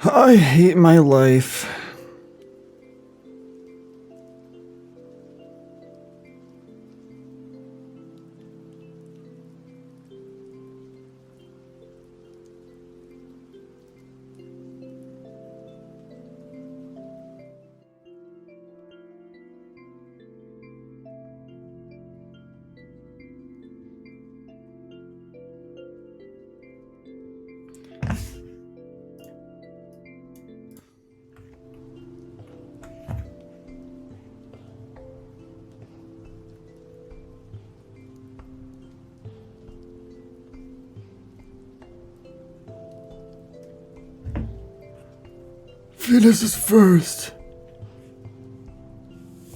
I hate my life. Finish is first.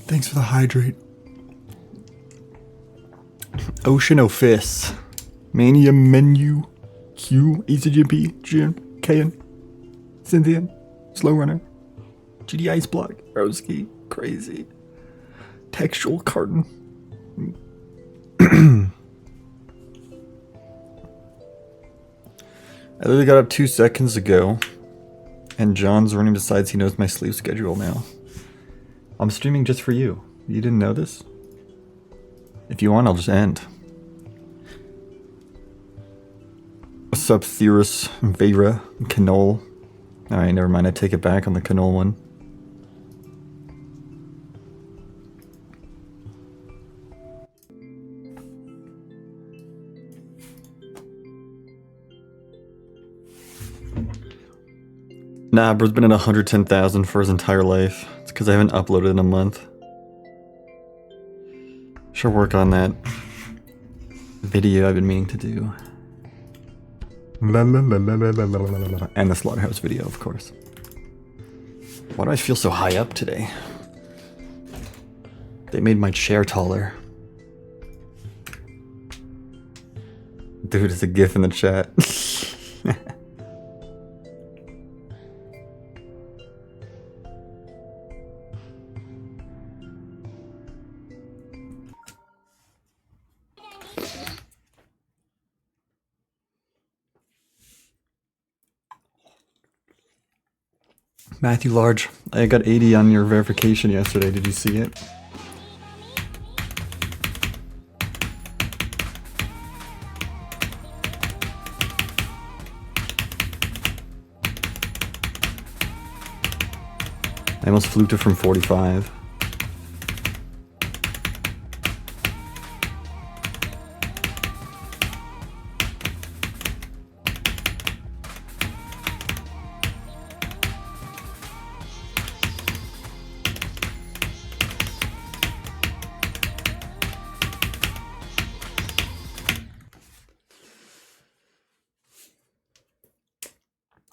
Thanks for the hydrate. Ocean Office. Mania Menu. Q. ECGP. Jim. Kayan. Cynthia. Slow Runner. GD Ice Block. Roski. Crazy. Textual Carton. I literally got up 2 seconds ago. And John's running decides he knows my sleep schedule now. I'm streaming just for you. You didn't know this? If you want, I'll just end. What's up, Theorus, Vera, Canole? Alright, never mind. I take it back on the Canole one. Nah, bro's been at 110,000 for his entire life. It's because I haven't uploaded in a month. Should work on that video I've been meaning to do. And the slaughterhouse video, of course. Why do I feel so high up today? They made my chair taller. Dude, it's a gif in the chat. Matthew Large, I got 80 on your verification yesterday. Did you see it? I almost fluked it from 45.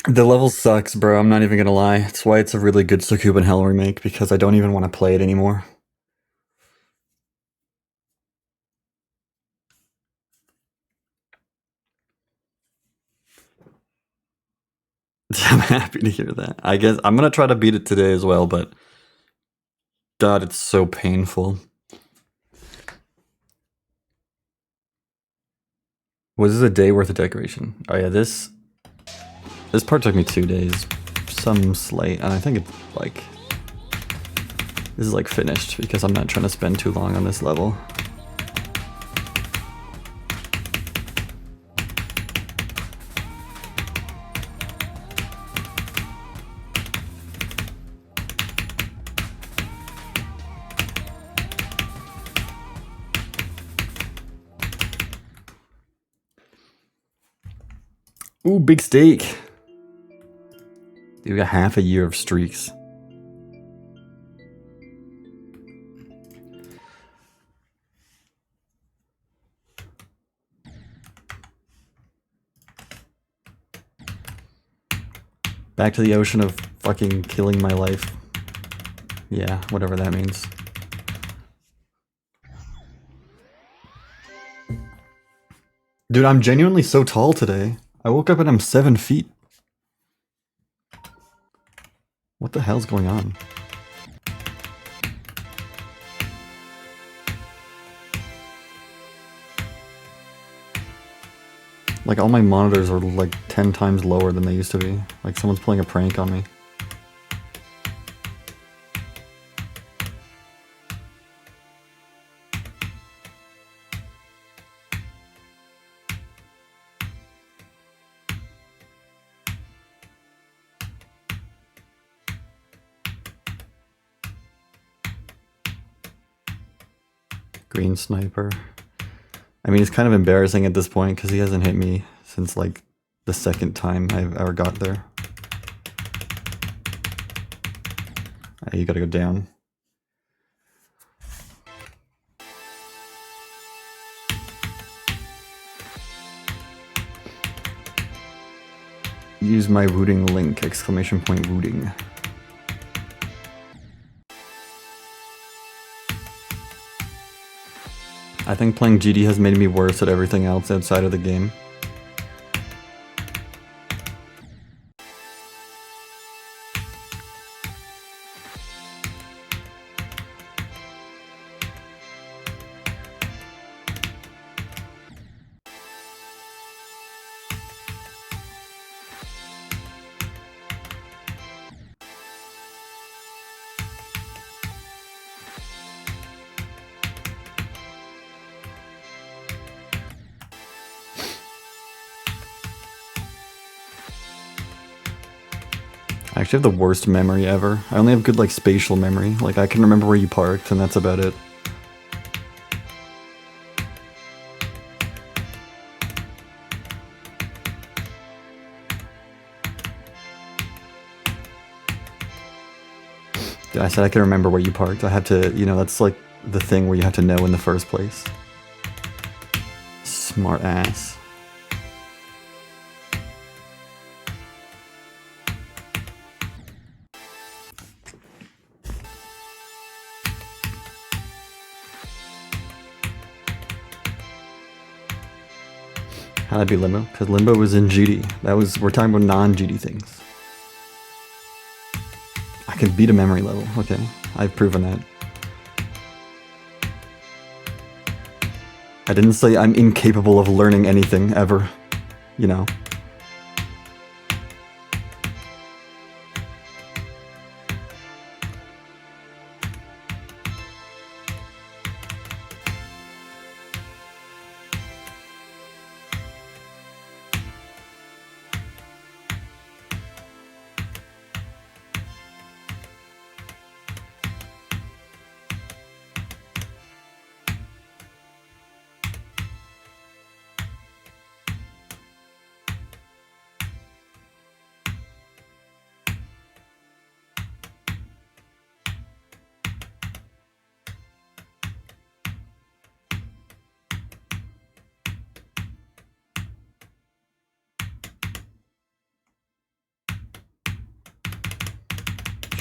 The level sucks, bro. I'm not even gonna lie. That's why it's a really good Succuban Hell remake, because I don't even want to play it anymore. I'm happy to hear that. I guess I'm gonna try to beat it today as well, but God, it's so painful. Was this a day worth of decoration? Oh yeah, this part took me 2 days. Some slight, and I think it's like this is like finished because I'm not trying to spend too long on this level. Ooh, big steak. Dude, we got half a year of streaks. Back to the ocean of fucking killing my life. Yeah, whatever that means. Dude, I'm genuinely so tall today. I woke up and I'm 7 feet. What the hell's going on? Like, all my monitors are like 10 times lower than they used to be. Like, someone's playing a prank on me. Green sniper. I mean, it's kind of embarrassing at this point because he hasn't hit me since like the second time I've ever got there. You gotta go down. Use my rooting link, exclamation point rooting. I think playing GD has made me worse at everything else outside of the game. I actually have the worst memory ever. I only have good like spatial memory. Like I can remember where you parked and that's about it. I said I can remember where you parked. I have to, you know, that's like the thing where you have to know in the first place. Smart ass. How'd that be Limbo? Because Limbo was in GD. We're talking about non-GD things. I can beat a memory level. Okay, I've proven that. I didn't say I'm incapable of learning anything ever, you know.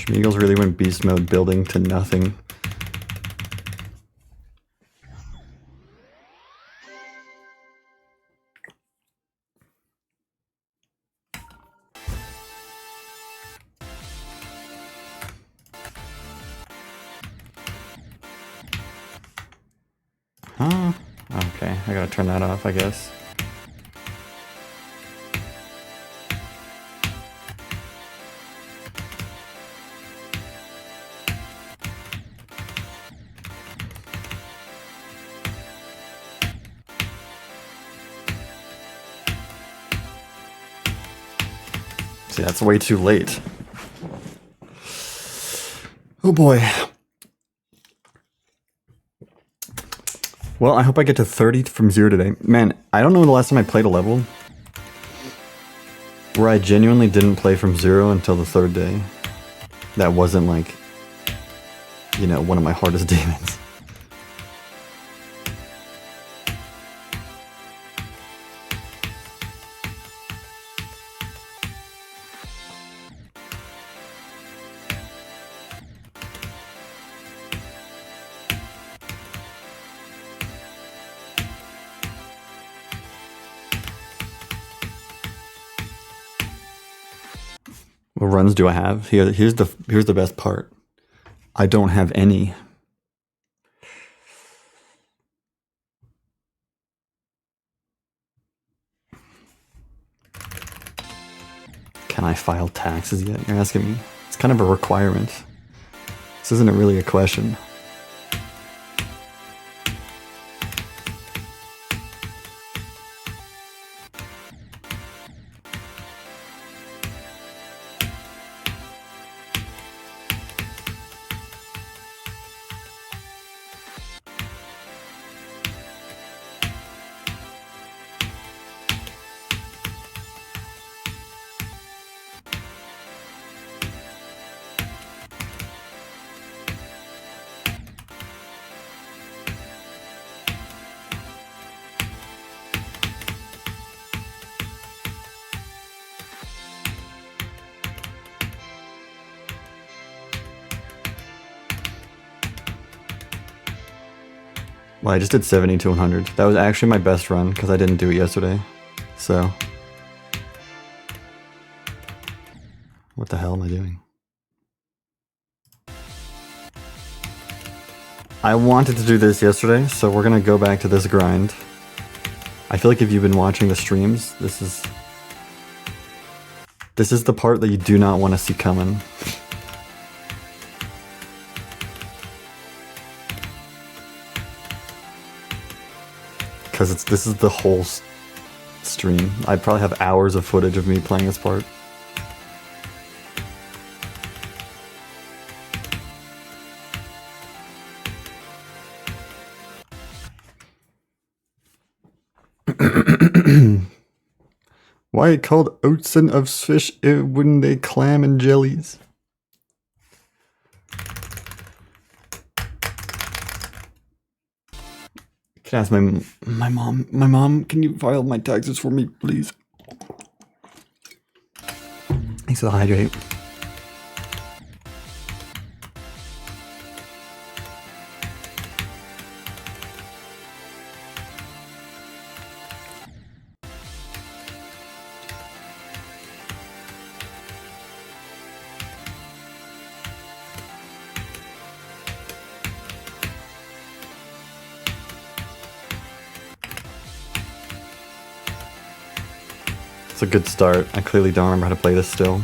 Schmeagles really went beast mode building to nothing. Huh? Okay, I gotta turn that off, I guess. See, that's way too late. Oh boy. Well, I hope I get to 30 from 0 today. Man, I don't know the last time I played a level where I genuinely didn't play from 0 until the 3rd day. That wasn't like, you know, one of my hardest demons. What runs do I have? Here's the best part. I don't have any. Can I file taxes yet? You're asking me. It's kind of a requirement. This isn't really a question. Well, I just did 70 to 100. That was actually my best run because I didn't do it yesterday. So, what the hell am I doing? I wanted to do this yesterday, so we're gonna go back to this grind. I feel like if you've been watching the streams, this is the part that you do not want to see coming. Because this is the whole stream. I'd probably have hours of footage of me playing this part. Why it called oatsen of fish when they clam and jellies? Can I ask my mom? My mom, can you file my taxes for me, please? Thanks for the hydrate. It's a good start. I clearly don't remember how to play this still.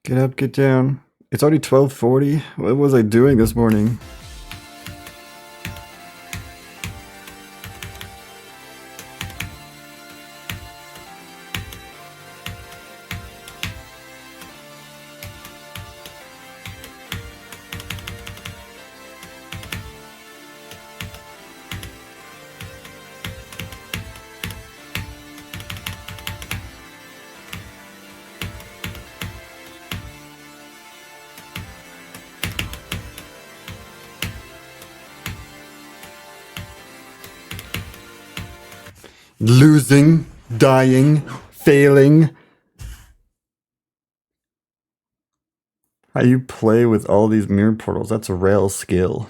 Get up, get down. It's already 12:40. What was I doing this morning? Losing, dying, failing. How you play with all these mirror portals, that's a rare skill.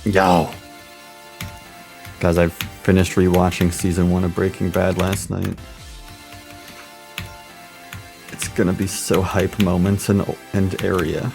Yo! Guys, I finished rewatching season 1 of Breaking Bad last night. It's gonna be so hype moments and area.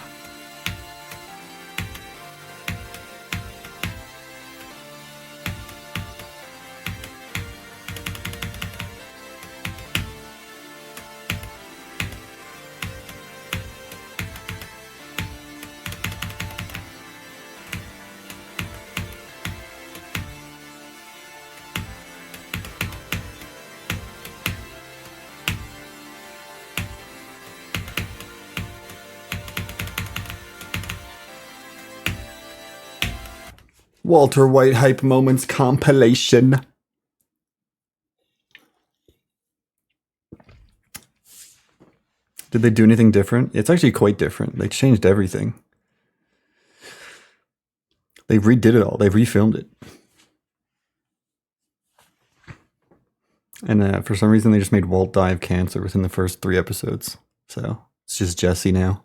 Walter White hype moments compilation. Did they do anything different? It's actually quite different. They changed everything. They redid it all. They refilmed it. And for some reason, they just made Walt die of cancer within the first 3 episodes. So it's just Jesse now.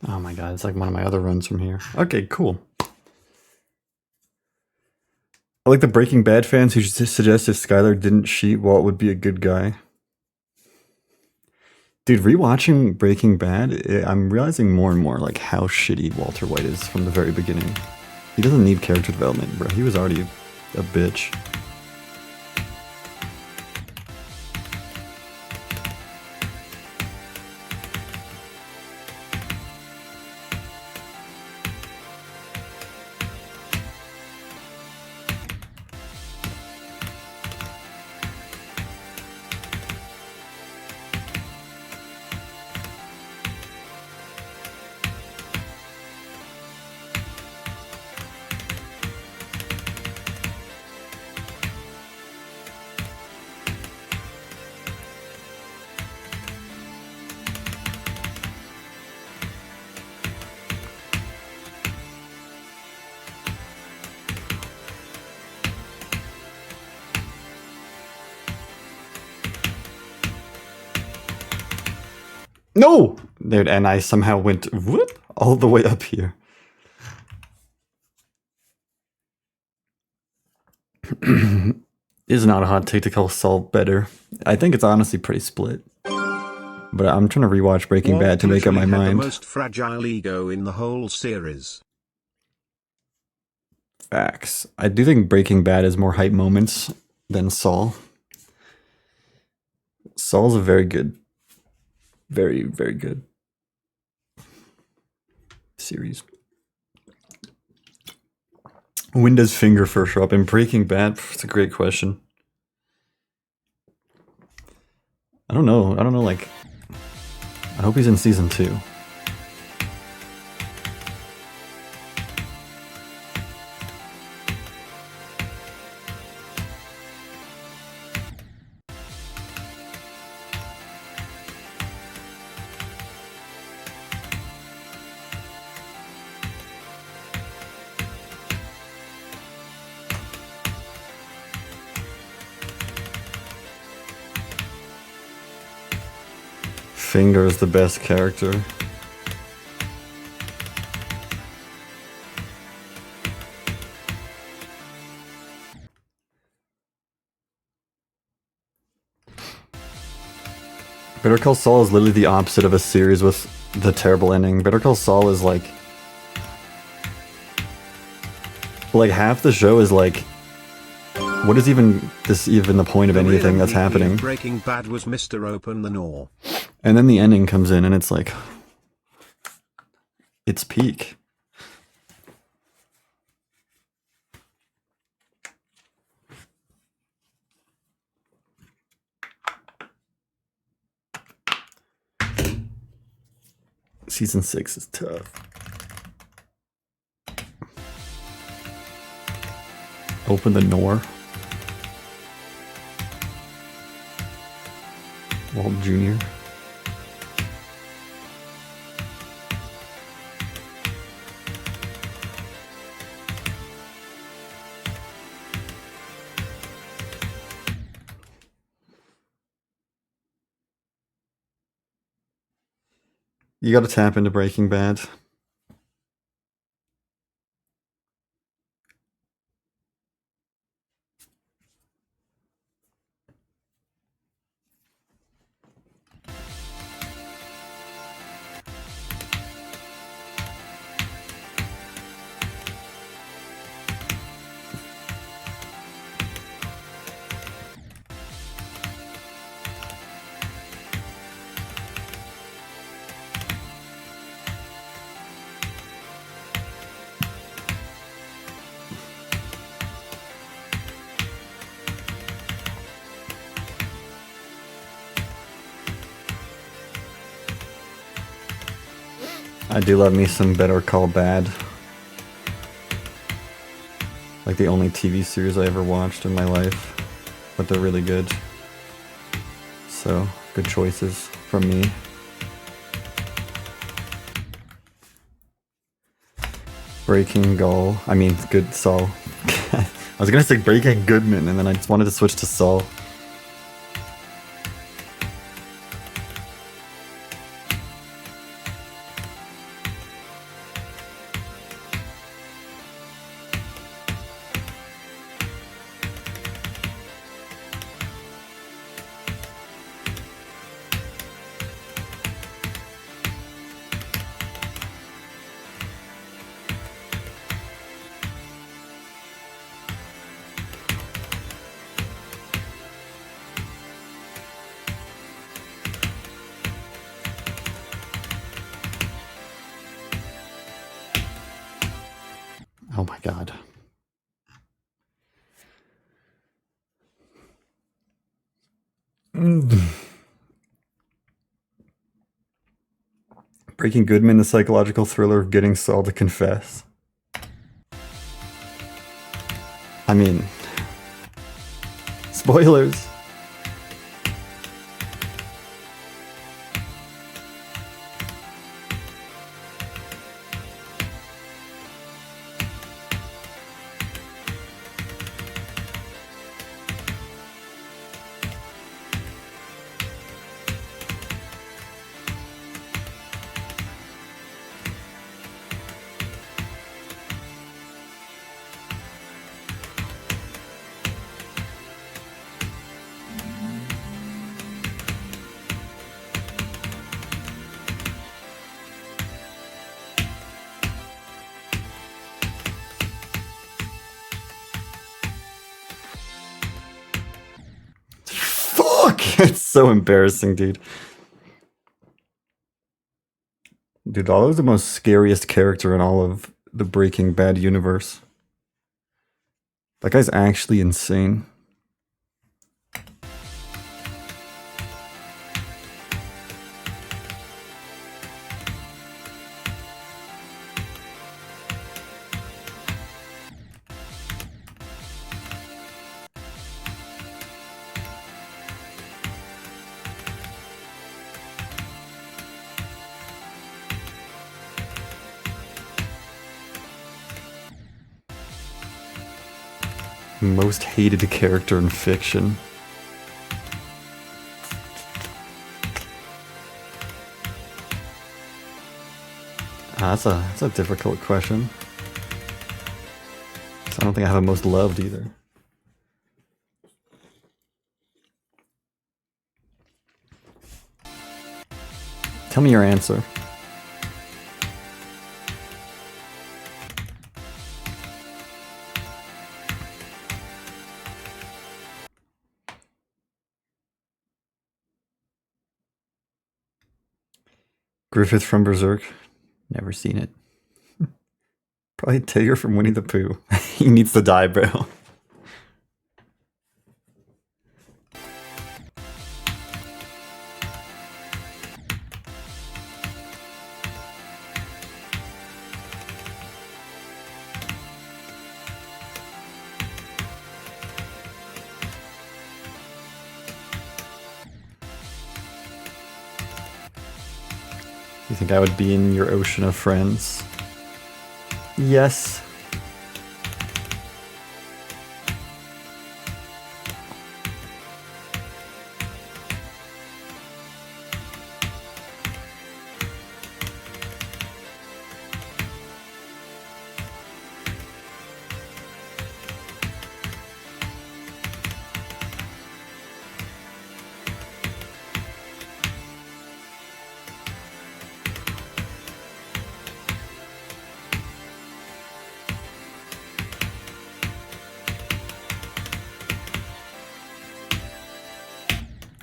Oh my god, it's like one of my other runs from here. Okay, cool. I like the Breaking Bad fans who suggest if Skylar didn't cheat, Walt would be a good guy. Dude, rewatching Breaking Bad, I'm realizing more and more like how shitty Walter White is from the very beginning. He doesn't need character development, bro. He was already a bitch. No! Dude, and I somehow went whoop all the way up here. Is not a hot take to call Saul better. I think it's honestly pretty split. But I'm trying to rewatch Breaking Bad to make up my mind. The most fragile ego in the whole series. Facts. I do think Breaking Bad is more hype moments than Saul. Saul's a very good, very, very good series. When does Finger first show up in Breaking Bad? It's a great question. I don't know. Like, I hope he's in season 2. Finger is the best character. Better Call Saul is literally the opposite of a series with the terrible ending. Better Call Saul is like half the show is like, what is even the point of anything that's happening? Breaking Bad was Mr. Open the Door. And then the ending comes in and it's like, it's peak. Season 6 is tough. Open the door. Walt Jr. You gotta tap into Breaking Bad. I do love me some Better Call Bad. Like the only TV series I ever watched in my life, but they're really good. So, good choices from me. Breaking Gall. I mean, good Saul. I was gonna say Breaking Goodman, and then I just wanted to switch to Saul. Oh my god. Breaking Goodman, the psychological thriller of getting Saul to confess. I mean, spoilers. Fuck! It's so embarrassing, dude. Dude, Lalo is the most scariest character in all of the Breaking Bad universe. That guy's actually insane. Most hated character in fiction. That's a difficult question. So I don't think I have a most loved either. Tell me your answer. Griffith from Berserk. Never seen it. Probably Tigger from Winnie the Pooh. He needs to die, bro. You think I would be in your ocean of friends? Yes.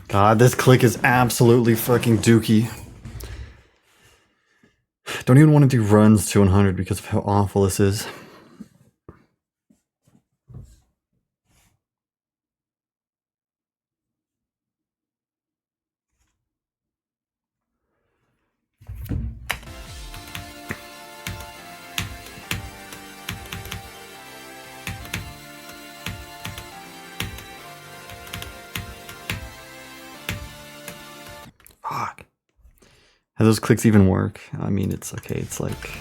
God, this click is absolutely fucking dookie. Don't even want to do runs to 100 because of how awful this is. Fuck. How those clicks even work? I mean, it's okay. It's like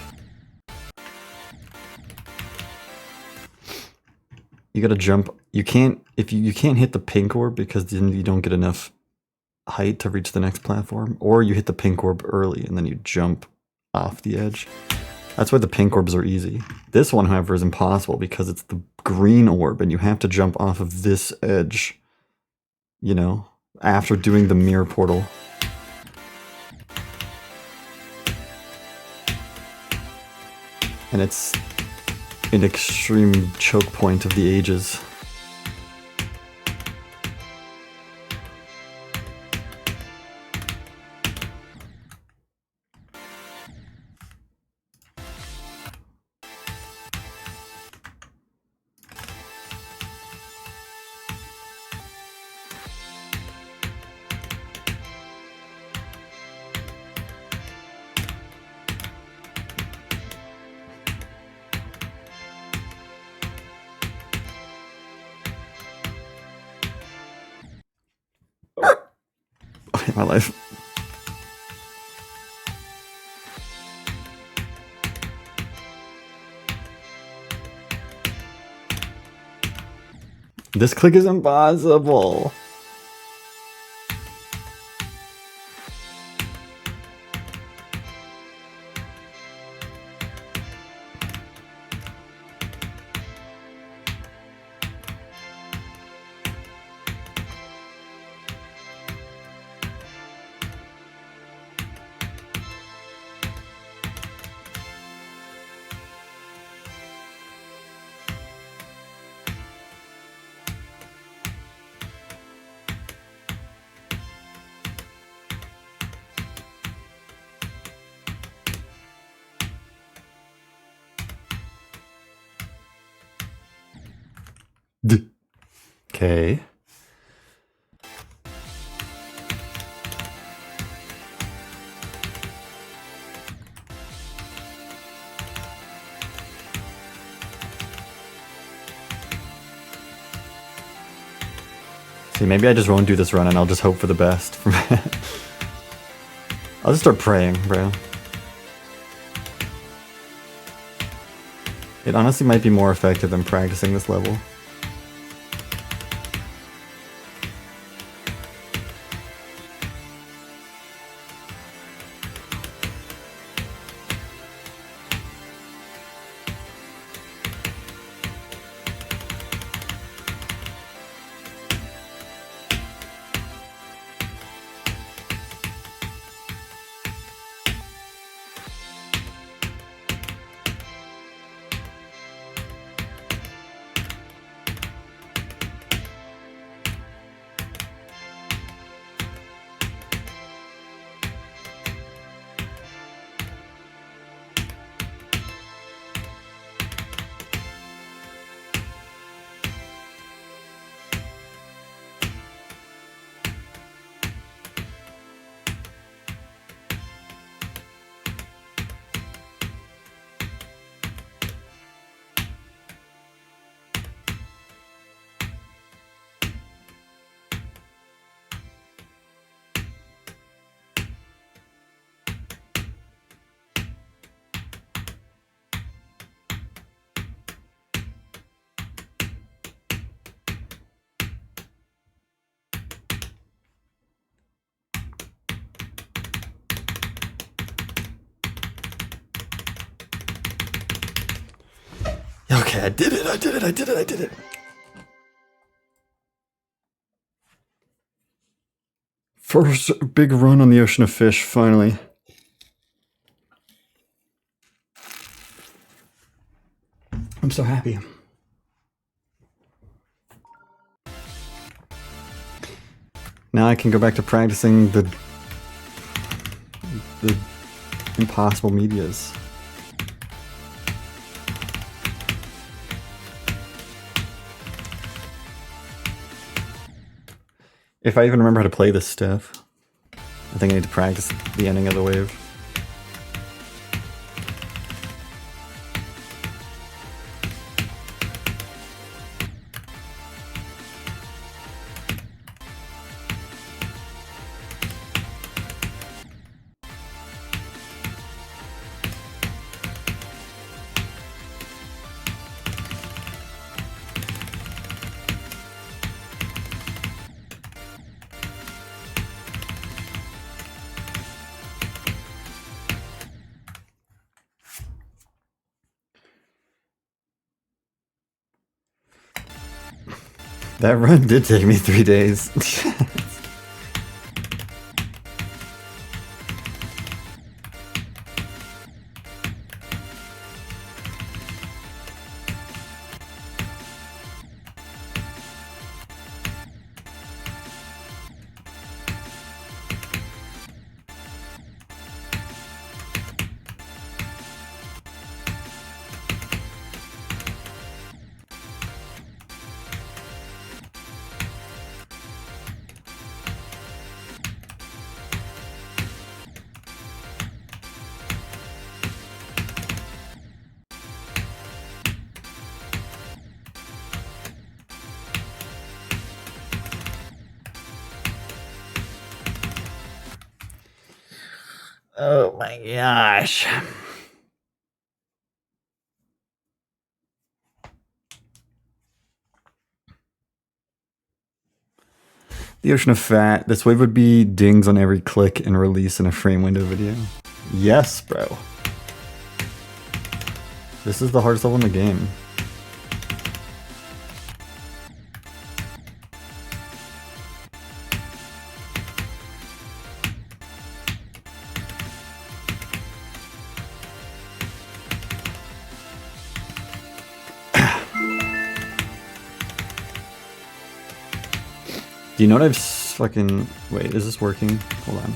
you gotta jump. You can't if you can't hit the pink orb because then you don't get enough height to reach the next platform, or you hit the pink orb early and then you jump off the edge. That's why the pink orbs are easy. This one, however, is impossible because it's the green orb and you have to jump off of this edge, you know, after doing the mirror portal. And it's an extreme choke point of the ages. My life. This click is impossible. Okay. See, maybe I just won't do this run and I'll just hope for the best. I'll just start praying, bro. It honestly might be more effective than practicing this level. Okay, I did it. First big run on the Ocean of Fish, finally. I'm so happy. Now I can go back to practicing the impossible medias. If I even remember how to play this stuff. I think I need to practice the ending of the wave. That run did take me 3 days. Oh my gosh. The ocean of fat. This wave would be dings on every click and release in a frame window video. Yes, bro. This is the hardest level in the game. Do you know what I've fucking... Wait, is this working? Hold on.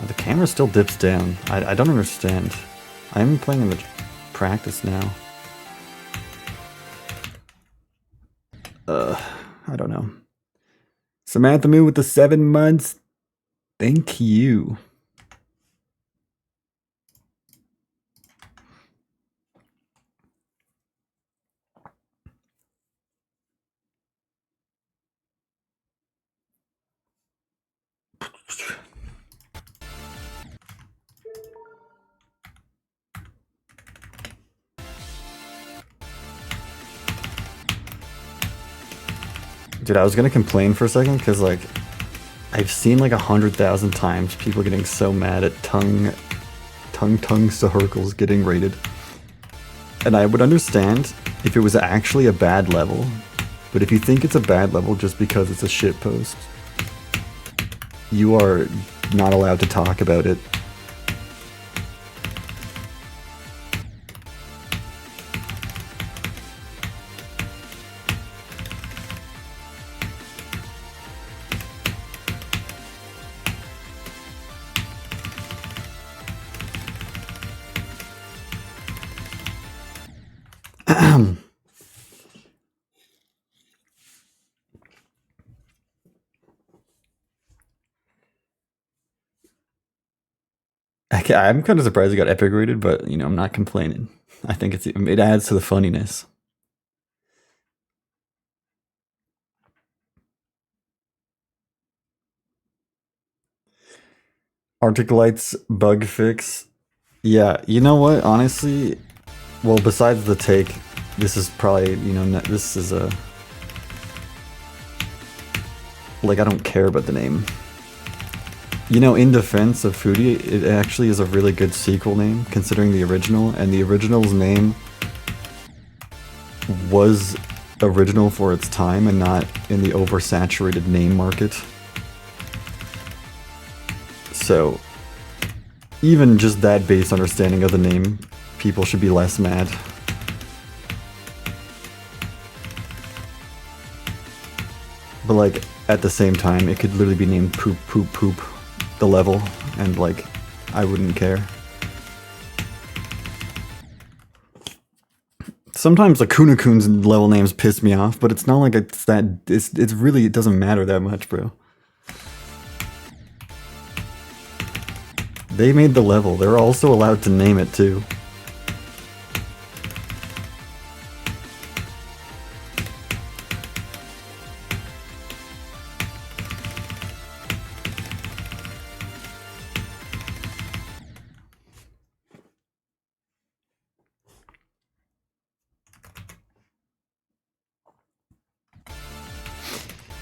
Oh, the camera still dips down. I don't understand. I'm playing in the practice now. I don't know. Samantha Moo with the 7 months. Thank you. Dude, I was gonna complain for a second because, like, I've seen like 100,000 times people getting so mad at tongue circles getting rated, and I would understand if it was actually a bad level, but if you think it's a bad level just because it's a shitpost, you are not allowed to talk about it. I'm kind of surprised it got epic rated, but you know, I'm not complaining. I think it adds to the funniness. Arctic Lights bug fix. Yeah, you know what? Honestly, well, besides the take, this is probably, you know, this is a... Like, I don't care about the name. You know, in defense of Foodie, it actually is a really good sequel name, considering the original, and the original's name was original for its time and not in the oversaturated name market. So, even just that base understanding of the name, people should be less mad. But like, at the same time, it could literally be named Poop Poop Poop, the level, and like, I wouldn't care. Sometimes the Kunio-kun's level names piss me off, but it's not like it's that, it's really, it doesn't matter that much, bro. They made the level, they're also allowed to name it too.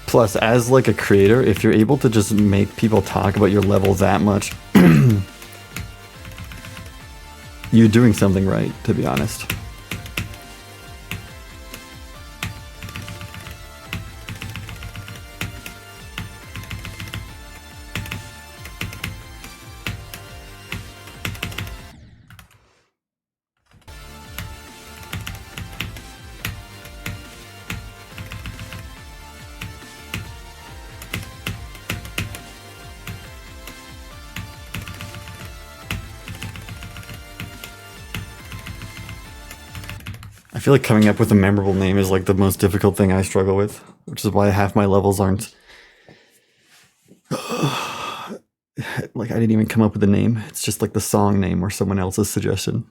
Plus, as like a creator, if you're able to just make people talk about your level that much, you're doing something right, to be honest. I feel like coming up with a memorable name is like the most difficult thing I struggle with, which is why half my levels aren't... like, I didn't even come up with a name. It's just like the song name or someone else's suggestion.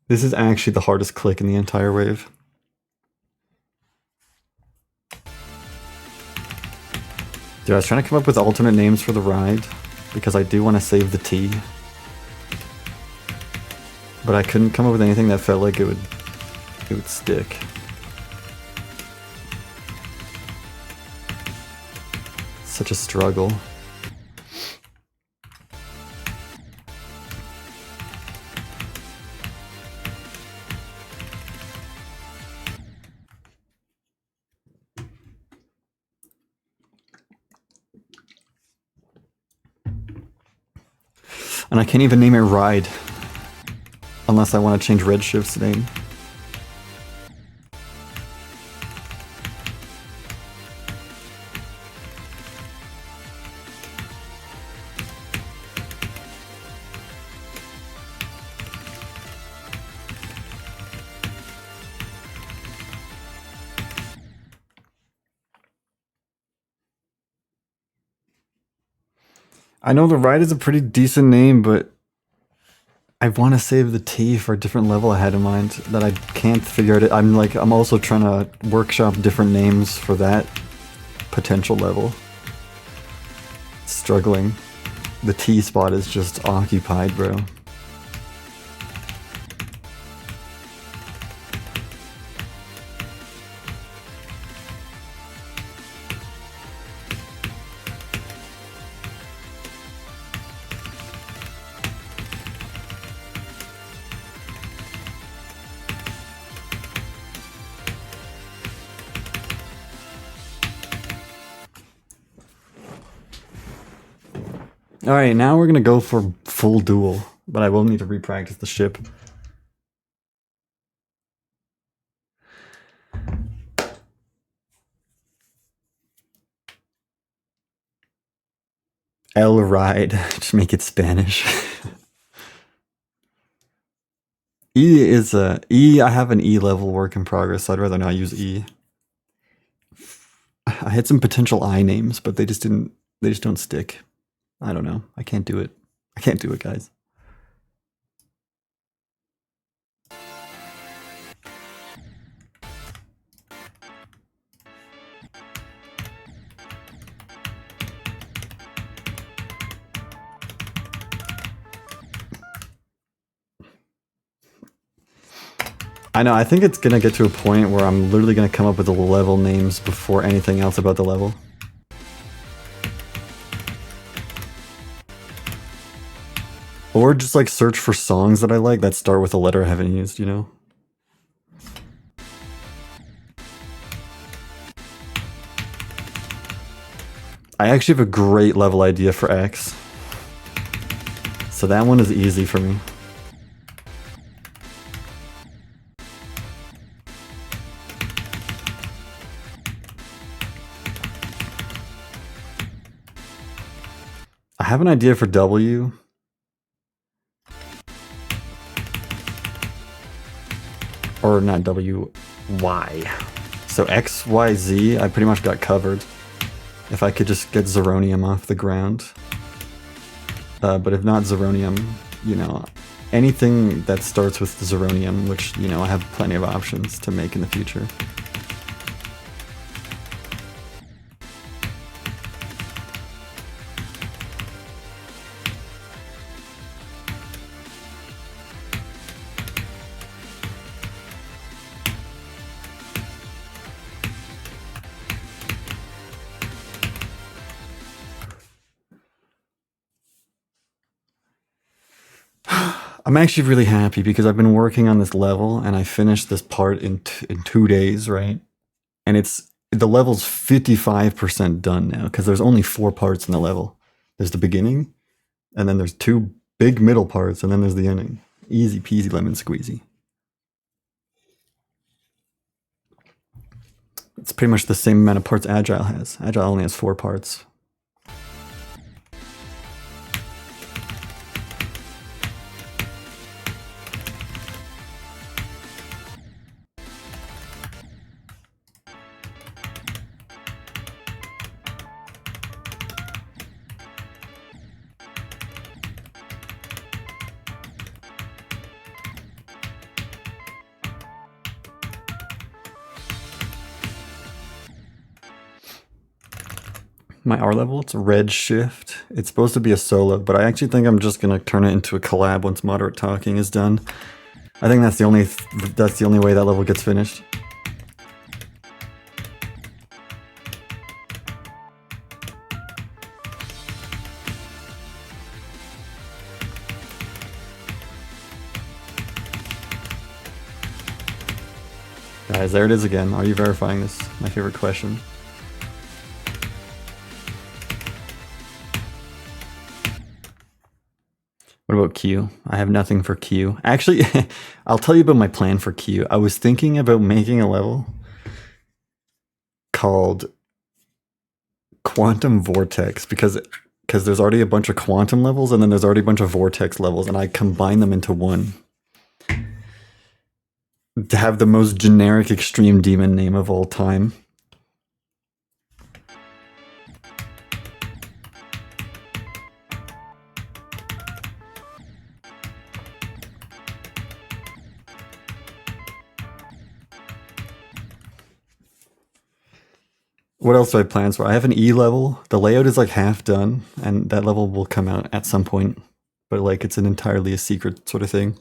This is actually the hardest click in the entire wave. Dude, I was trying to come up with alternate names for the ride, because I do want to save the T. But I couldn't come up with anything that felt like it would stick. Such a struggle. And I can't even name it Ride, unless I want to change Redshift's name. I know the Ride is a pretty decent name, but I want to save the T for a different level I had in mind that I can't figure it. I'm also trying to workshop different names for that potential level. Struggling. The T spot is just occupied, bro. Alright, now we're gonna go for full duel, but I will need to repractice the ship. El Ride, just make it Spanish. E is a... E, I have an E level work in progress, so I'd rather not use E. I had some potential I names, but they just don't stick. I don't know. I can't do it. I can't do it, guys. I know, I think it's gonna get to a point where I'm literally gonna come up with the level names before anything else about the level. Or just like search for songs that I like that start with a letter I haven't used, you know? I actually have a great level idea for X. So that one is easy for me. I have an idea for W. Or not W, Y. So X, Y, Z, I pretty much got covered. If I could just get Zeronium off the ground. But if not Zeronium, you know, anything that starts with Zeronium, which, you know, I have plenty of options to make in the future. I'm actually really happy because I've been working on this level and I finished this part in 2 days, right? And the level's 55% done now because there's only 4 parts in the level. There's the beginning, and then there's 2 big middle parts, and then there's the ending. Easy peasy lemon squeezy. It's pretty much the same amount of parts Agile has. Agile only has 4 parts. My R level, it's Red Shift. It's supposed to be a solo, but I actually think I'm just gonna turn it into a collab once Moderate Talking is done. I think that's the only way that level gets finished. Guys, there it is again. Are you verifying this? My favorite question. What about Q? I have nothing for Q. Actually, I'll tell you about my plan for Q. I was thinking about making a level called Quantum Vortex because there's already a bunch of quantum levels and then there's already a bunch of vortex levels, and I combine them into one to have the most generic extreme demon name of all time. What else do I have plans for? I have an E level. The layout is like half done, and that level will come out at some point. But like, it's an entirely a secret sort of thing.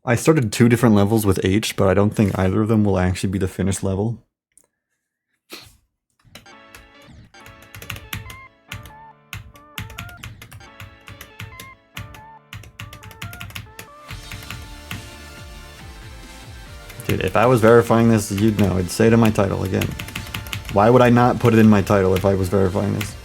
I started 2 different levels with H, but I don't think either of them will actually be the finished level. Dude, if I was verifying this, you'd know. I'd say it in my title again. Why would I not put it in my title if I was verifying this?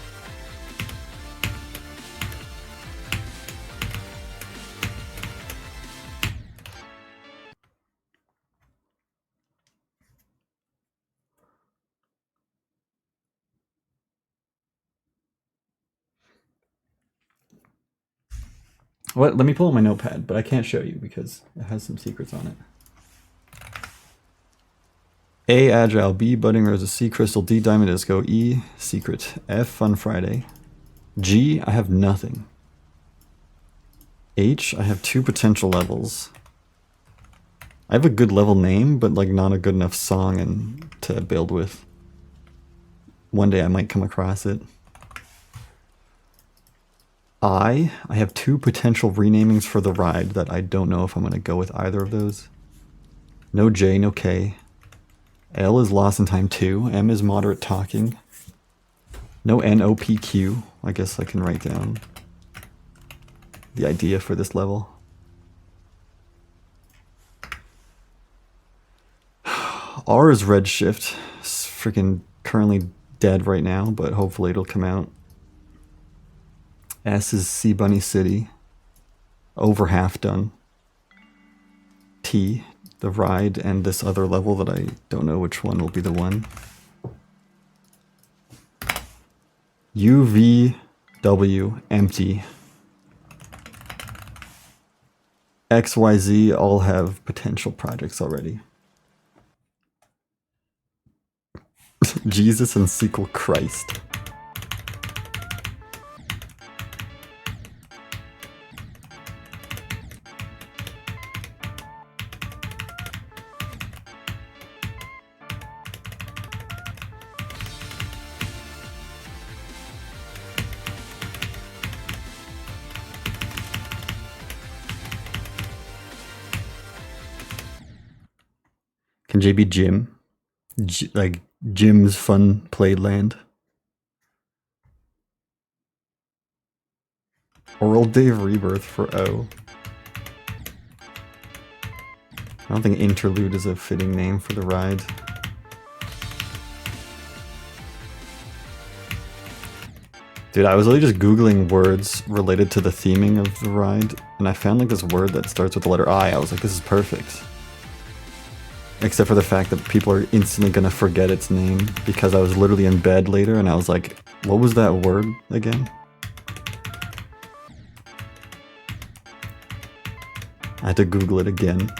What? Let me pull up my notepad, but I can't show you because it has some secrets on it. A, Agile. B, Budding Roses. C, Crystal. D, Diamond Disco. E, Secret. F, Fun Friday. G, I have nothing. H, I have 2 potential levels. I have a good level name, but like not a good enough song and to build with. One day I might come across it. I have 2 potential renamings for the ride that I don't know if I'm going to go with either of those. No J, no K. L is Lost in Time 2. M is Moderate Talking. No N, O, P, Q. I guess I can write down the idea for this level. R is Redshift. It's freaking currently dead right now, but hopefully it'll come out. S is Sea Bunny City. Over half done. T, the ride, and this other level that I don't know which one will be the one. U, V, W, empty. X, Y, Z all have potential projects already. Jesus and sequel Christ. Can J be Jim? Like Jim's Fun Playland? Oral Dave Rebirth for O. I don't think Interlude is a fitting name for the ride. Dude, I was really just Googling words related to the theming of the ride, and I found like this word that starts with the letter I. I was like, this is perfect. Except for the fact that people are instantly gonna forget its name, because I was literally in bed later and I was like, what was that word again? I had to Google it again.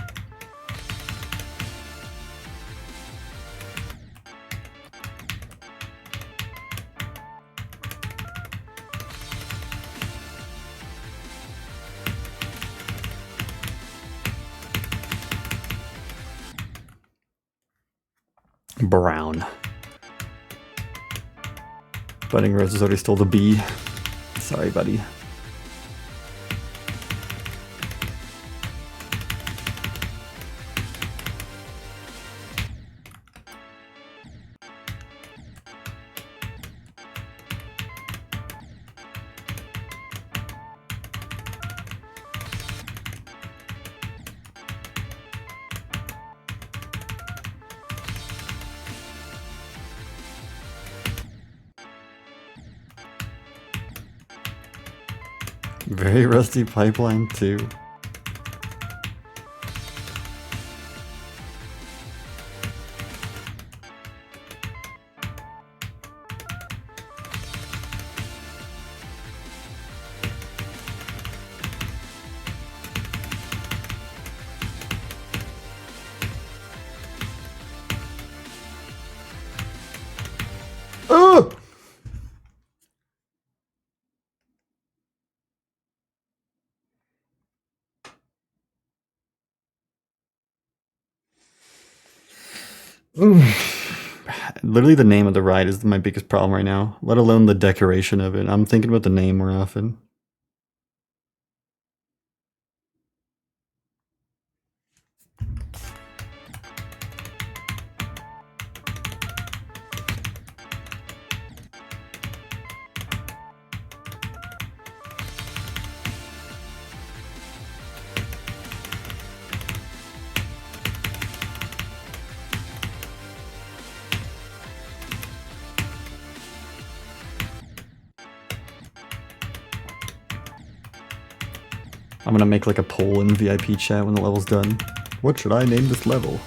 Brown. Budding Rose has already stole the B. Sorry, buddy. Very Rusty Pipeline too. Oh! Literally the name of the ride is my biggest problem right now, let alone the decoration of it. I'm thinking about the name more often. I'm gonna make like a poll in VIP chat when the level's done. What should I name this level?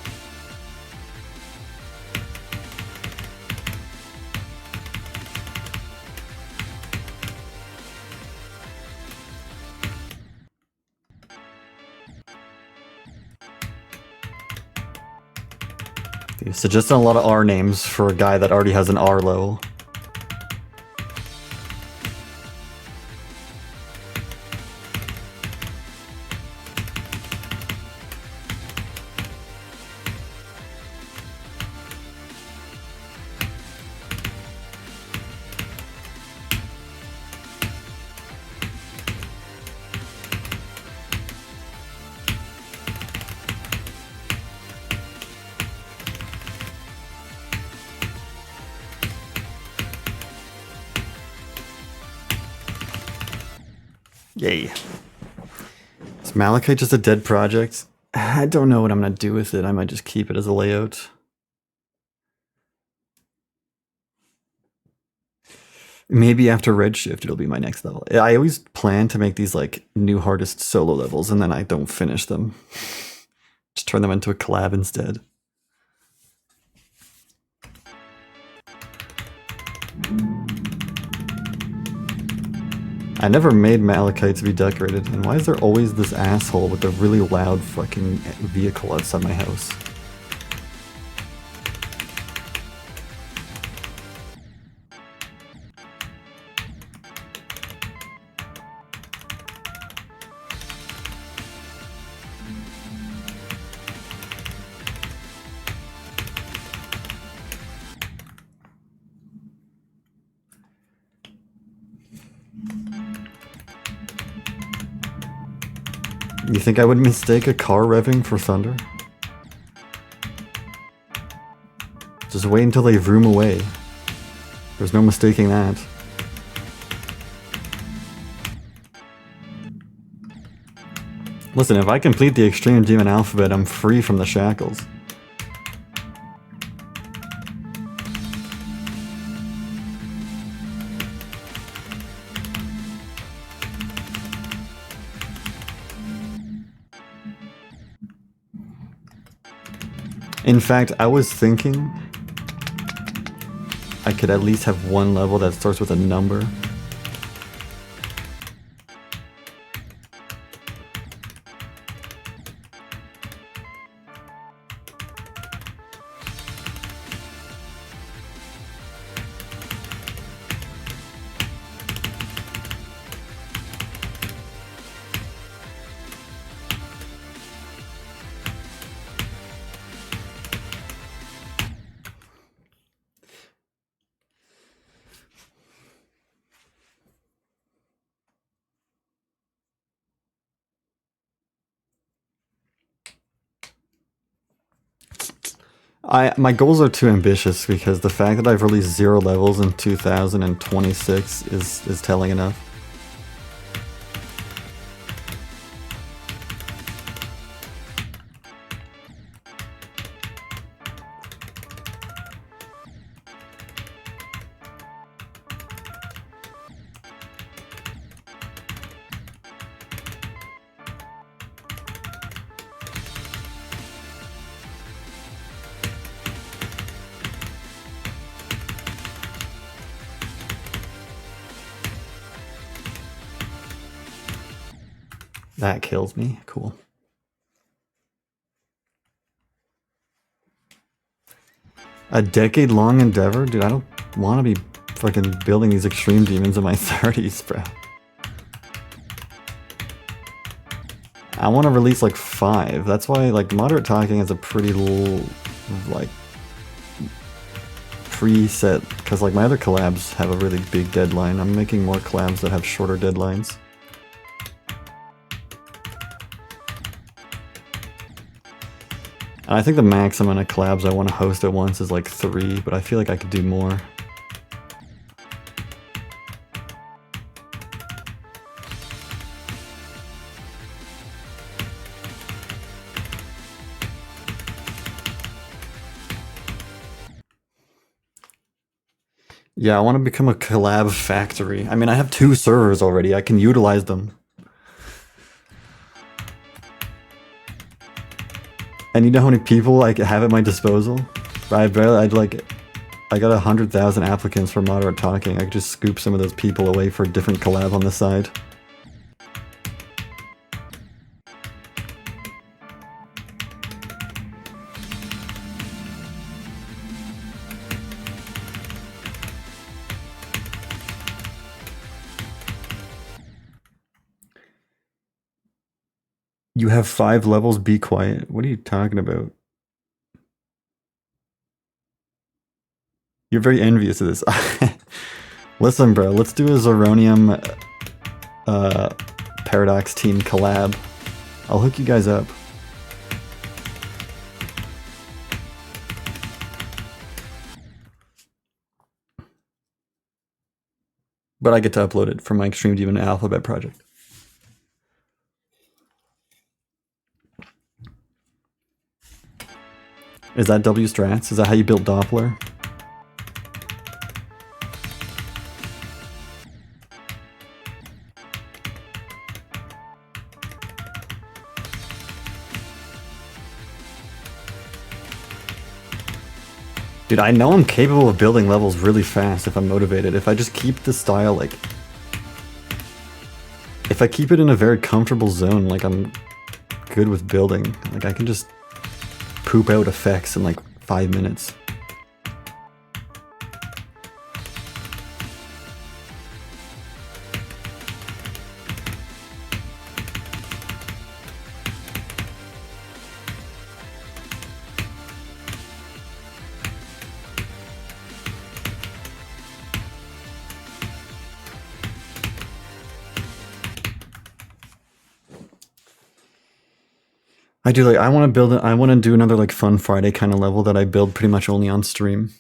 You're suggesting a lot of R names for a guy that already has an R level. Yay. Is Malachite just a dead project? I don't know what I'm gonna do with it. I might just keep it as a layout. Maybe after Redshift, it'll be my next level. I always plan to make these like new hardest solo levels, and then I don't finish them. Just turn them into a collab instead. I never made Malachite to be decorated, and why is there always this asshole with a really loud fucking vehicle outside my house? You think I would mistake a car revving for thunder? Just wait until they vroom away. There's no mistaking that. Listen, if I complete the Extreme Demon Alphabet, I'm free from the shackles. In fact, I was thinking I could at least have one level that starts with a number. My goals are too ambitious because the fact that I've released 0 levels in 2026 is telling enough. That kills me. Cool. A decade-long endeavor? Dude, I don't want to be fucking building these extreme demons in my 30s, bro. I want to release like 5. That's why like Moderate Talking is a pretty like preset, because like my other collabs have a really big deadline. I'm making more collabs that have shorter deadlines. And I think the max amount of collabs I want to host at once is like 3, but I feel like I could do more. Yeah, I want to become a collab factory. I mean, I have 2 servers already. I can utilize them. And you know how many people I have at my disposal? I got 100,000 applicants for Moderate Talking. I could just scoop some of those people away for a different collab on the side. You have 5 levels, be quiet. What are you talking about? You're very envious of this. Listen, bro, let's do a Zeronium Paradox team collab. I'll hook you guys up. But I get to upload it from my Extreme Demon Alphabet project. Is that W strats? Is that how you build Doppler? Dude, I know I'm capable of building levels really fast if I'm motivated. If I just keep the style, like... If I keep it in a very comfortable zone, like I'm good with building. Like I can just poop out effects in like 5 minutes. I do like, I want to build it, I want to do another like Fun Friday kind of level that I build pretty much only on stream.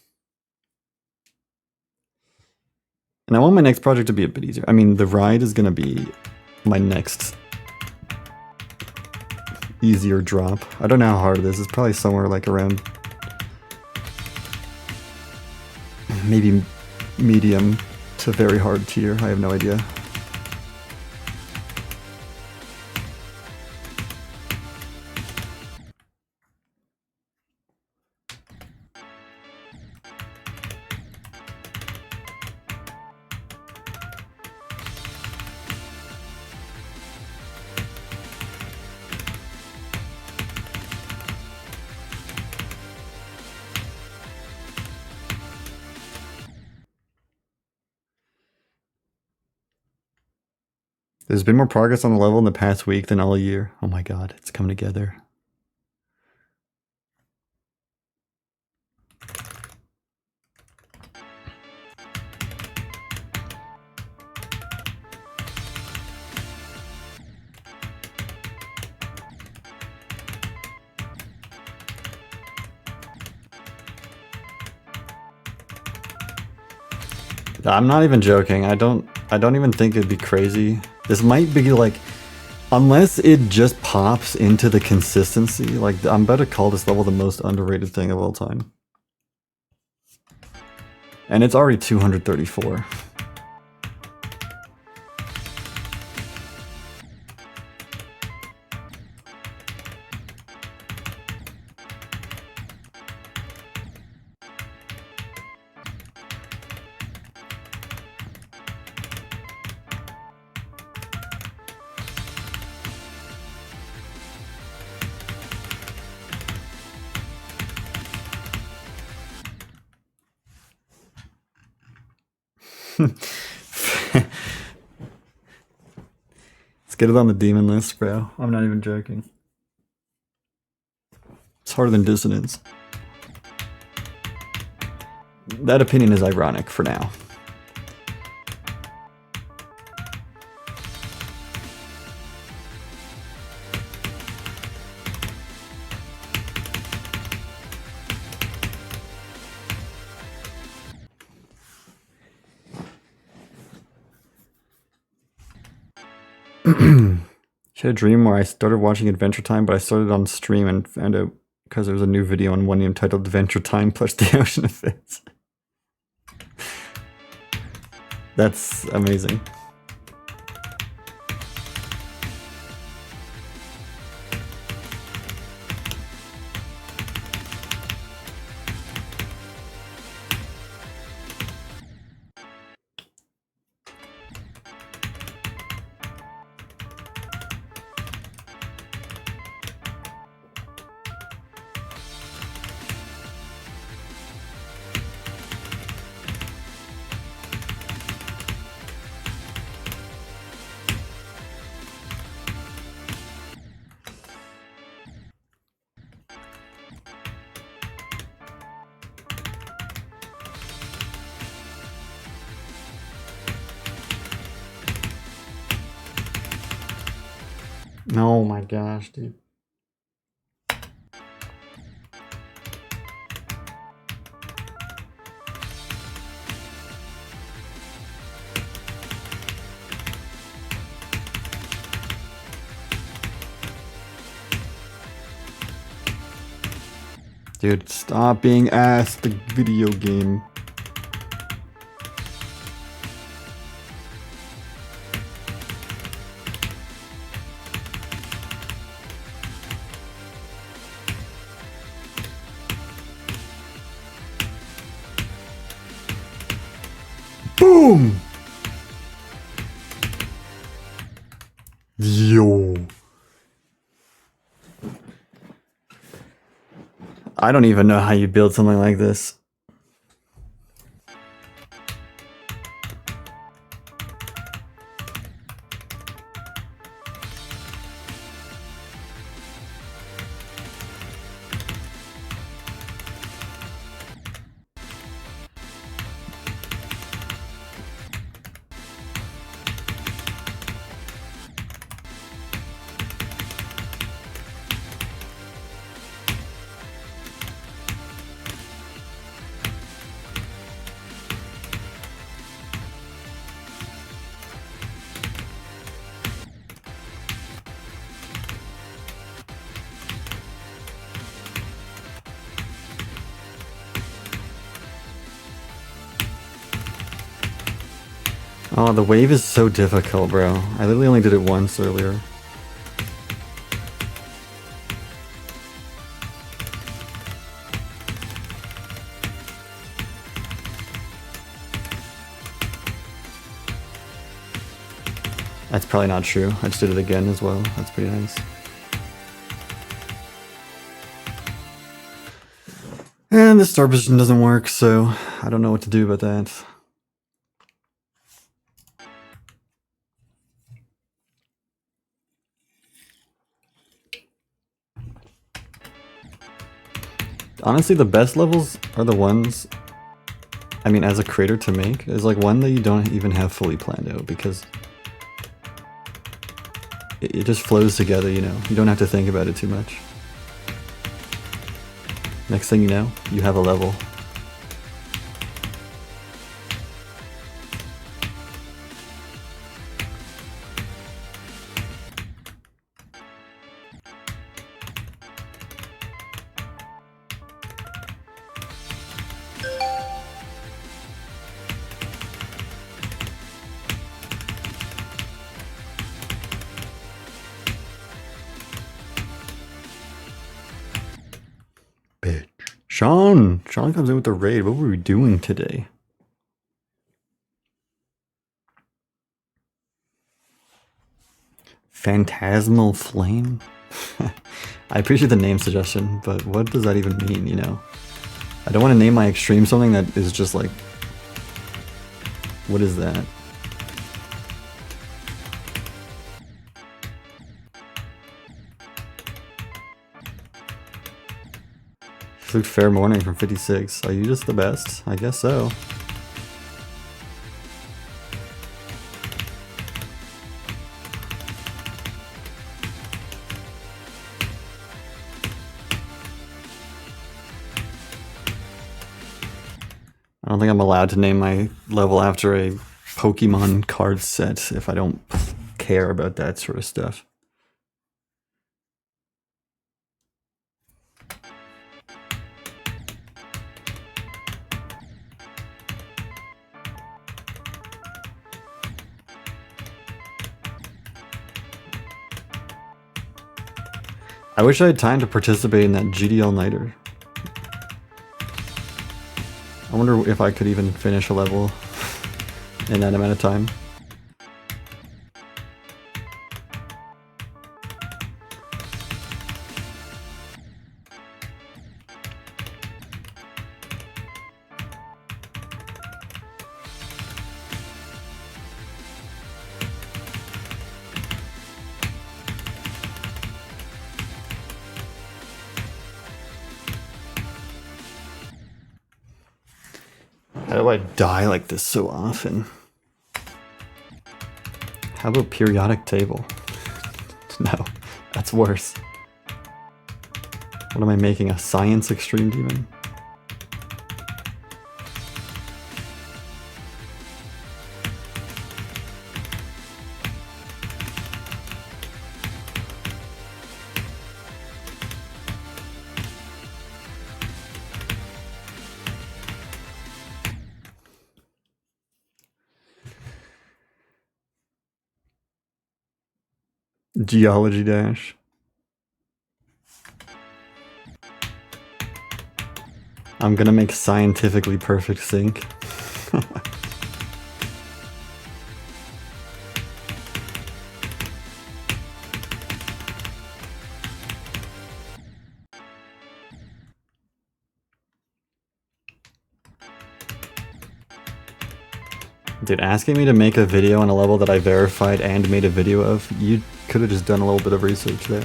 And I want my next project to be a bit easier. I mean, the ride is going to be my next easier drop. I don't know how hard it is. It's probably somewhere like around maybe medium to very hard tier. I have no idea. There's been more progress on the level in the past week than all year. Oh my god, it's coming together. I'm not even joking. I don't even think it'd be crazy. This might be like, unless it just pops into the consistency, like I'm about to call this level the most underrated thing of all time. And it's already 234. Let's get it on the demon list, bro. I'm not even joking. It's harder than Dissonance. That opinion is ironic for now. She had a dream where I started watching Adventure Time, but I started on stream and found out because there was a new video on one entitled Adventure Time plus the Ocean of Fits. That's amazing. Oh my gosh, dude. Dude, stop being ass, the video game. Boom! Yo. I don't even know how you build something like this. Oh, the wave is so difficult, bro. I literally only did it once earlier. That's probably not true. I just did it again as well. That's pretty nice. And the star position doesn't work, so I don't know what to do about that. Honestly, the best levels are the ones, I mean, as a creator to make, is like one that you don't even have fully planned out, because it just flows together, you know? You don't have to think about it too much. Next thing you know, you have a level. Sean comes in with the raid. What were we doing today? Phantasmal Flame? I appreciate the name suggestion, but what does that even mean, you know? I don't want to name my extreme something that is just like... What is that? Fluke Fair Morning from 56. Are you just the best? I guess so. I don't think I'm allowed to name my level after a Pokemon card set if I don't care about that sort of stuff. I wish I had time to participate in that GDL Nighter. I wonder if I could even finish a level in that amount of time. How do I die like this so often? How about periodic table? No, that's worse. What am I making, a science extreme demon? Geology Dash. I'm gonna make scientifically perfect sync. Dude, asking me to make a video on a level that I verified and made a video of, you could have just done a little bit of research there.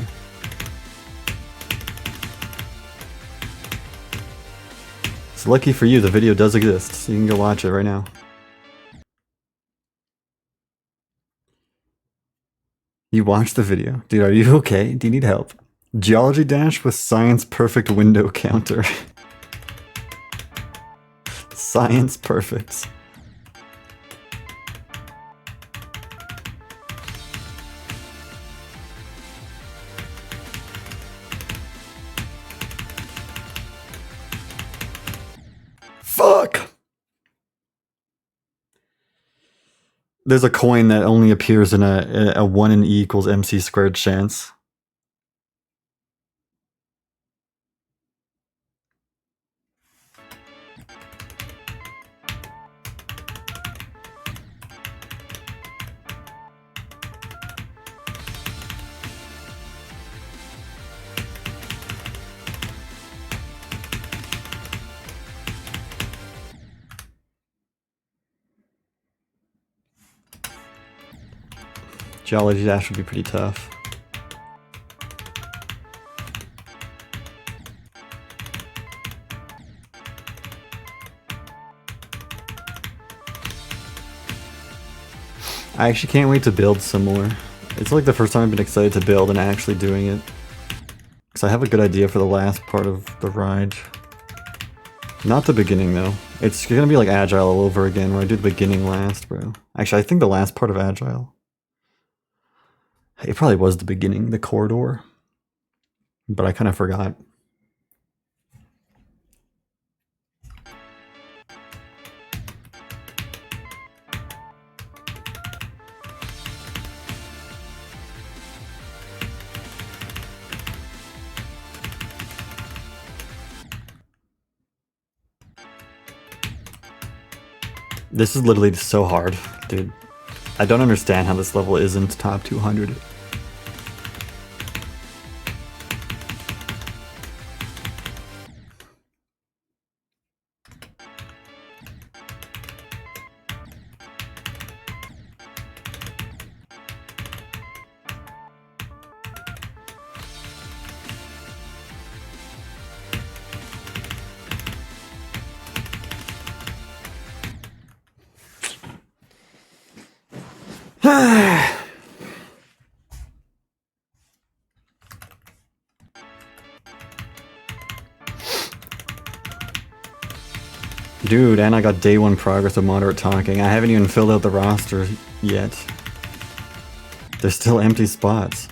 It's lucky for you, the video does exist, so you can go watch it right now. You watched the video. Dude, are you okay? Do you need help? Geology Dash with Science Perfect window counter. Science Perfect. Fuck! There's a coin that only appears in a 1 in E equals MC squared chance. Geology Dash would be pretty tough. I actually can't wait to build some more. It's like the first time I've been excited to build and actually doing it. Because I have a good idea for the last part of the ride. Not the beginning though. It's gonna be like Agile all over again where I do the beginning last, bro. Actually, I think the last part of Agile. It probably was the beginning, the corridor. But I kind of forgot. This is literally so hard, dude. I don't understand how this level isn't top 200. Dude, and I got day 1 progress of moderate talking. I haven't even filled out the roster yet. There's still empty spots.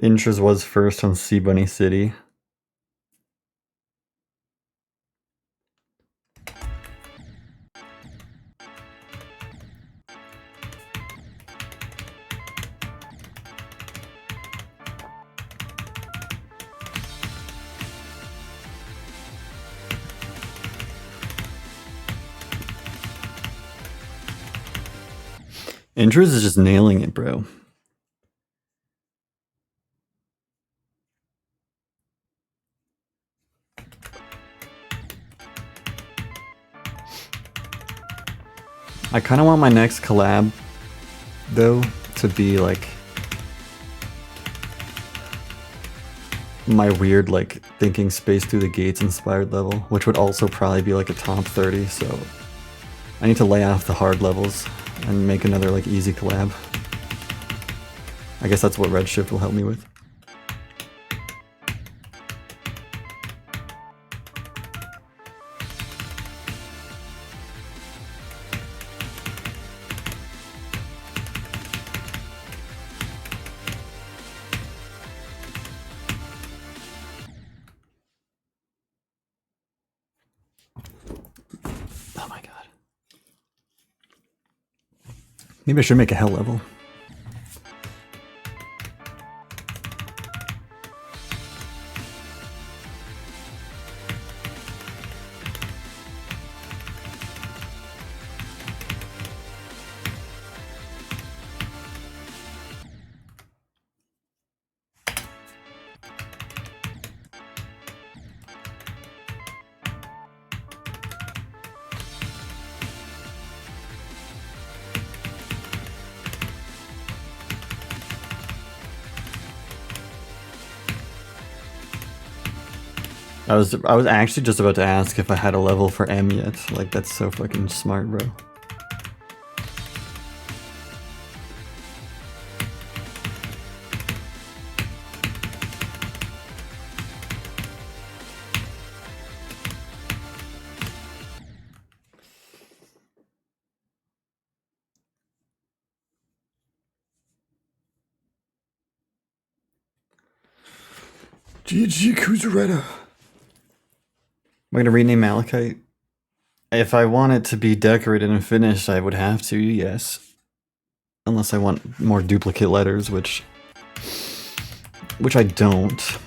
Intras was first on Sea Bunny City. Intras is just nailing it, bro. I kind of want my next collab, though, to be like my weird like thinking space through the gates inspired level, which would also probably be like a top 30. So I need to lay off the hard levels and make another like easy collab. I guess that's what Redshift will help me with. Oh my god. Maybe I should make a hell level. I was actually just about to ask if I had a level for M yet. Like, that's so fucking smart, bro. GG Kuzaretta. Am I gonna rename Malachite? If I want it to be decorated and finished, I would have to, yes. Unless I want more duplicate letters, which I don't.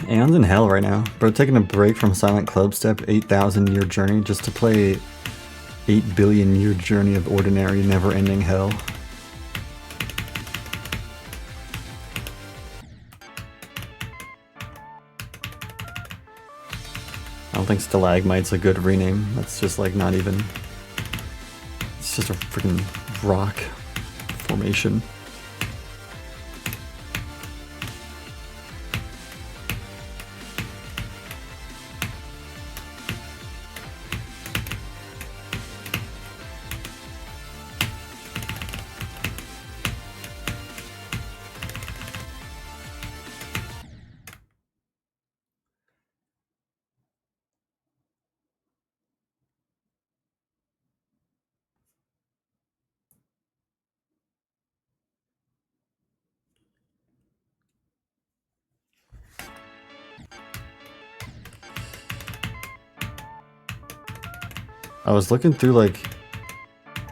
Aeon's in hell right now. Bro, taking a break from Silent Club Step 8,000 year journey just to play 8 billion year journey of ordinary never ending hell. I don't think Stalagmite's a good rename. That's just like not even... It's just a freaking rock formation. I was looking through like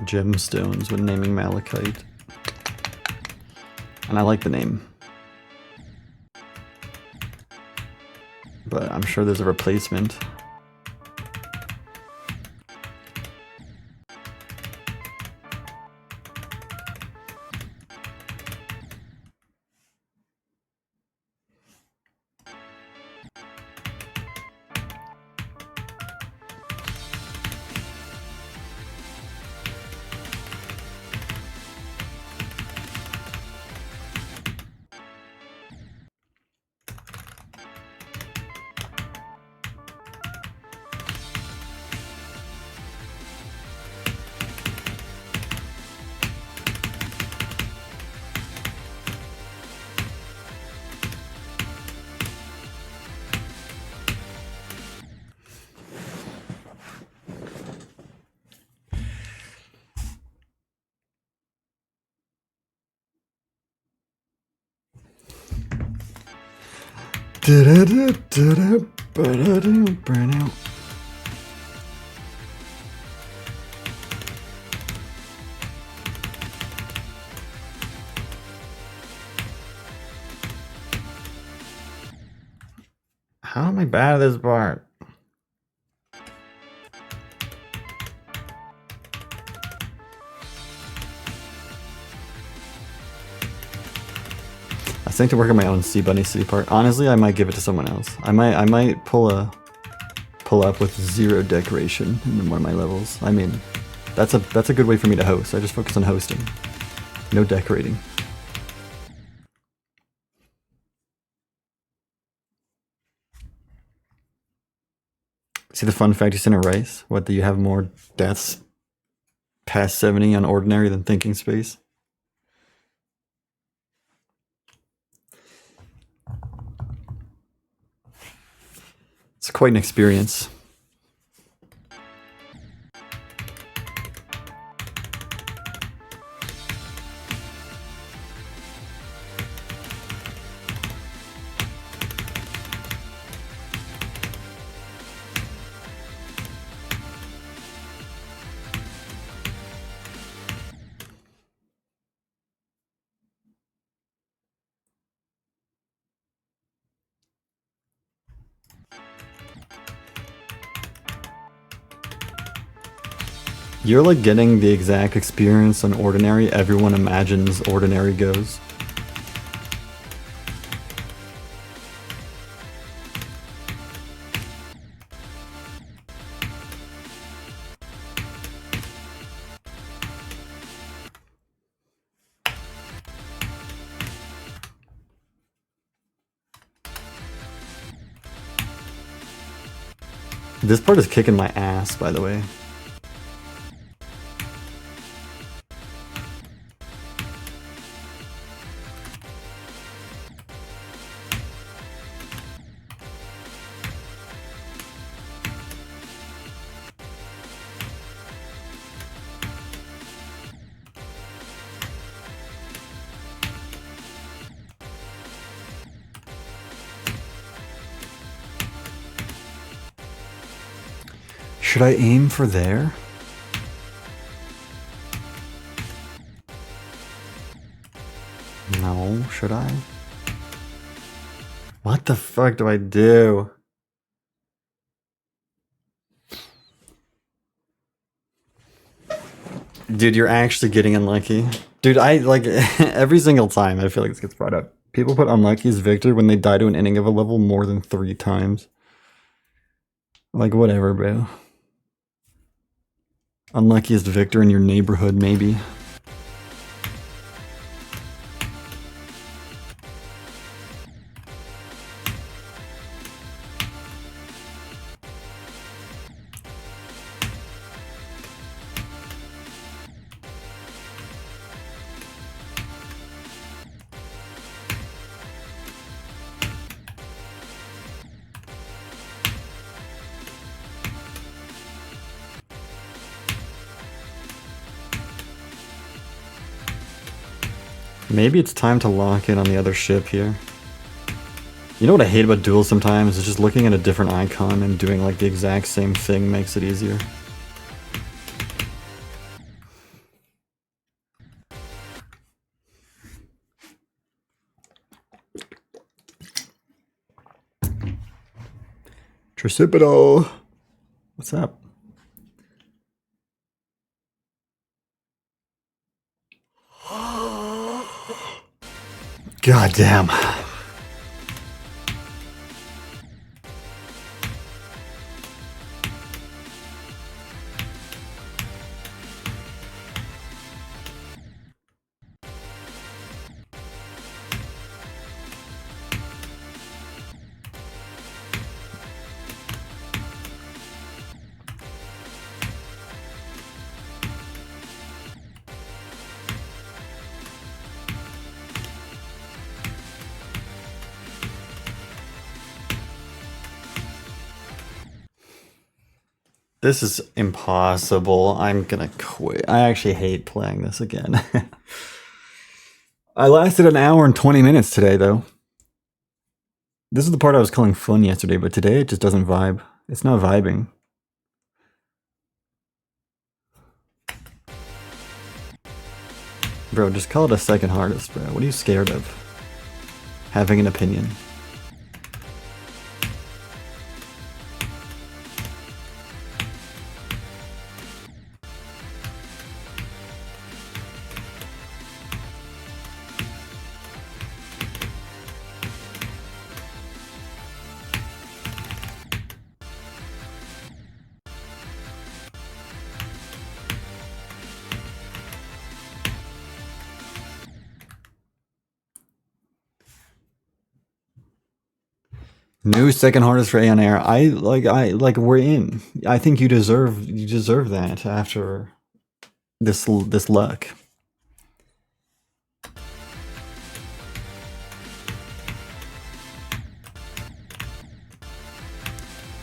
gemstones when naming Malachite, and I like the name, but I'm sure there's a replacement. How am I bad at this part? think to work on my own Sea Bunny City part. Honestly, I might give it to someone else. I might pull up with 0 decoration in one of my levels. I mean, that's a good way for me to host. I just focus on hosting. No decorating. See the fun fact you sent a rice? What, do you have more deaths past 70 on ordinary than thinking space? It's quite an experience. You're like getting the exact experience on ordinary everyone imagines ordinary goes. This part is kicking my ass, by the way. Should I aim for there? No, should I? What the fuck do I do? Dude, you're actually getting unlucky. Dude, I like every single time I feel like this gets brought up. People put unlucky as Victor when they die to an ending of a level more than 3 times. Like, whatever, bro. Unluckiest Victor in your neighborhood, maybe. Maybe it's time to lock in on the other ship here. You know what I hate about duels sometimes is just looking at a different icon and doing like the exact same thing makes it easier. Tricipital! What's up? God damn. This is impossible. I'm gonna quit. I actually hate playing this again. I lasted an hour and 20 minutes today, though. This is the part I was calling fun yesterday, but today it just doesn't vibe. It's not vibing. Bro, just call it a second hardest, bro. What are you scared of? Having an opinion. New second hardest for Aeon Air. I like we're in. I think you deserve that after this luck.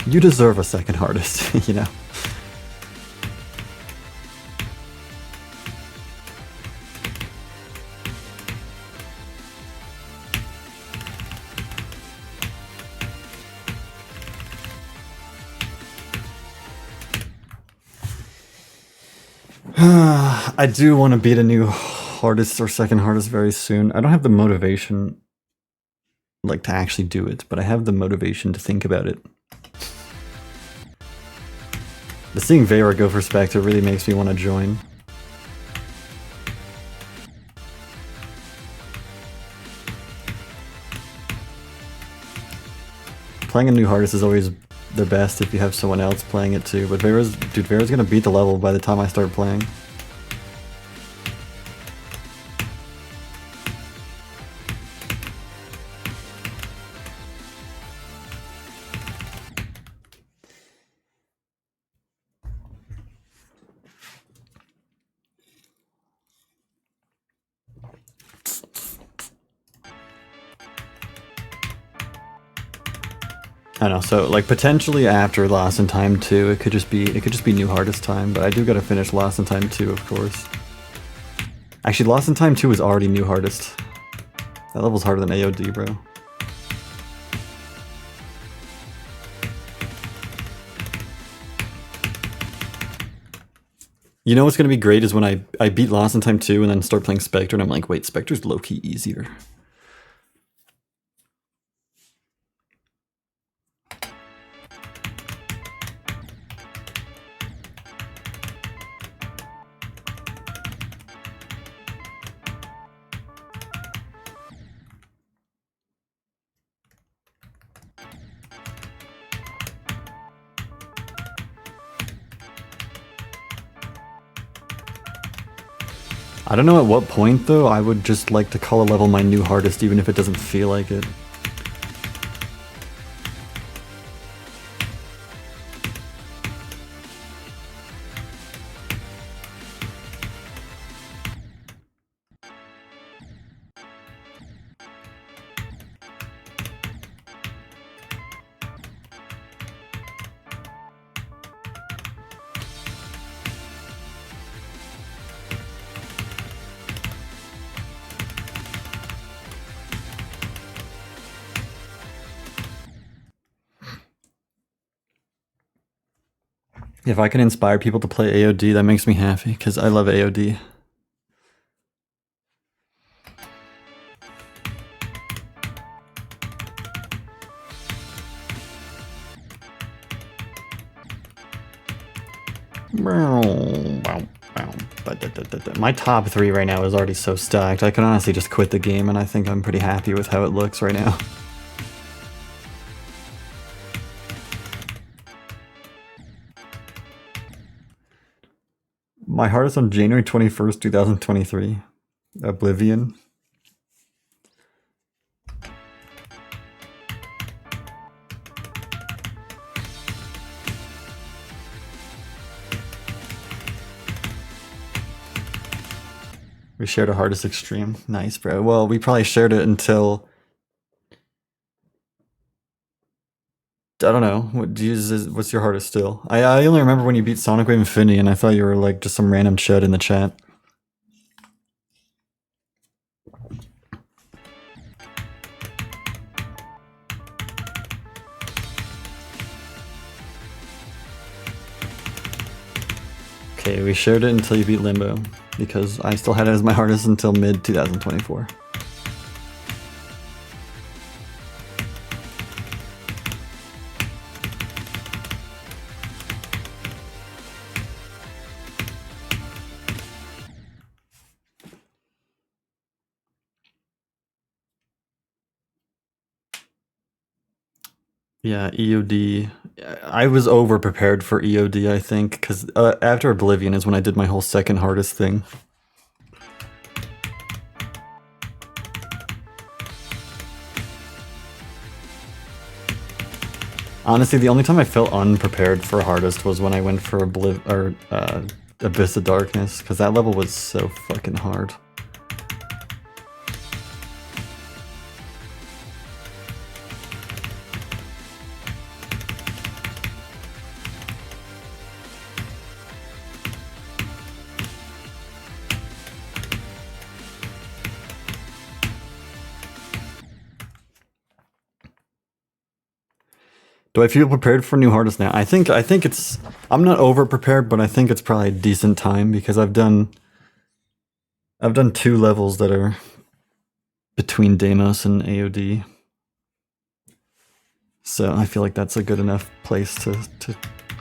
You deserve a second hardest, you know. I do want to beat a new hardest or second hardest very soon. I don't have the motivation like to actually do it, but I have the motivation to think about it. The seeing Veyra go for Spectre really makes me want to join. Playing a new hardest is always the best if you have someone else playing it too, but Veyra's gonna beat the level by the time I start playing. I don't know, so like potentially after Lost in Time 2, it could just be new hardest time, but I do gotta finish Lost in Time 2, of course. Actually, Lost in Time 2 is already new hardest. That level's harder than AOD, bro. You know what's gonna be great is when I beat Lost in Time 2 and then start playing Spectre and I'm like, wait, Spectre's low-key easier. I don't know at what point though, I would just like to call a level my new hardest even if it doesn't feel like it. If I can inspire people to play AOD, that makes me happy, because I love AOD. My top 3 right now is already so stacked, I can honestly just quit the game and I think I'm pretty happy with how it looks right now. My hardest on January 21st, 2023. Oblivion. We shared a hardest extreme. Nice, bro. Well, we probably shared it until... I don't know. What's your hardest still? I only remember when you beat Sonic Wave Infinity and I thought you were like just some random chud in the chat. Okay, we shared it until you beat Limbo, because I still had it as my hardest until mid-2024. Yeah, EOD. I was over prepared for EOD, I think, because after Oblivion is when I did my whole second hardest thing. Honestly, the only time I felt unprepared for hardest was when I went for Abyss of Darkness, because that level was so fucking hard. Do I feel prepared for new hardest now? I think it's, I'm not over prepared, but I think it's probably a decent time because I've done 2 levels that are between Deimos and AOD. So I feel like that's a good enough place to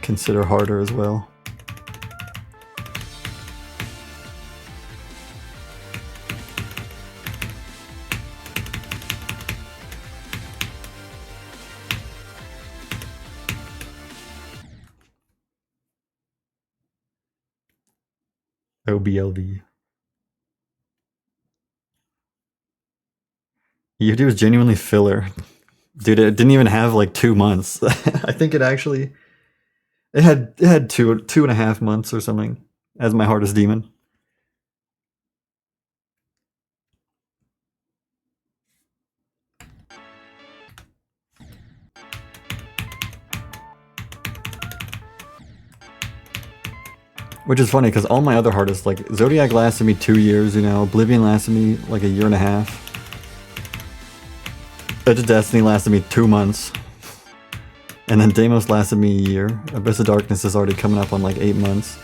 consider harder as well. OBLV. AOD was genuinely filler. Dude, it didn't even have like 2 months. I think it actually, it had 2.5 months or something as my hardest demon. Which is funny because all my other hardest, like Zodiac lasted me 2 years, you know, Oblivion lasted me like 1.5 years. Edge of Destiny lasted me 2 months. And then Deimos lasted me 1 year. Abyss of Darkness is already coming up on like 8 months.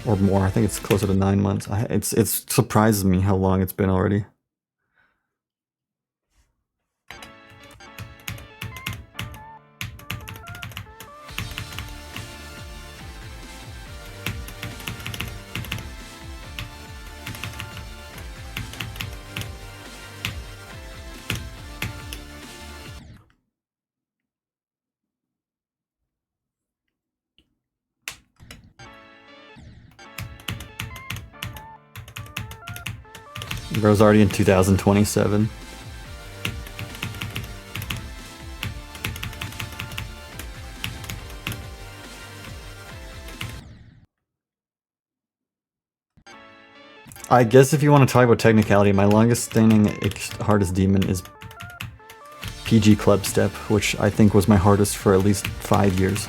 Or more, I think it's closer to 9 months. It surprises me how long it's been already. Bro's already in 2027. I guess if you want to talk about technicality, my longest standing hardest demon is PG Club Step, which I think was my hardest for at least 5 years.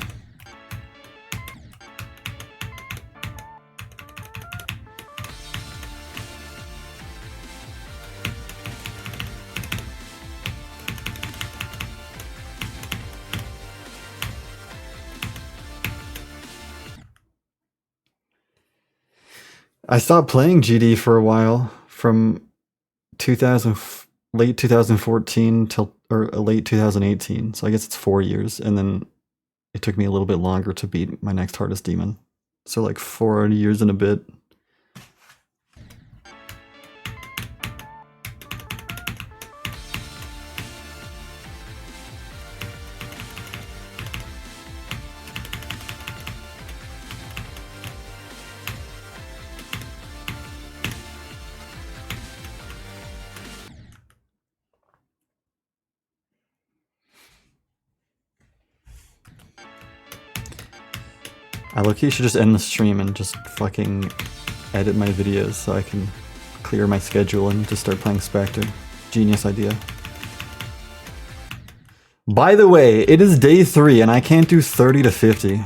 I stopped playing GD for a while, from 2000, late 2014 till or late 2018. So I guess it's 4 years, and then it took me a little bit longer to beat my next hardest demon. So like 4 years and a bit. I low-key should just end the stream and just fucking edit my videos so I can clear my schedule and just start playing Spectre. Genius idea. By the way, it is day 3 and I can't do 30 to 50.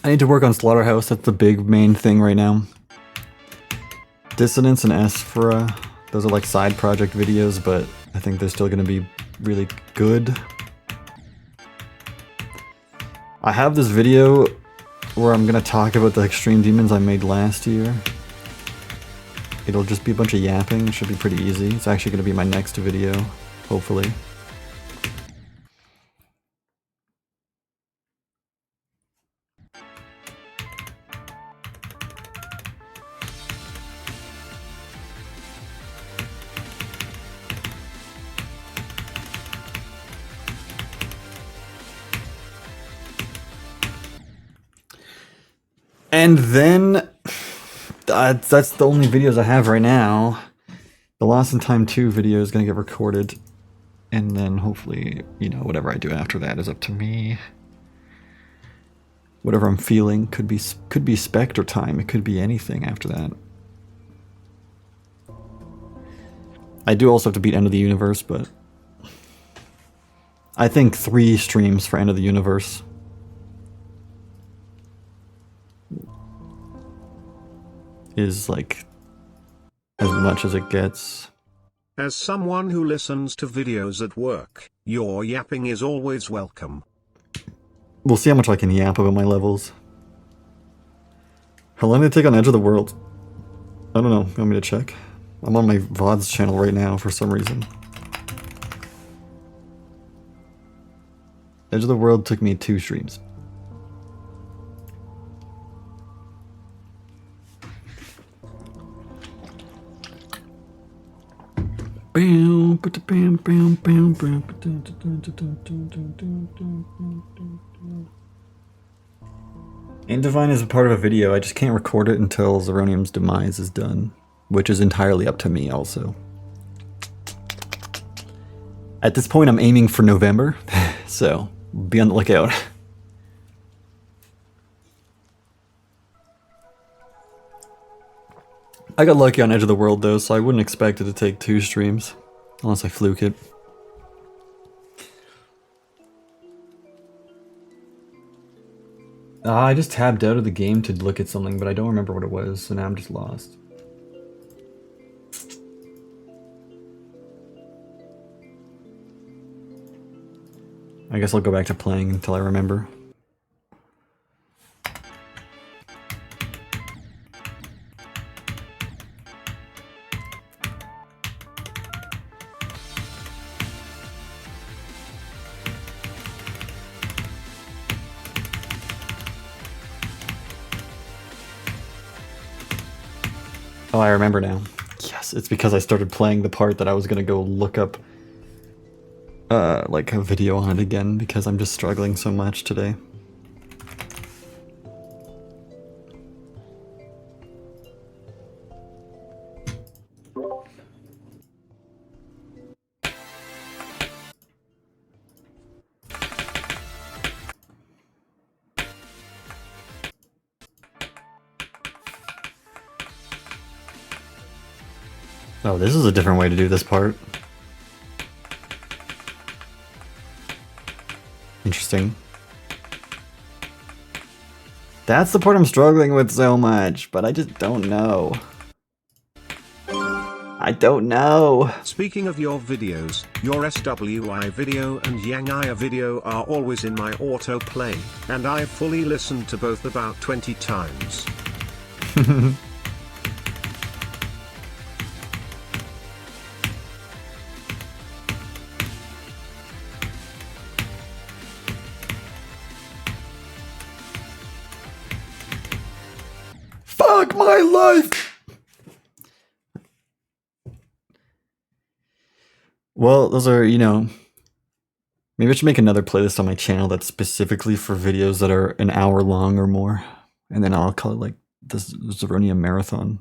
I need to work on Slaughterhouse, that's the big main thing right now. Dissonance and Asphora, those are like side project videos, but I think they're still gonna be really good. I have this video where I'm gonna talk about the extreme demons I made last year. It'll just be a bunch of yapping, it should be pretty easy. It's actually gonna be my next video, hopefully. And then that's the only videos I have right now. The Lost in Time 2 video is gonna get recorded, and then hopefully, you know, whatever I do after that is up to me. Whatever I'm feeling could be Spectre time. It could be anything after that. I do also have to beat End of the Universe, but I think 3 streams for End of the Universe is like as much as it gets. As someone who listens to videos at work, your yapping is always welcome. We'll see how much I can yap about my levels. How long did it take on Edge of the World? I don't know. You want me to check? I'm on my VODs channel right now for some reason. Edge of the World took me 2 streams. Indivine is a part of a video. I just can't record it until Zeronium's demise is done, which is entirely up to me also. At this point, I'm aiming for November, so be on the lookout. I got lucky on Edge of the World though, so I wouldn't expect it to take 2 streams, unless I fluke it. I just tabbed out of the game to look at something, but I don't remember what it was, so now I'm just lost. I guess I'll go back to playing until I remember. Oh, I remember now. Yes, it's because I started playing the part that I was gonna go look up like a video on it again because I'm just struggling so much today. Oh, this is a different way to do this part. Interesting. That's the part I'm struggling with so much, but I just don't know. I don't know. Speaking of your videos, your SWI video and Yangaya video are always in my autoplay, and I've fully listened to both about 20 times. Fuck my life! Well, those are, you know... Maybe I should make another playlist on my channel that's specifically for videos that are an hour long or more. And then I'll call it like the Zeronium Marathon.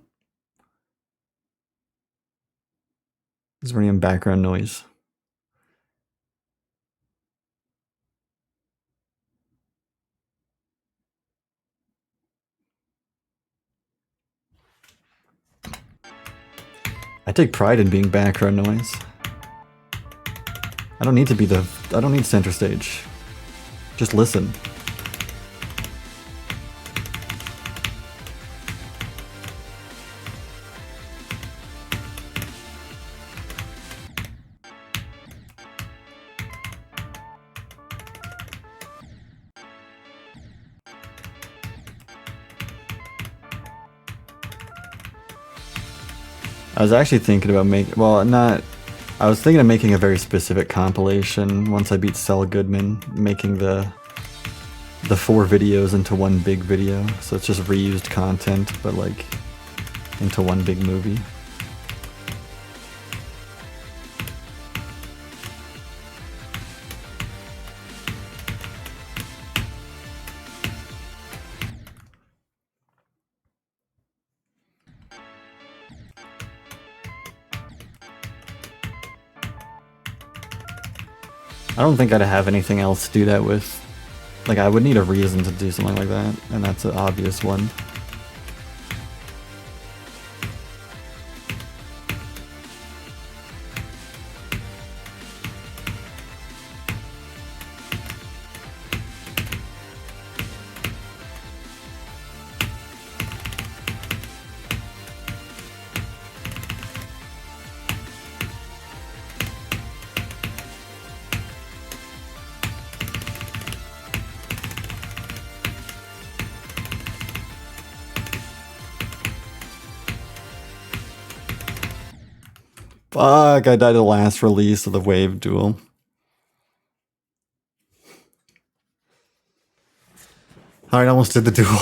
Zeronium background noise. I take pride in being background noise. I don't need to be I don't need center stage. Just listen. I was actually thinking about I was thinking of making a very specific compilation once I beat Saul Goodman, making the 4 videos into one big video. So it's just reused content, but like into one big movie. I don't think I'd have anything else to do that with. Like, I would need a reason to do something like that, and that's an obvious one. Fuck, I died at the last release of the Wave Duel. Alright, almost did the duel.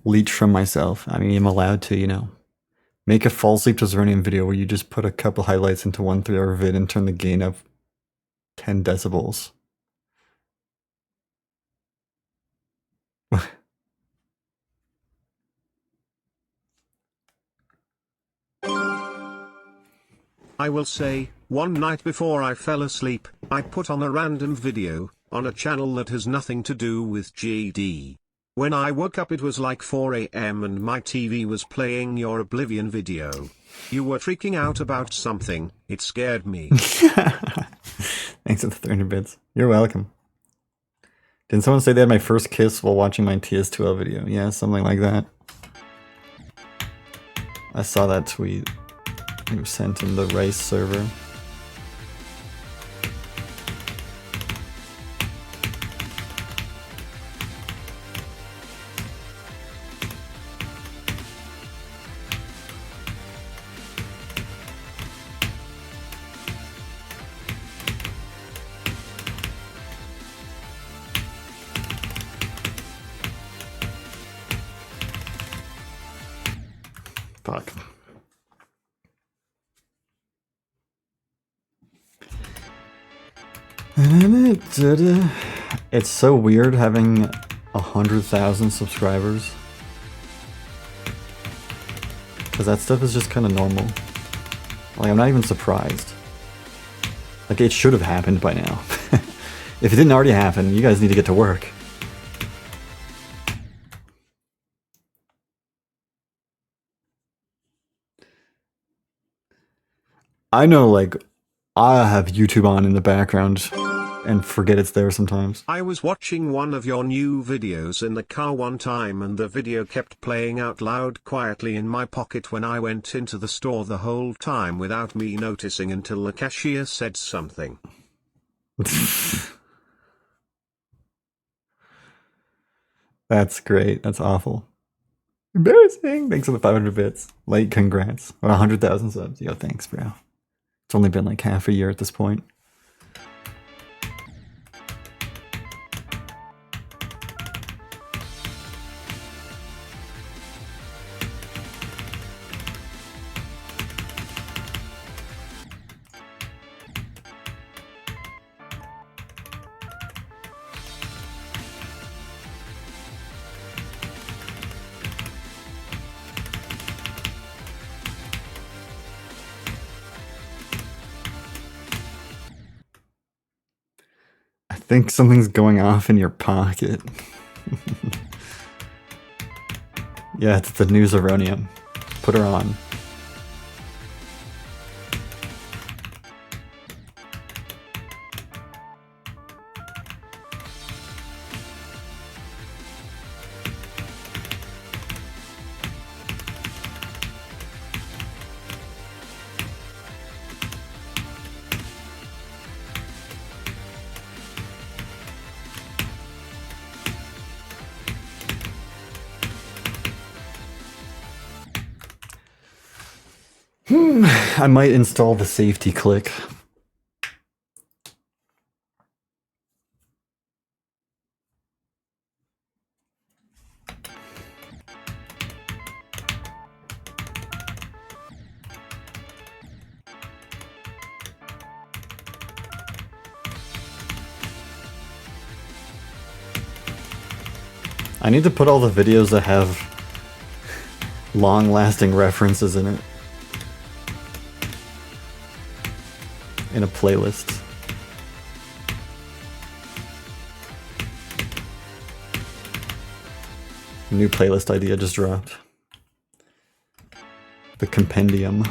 Leech from myself. I mean, I'm allowed to, you know. Make a Fall Asleep to Zernium video where you just put a couple highlights into 1 3-hour vid and turn the gain up 10 decibels. I will say, one night before I fell asleep, I put on a random video, on a channel that has nothing to do with GD. When I woke up it was like 4 AM and my TV was playing your Oblivion video. You were freaking out about something, it scared me. Thanks for the 300 bits. You're welcome. Didn't someone say they had my first kiss while watching my TS2L video? Yeah, something like that. I saw that tweet. It was sent in the Rice server. Fuck. It's so weird having 100,000 subscribers. Because that stuff is just kind of normal. Like, I'm not even surprised. Like, it should have happened by now. If it didn't already happen, you guys need to get to work. I know, like, I have YouTube on in the background and forget it's there sometimes. I was watching one of your new videos in the car one time and the video kept playing out loud quietly in my pocket when I went into the store the whole time without me noticing until the cashier said something. That's great. That's awful. Embarrassing. Thanks for the 500 bits. Late congrats. 100,000 subs. Yo, thanks, bro. It's only been like half a year at this point. I think something's going off in your pocket. Yeah, it's the new Zeronium. Put her on. I might install the safety click. I need to put all the videos that have long-lasting references in it. In a playlist. New playlist idea just dropped. The compendium.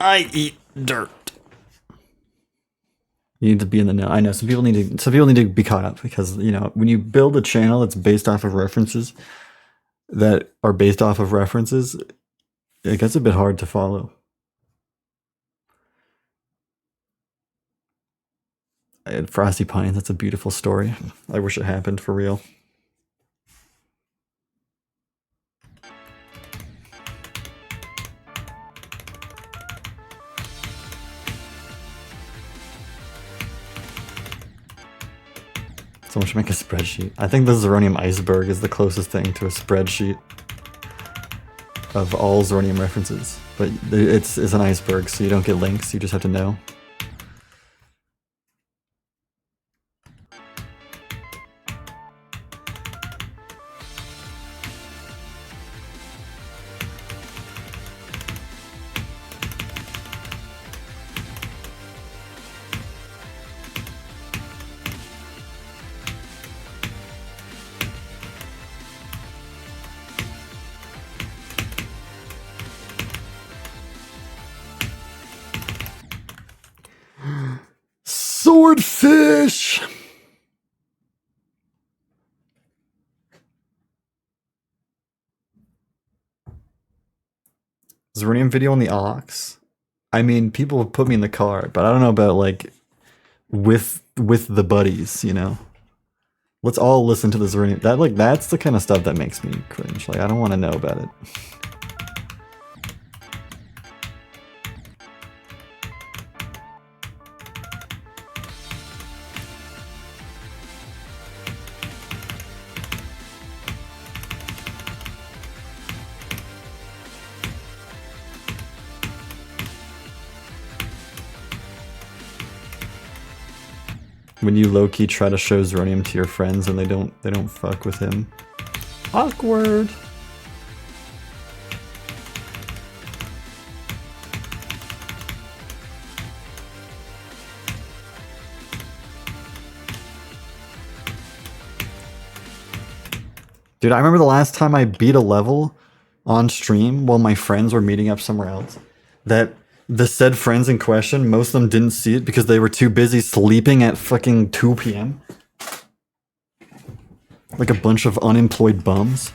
I eat dirt. You need to be in the know. I know some people need to be caught up because, you know, when you build a channel that's based off of references that are based off of references, it gets a bit hard to follow. I had Frosty Pines, that's a beautiful story. I wish it happened for real. Someone should make a spreadsheet. I think the Zeronium iceberg is the closest thing to a spreadsheet of all Zeronium references. But it's an iceberg, so you don't get links, you just have to know. Swordfish! Zeronium video on the Ox? I mean, people have put me in the car, but I don't know about, like, with the buddies, you know? Let's all listen to the Zeronium. That's the kind of stuff that makes me cringe. Like, I don't want to know about it. When you low-key try to show Zeronium to your friends and they don't fuck with him. Awkward. Dude, I remember the last time I beat a level on stream while my friends were meeting up somewhere else, that the said friends in question, most of them didn't see it because they were too busy sleeping at fucking 2 p.m. Like a bunch of unemployed bums.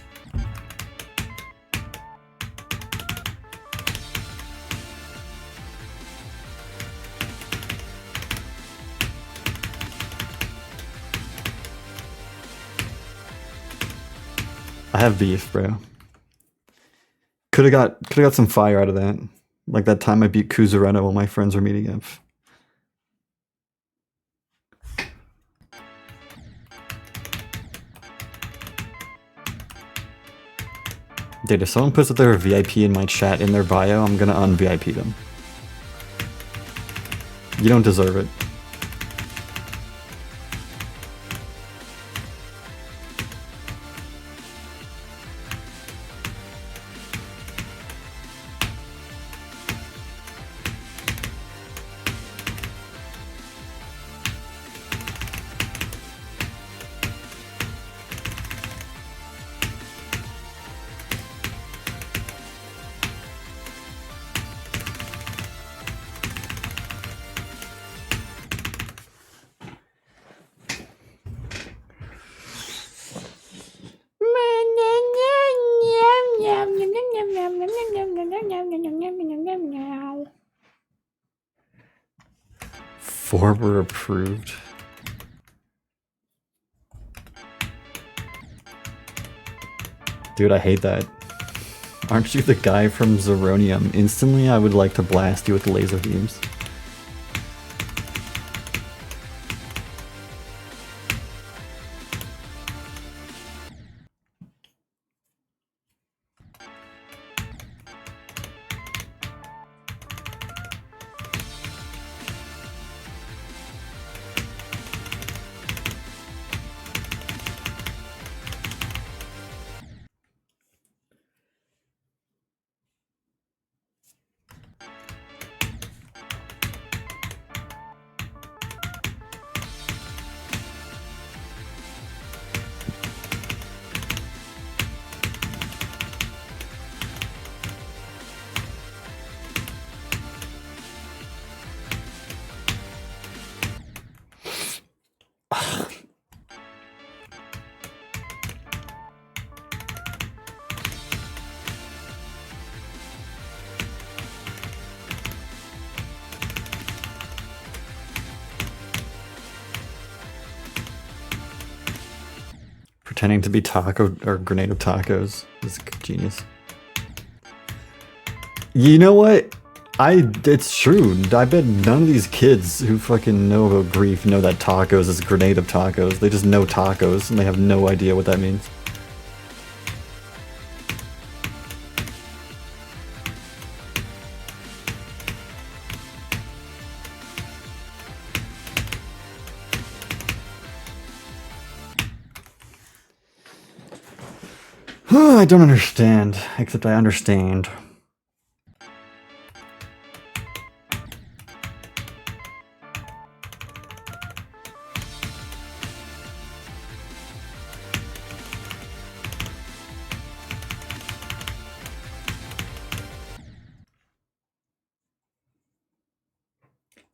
I have beef, bro. Could have got some fire out of that. Like that time I beat Kuzurena while my friends were meeting up. Dude, if someone puts that they're a VIP in my chat in their bio, I'm gonna un-VIP them. You don't deserve it. Four were approved. Dude, I hate that. Aren't you the guy from Zeronium? Instantly, I would like to blast you with laser beams. Pretending to be taco or grenade of tacos is genius. You know what? It's true. I bet none of these kids who fucking know about grief know that tacos is grenade of tacos. They just know tacos and they have no idea what that means. I don't understand, except I understand.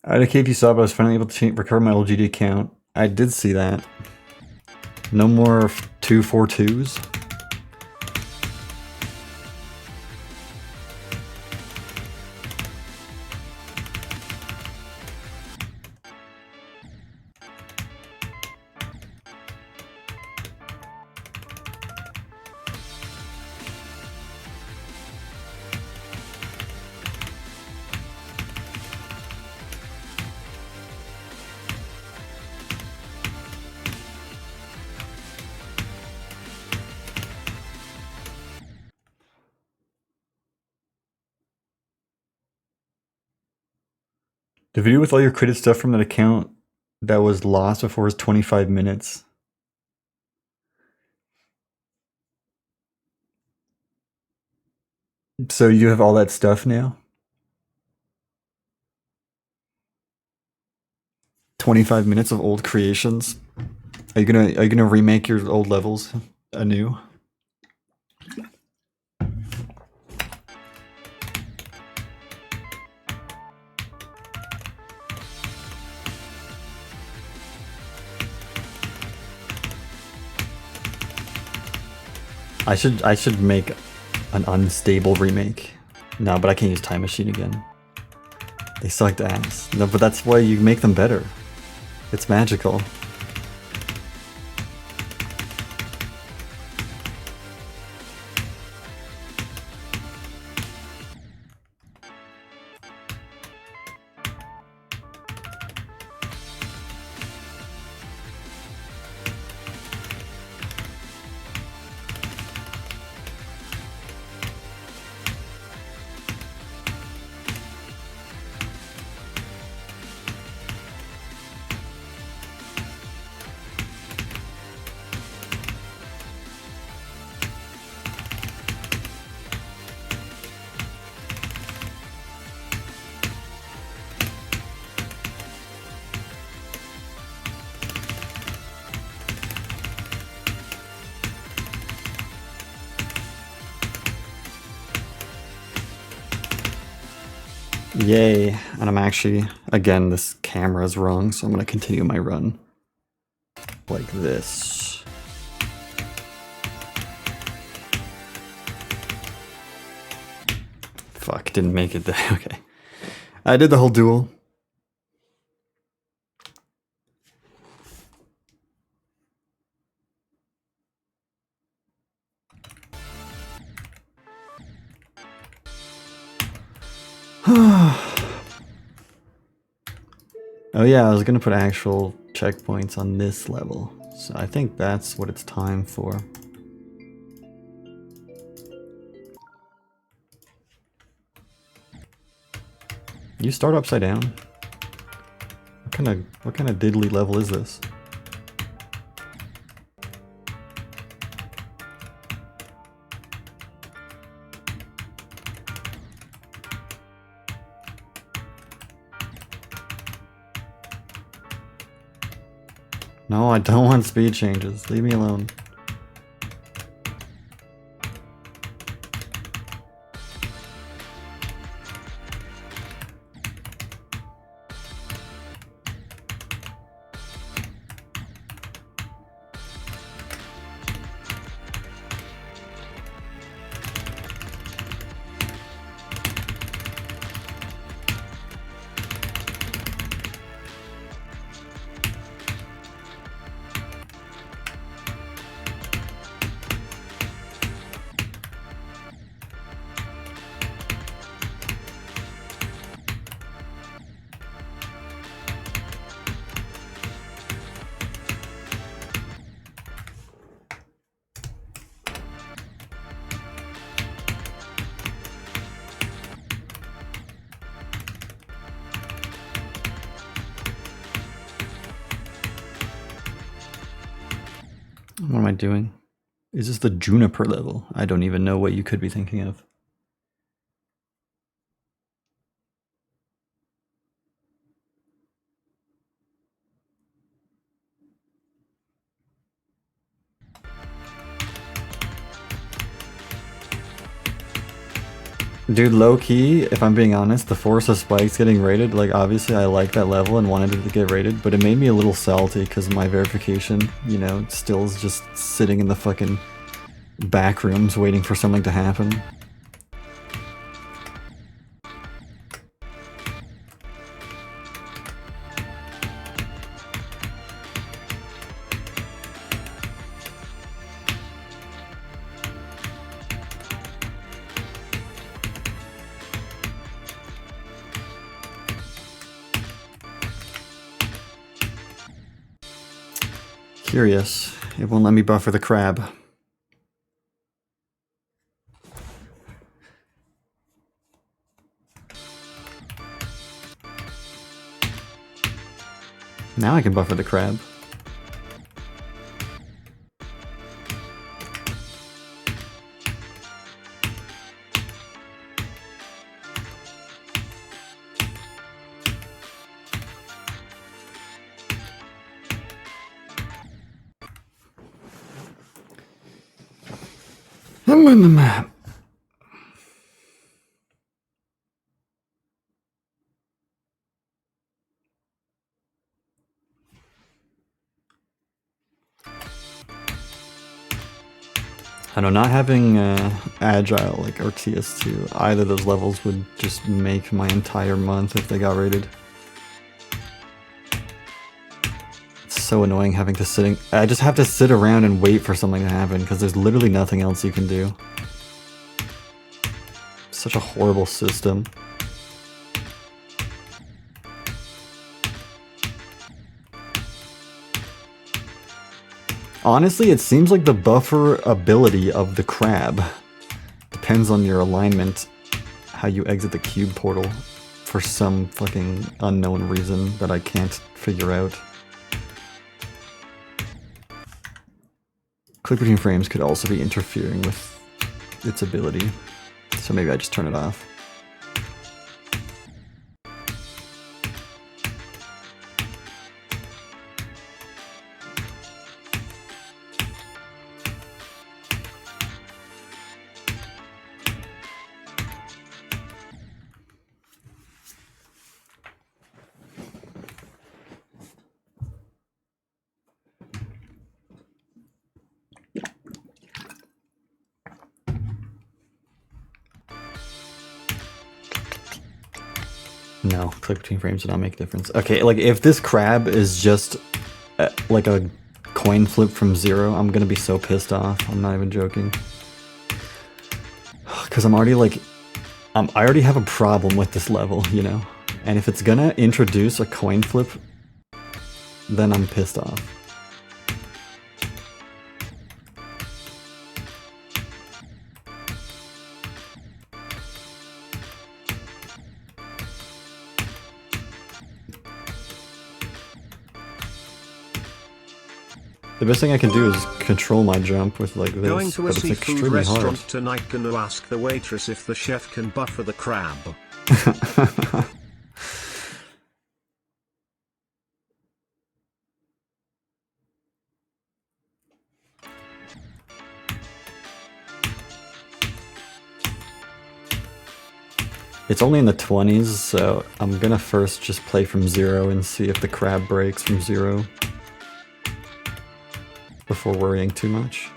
I had a KP sub, I was finally able to recover my old GD account. I did see that. No more 242s. The video with all your created stuff from that account that was lost before was 25 minutes. So you have all that stuff now? 25 minutes of old creations? Are you gonna remake your old levels anew? I should make an unstable remake. No, but I can't use Time Machine again. They sucked ass. No, but that's why you make them better. It's magical. Yay, and I'm actually, again, this camera is wrong, so I'm gonna continue my run. Like this. Fuck, didn't make it there, okay. I did the whole duel. Oh yeah, I was gonna put actual checkpoints on this level. So I think that's what it's time for. You start upside down? What kind of diddly level is this? No, I don't want speed changes. Leave me alone. What am I doing? Is this the Juniper level? I don't even know what you could be thinking of. Dude, low-key, if I'm being honest, the Force of Spikes getting rated, like, obviously I like that level and wanted it to get rated, but it made me a little salty because my verification, you know, still is just sitting in the fucking back rooms waiting for something to happen. Curious. It won't let me buffer the crab. Now I can buffer the crab. I'm on the map. I know, not having Agile, like, or TS2, either of those levels would just make my entire month if they got rated. It's so annoying having to I just have to sit around and wait for something to happen, because there's literally nothing else you can do. Such a horrible system. Honestly, it seems like the buffer ability of the crab depends on your alignment, how you exit the cube portal, for some fucking unknown reason that I can't figure out. Click between frames could also be interfering with its ability, so maybe I just turn it off. No, click between frames would not make a difference. Okay, like, if this crab is just like a coin flip from 0, I'm gonna be so pissed off. I'm not even joking. Because I'm already, like, I already have a problem with this level, you know? And if it's gonna introduce a coin flip, then I'm pissed off. The best thing I can do is control my jump with like this, Going to a but it's seafood extremely restaurant hard. tonight. Gonna ask the waitress if the chef can buffer the crab. It's only in the 20s, so I'm gonna first just play from 0 and see if the crab breaks from 0 before worrying too much.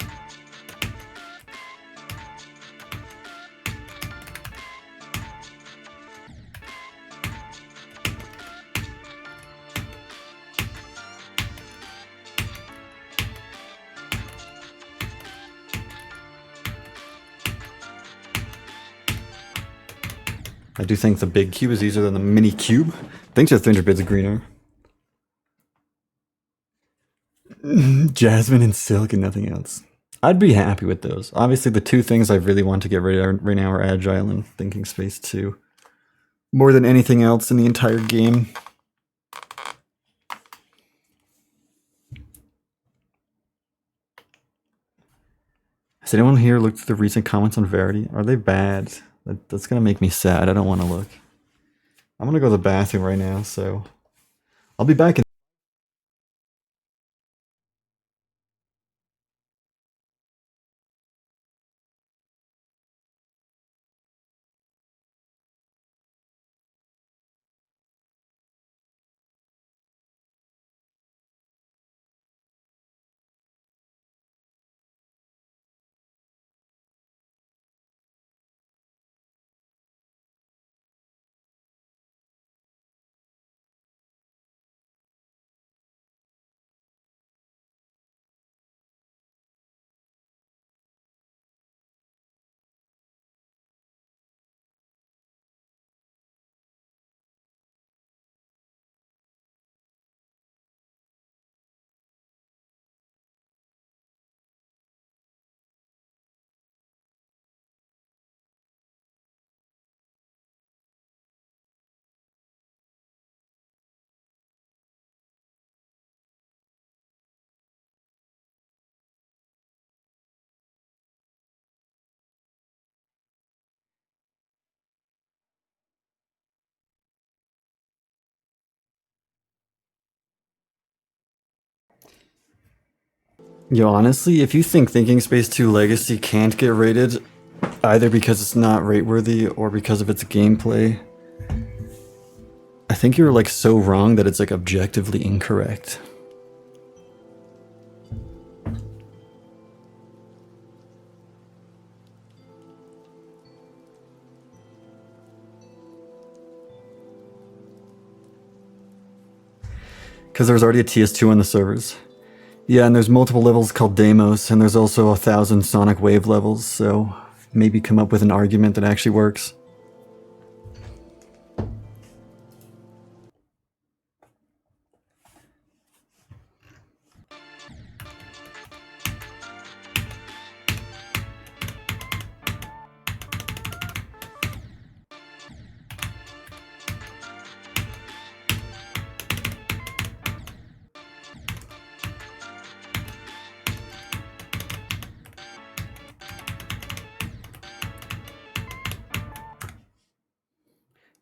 I do think the big cube is easier than the mini cube. Thanks to 300 bits of greener. Jasmine and silk and nothing else. I'd be happy with those. Obviously, the two things I really want to get rid of right now are Agile and Thinking Space 2. More than anything else in the entire game. Has anyone here looked at the recent comments on Verity? Are they bad? That's gonna make me sad. I don't want to look. I'm gonna go to the bathroom right now, so I'll be back in. Yo, honestly, if you think Thinking Space 2 Legacy can't get rated, either because it's not rate-worthy or because of its gameplay, I think you're like so wrong that it's like objectively incorrect. Because there's already a TS2 on the servers. Yeah, and there's multiple levels called Deimos, and there's also 1,000 Sonic Wave levels, so maybe come up with an argument that actually works.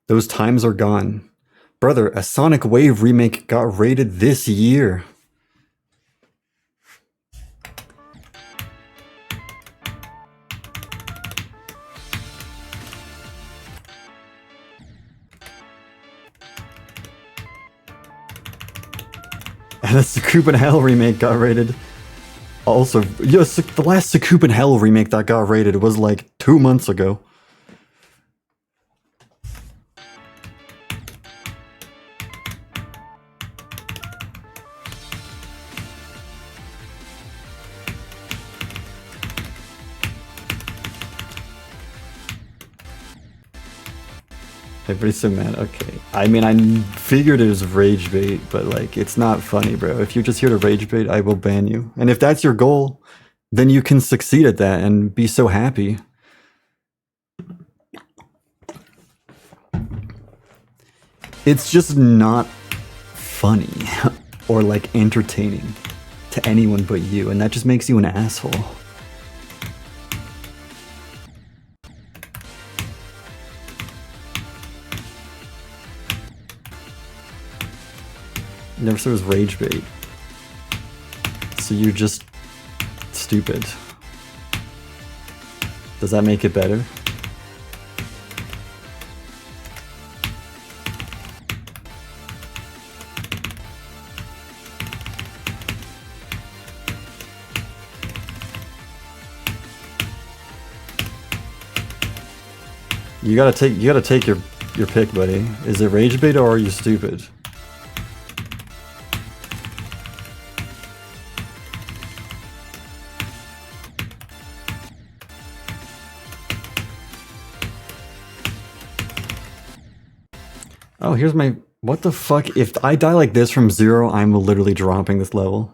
Those times are gone. Brother, a Sonic Wave remake got rated this year. And the Sakupan Hell remake got rated. Also, yes, the last Sakupan Hell remake that got rated was like 2 months ago. Everybody's so mad. Okay. I mean, I figured it was rage bait, but like, it's not funny, bro. If you're just here to rage bait, I will ban you. And if that's your goal, then you can succeed at that and be so happy. It's just not funny or like entertaining to anyone but you, and that just makes you an asshole. Never said it was rage bait. So you're just stupid. Does that make it better? You gotta take your pick, buddy. Is it rage bait or are you stupid? Oh, here's my... What the fuck? If I die like this from 0, I'm literally dropping this level.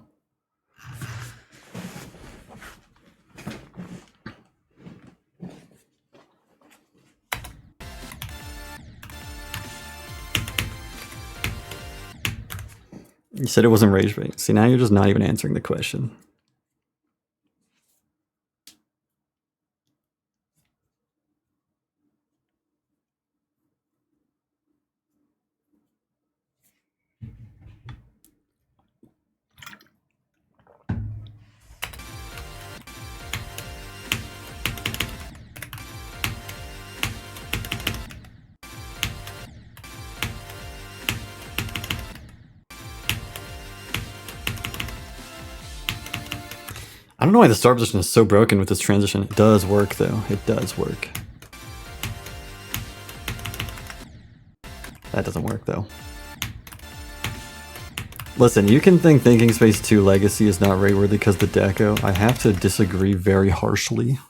You said it wasn't rage bait. See, now you're just not even answering the question. I don't know why the start position is so broken with this transition. It does work, though. It does work. That doesn't work, though. Listen, you can think Thinking Space 2 Legacy is not rate-worthy because the deco. I have to disagree very harshly.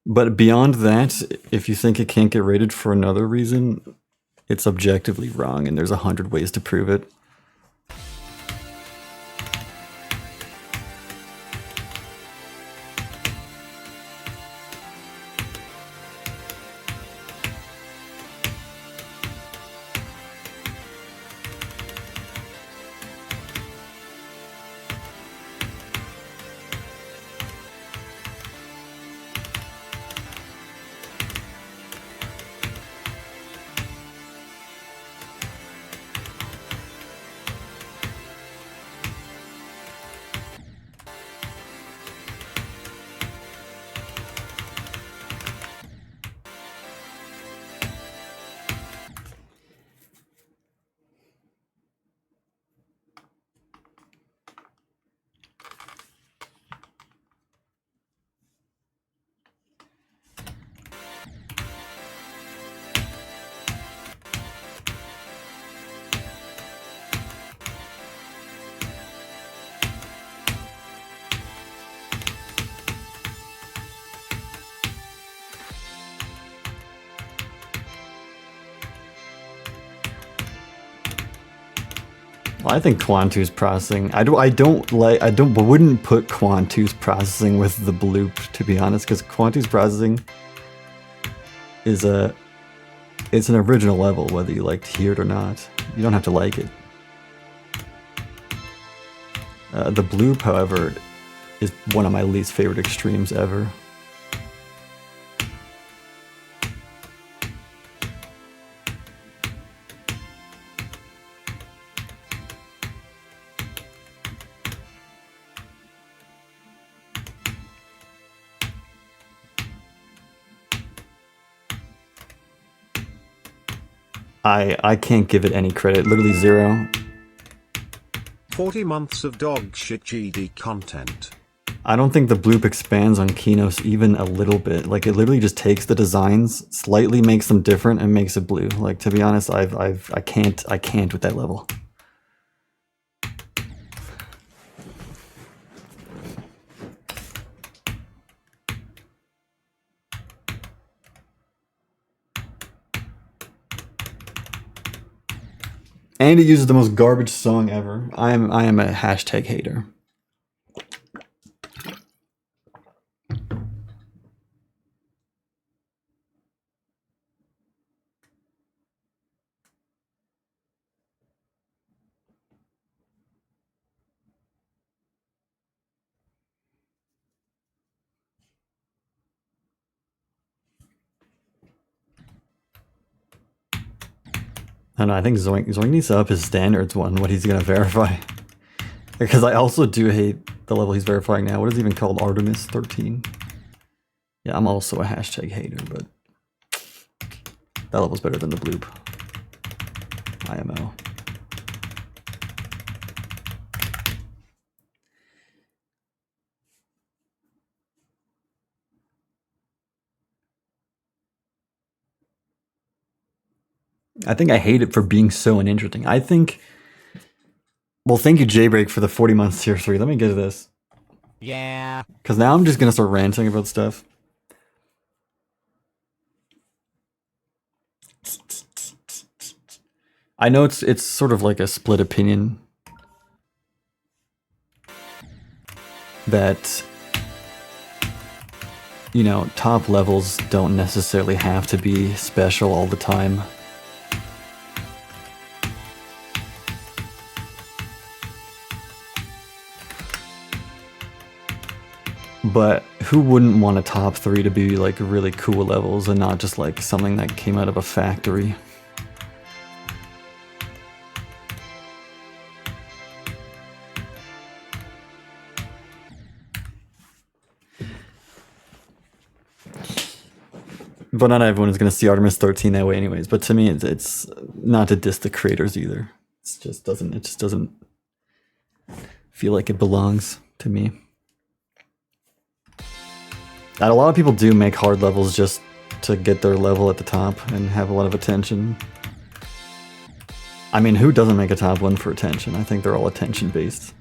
But beyond that, if you think it can't get rated for another reason, it's objectively wrong, and there's 100 ways to prove it. Well, I think Quantu's processing. I wouldn't put Quantu's processing with the bloop, to be honest, because Quantu's processing is it's an original level, whether you like to hear it or not. You don't have to like it. The bloop, however, is one of my least favorite extremes ever. I can't give it any credit, literally 0. 40 months of dog shit GD content. I don't think the bloop expands on Kinos even a little bit. Like, it literally just takes the designs, slightly makes them different, and makes it blue. Like, to be honest, I can't with that level. And it uses the most garbage song ever. I am a hashtag hater. I don't know, I think Zoink needs to up his standards one, what he's gonna verify. Because I also do hate the level he's verifying now. What is it even called? Artemis 13? Yeah, I'm also a hashtag hater, but that level's better than the bloop. IMO. I think I hate it for being so uninteresting. I think... Well, thank you, Jaybreak, for the 40 months tier 3. Let me get to this. Yeah. Because now I'm just going to start ranting about stuff. I know it's sort of like a split opinion that, you know, top levels don't necessarily have to be special all the time. But who wouldn't want a top 3 to be like really cool levels and not just like something that came out of a factory? But not everyone is going to see Artemis 13 that way anyways. But to me, it's not to diss the creators either. It just doesn't feel like it belongs to me. And a lot of people do make hard levels just to get their level at the top and have a lot of attention. I mean, who doesn't make a top one for attention? I think they're all attention based.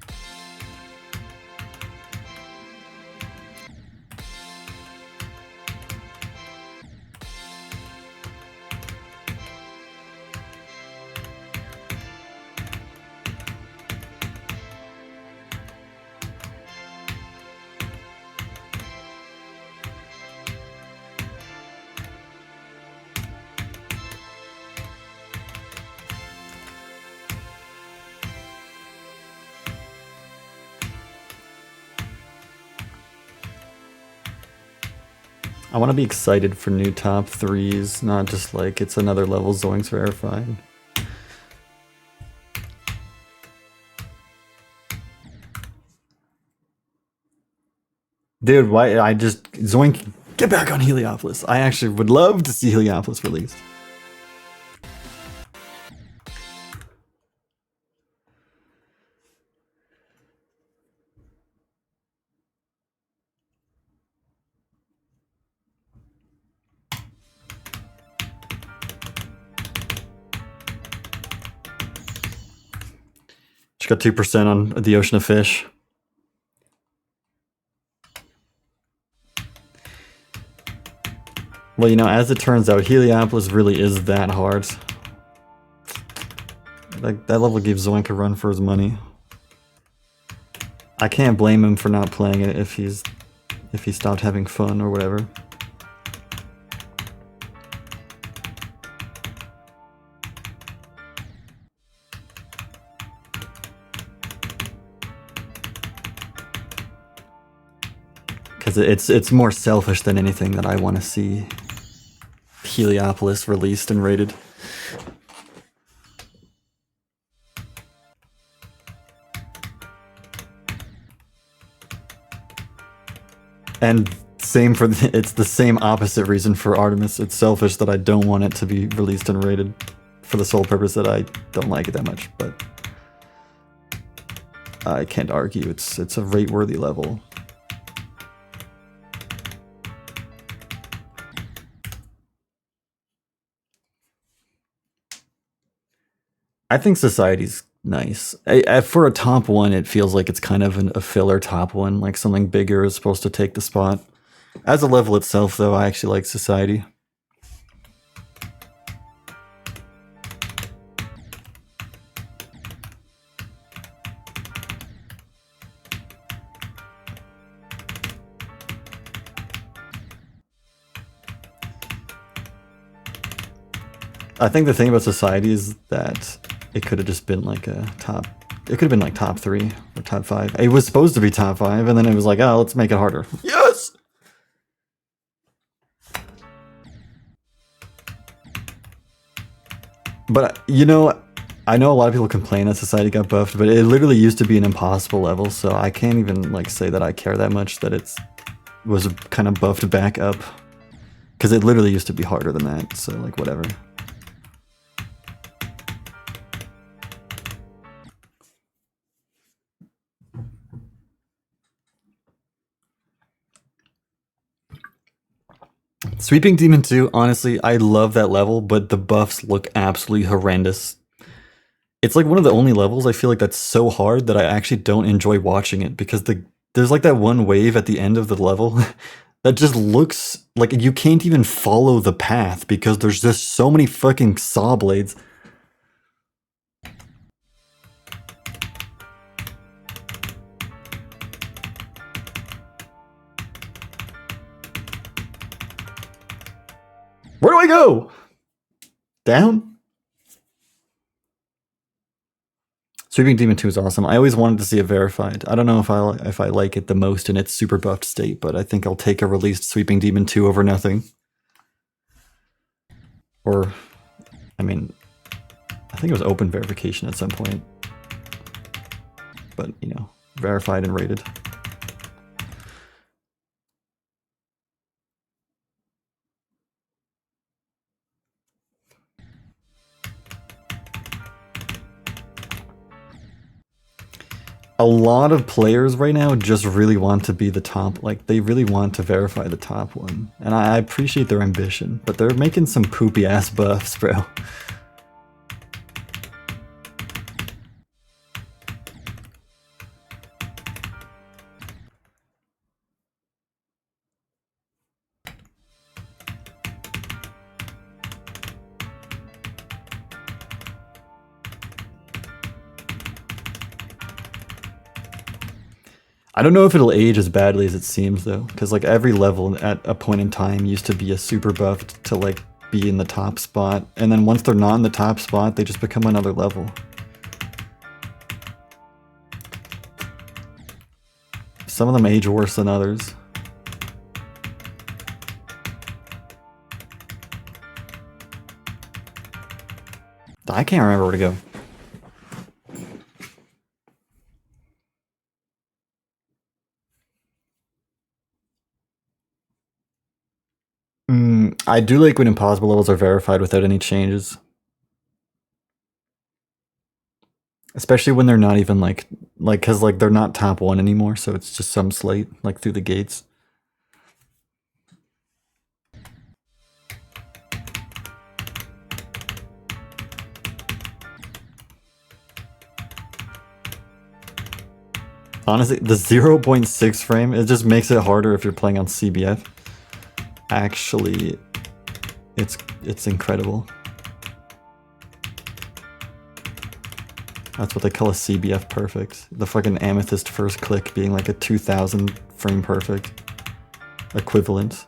I want to be excited for new top 3s, not just like it's another level Zoink's verified. Dude, why Zoink, get back on Heliopolis. I actually would love to see Heliopolis released. Just got 2% on the Ocean of Fish. Well, you know, as it turns out, Heliopolis really is that hard. Like, that level gave Zoink a run for his money. I can't blame him for not playing it if he stopped having fun or whatever. Because it's more selfish than anything that I want to see Heliopolis released and rated. And same for it's the same opposite reason for Artemis. It's selfish that I don't want it to be released and rated for the sole purpose that I don't like it that much, but I can't argue it's a rate-worthy level. I think Society's nice. For a top 1, it feels like it's kind of a filler top 1, like something bigger is supposed to take the spot. As a level itself, though, I actually like Society. I think the thing about society is that it could have just been like a top. It could have been like top 3 or top 5. It was supposed to be top 5, and then it was like, oh, let's make it harder. Yes. But you know, I know a lot of people complain that society got buffed, but it literally used to be an impossible level, so I can't even like say that I care that much that it's was kind of buffed back up, because it literally used to be harder than that. So like whatever. Sweeping Demon 2, honestly, I love that level, but the buffs look absolutely horrendous. It's like one of the only levels I feel like that's so hard that I actually don't enjoy watching it, because there's like that one wave at the end of the level that just looks like you can't even follow the path because there's just so many fucking saw blades. Where do I go? Down? Sweeping Demon 2 is awesome. I always wanted to see it verified. I don't know if I like it the most in its super buffed state, but I think I'll take a released Sweeping Demon 2 over nothing. Or, I mean, I think it was open verification at some point. But, you know, verified and rated. A lot of players right now just really want to be the top, like they really want to verify the top one. And I appreciate their ambition, but they're making some poopy ass buffs, bro. I don't know if it'll age as badly as it seems though, because like every level at a point in time used to be a super buffed to like be in the top spot, and then once they're not in the top spot, they just become another level. Some of them age worse than others. I can't remember where to go. I do like when impossible levels are verified without any changes. Especially when they're not even like cause like they're not top 1 anymore, so it's just some slate, like through the gates. Honestly, the 0.6 frame, it just makes it harder if you're playing on CBF. Actually, it's incredible. That's what they call a CBF perfect. The fucking amethyst first click being like a 2000 frame perfect equivalent.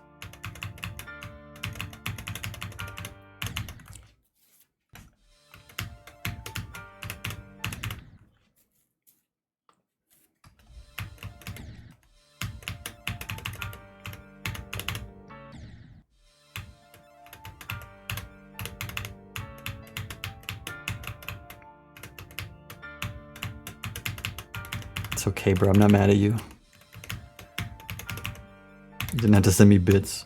It's okay, bro. I'm not mad at you. You didn't have to send me bits.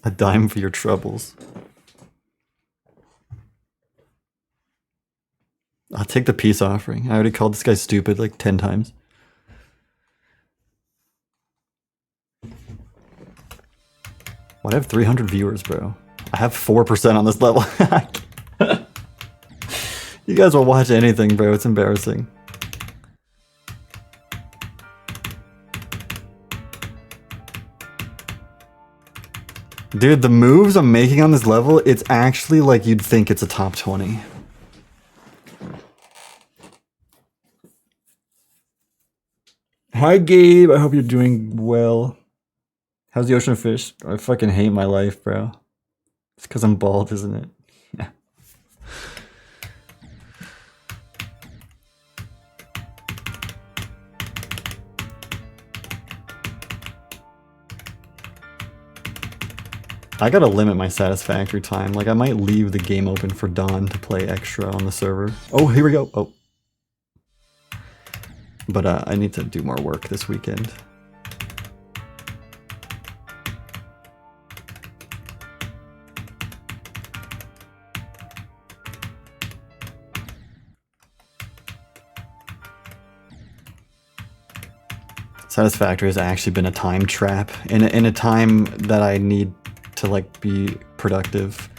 A dime for your troubles. I'll take the peace offering. I already called this guy stupid like 10 times. Well, I have 300 viewers, bro. I have 4% on this level. You guys will watch anything, bro. It's embarrassing. Dude, the moves I'm making on this level, it's actually like you'd think it's a top 20. Hi, Gabe. I hope you're doing well. How's the ocean fish? I fucking hate my life, bro. It's because I'm bald, isn't it? Yeah. I gotta limit my satisfactory time. Like, I might leave the game open for Dawn to play extra on the server. Oh, here we go. Oh. But I need to do more work this weekend. Satisfactory has actually been a time trap in a time that I need to like be productive.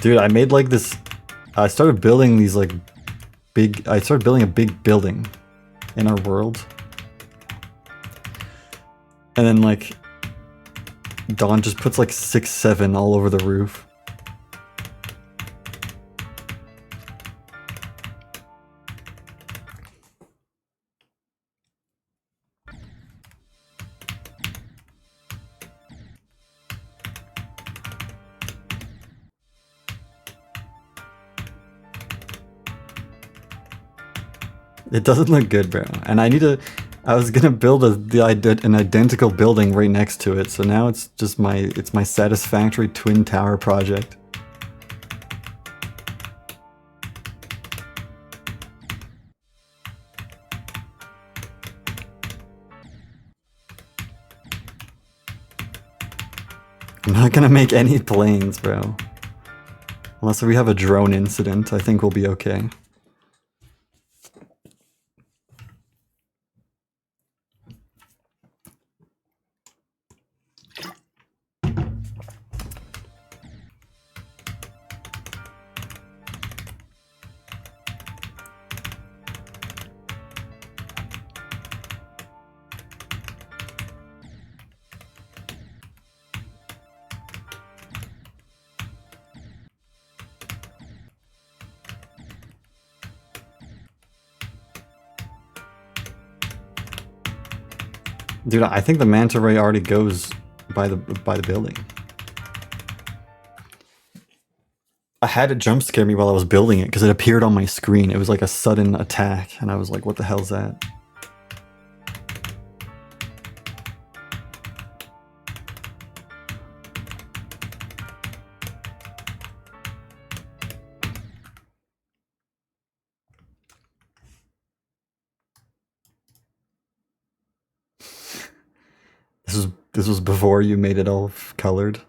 Dude, I made like this. I started building these like big. I started building a big building in our world, and then like Dawn just puts like 6, 7 all over the roof. It doesn't look good, bro. And I need to. I was gonna build an identical building right next to it, so now it's just my satisfactory twin tower project. I'm not gonna make any planes, bro. Unless we have a drone incident, I think we'll be okay. Dude, I think the manta ray already goes by the building. I had it jump scare me while I was building it because it appeared on my screen. It was like a sudden attack, and I was like, "What the hell's that?" This was before you made it all colored.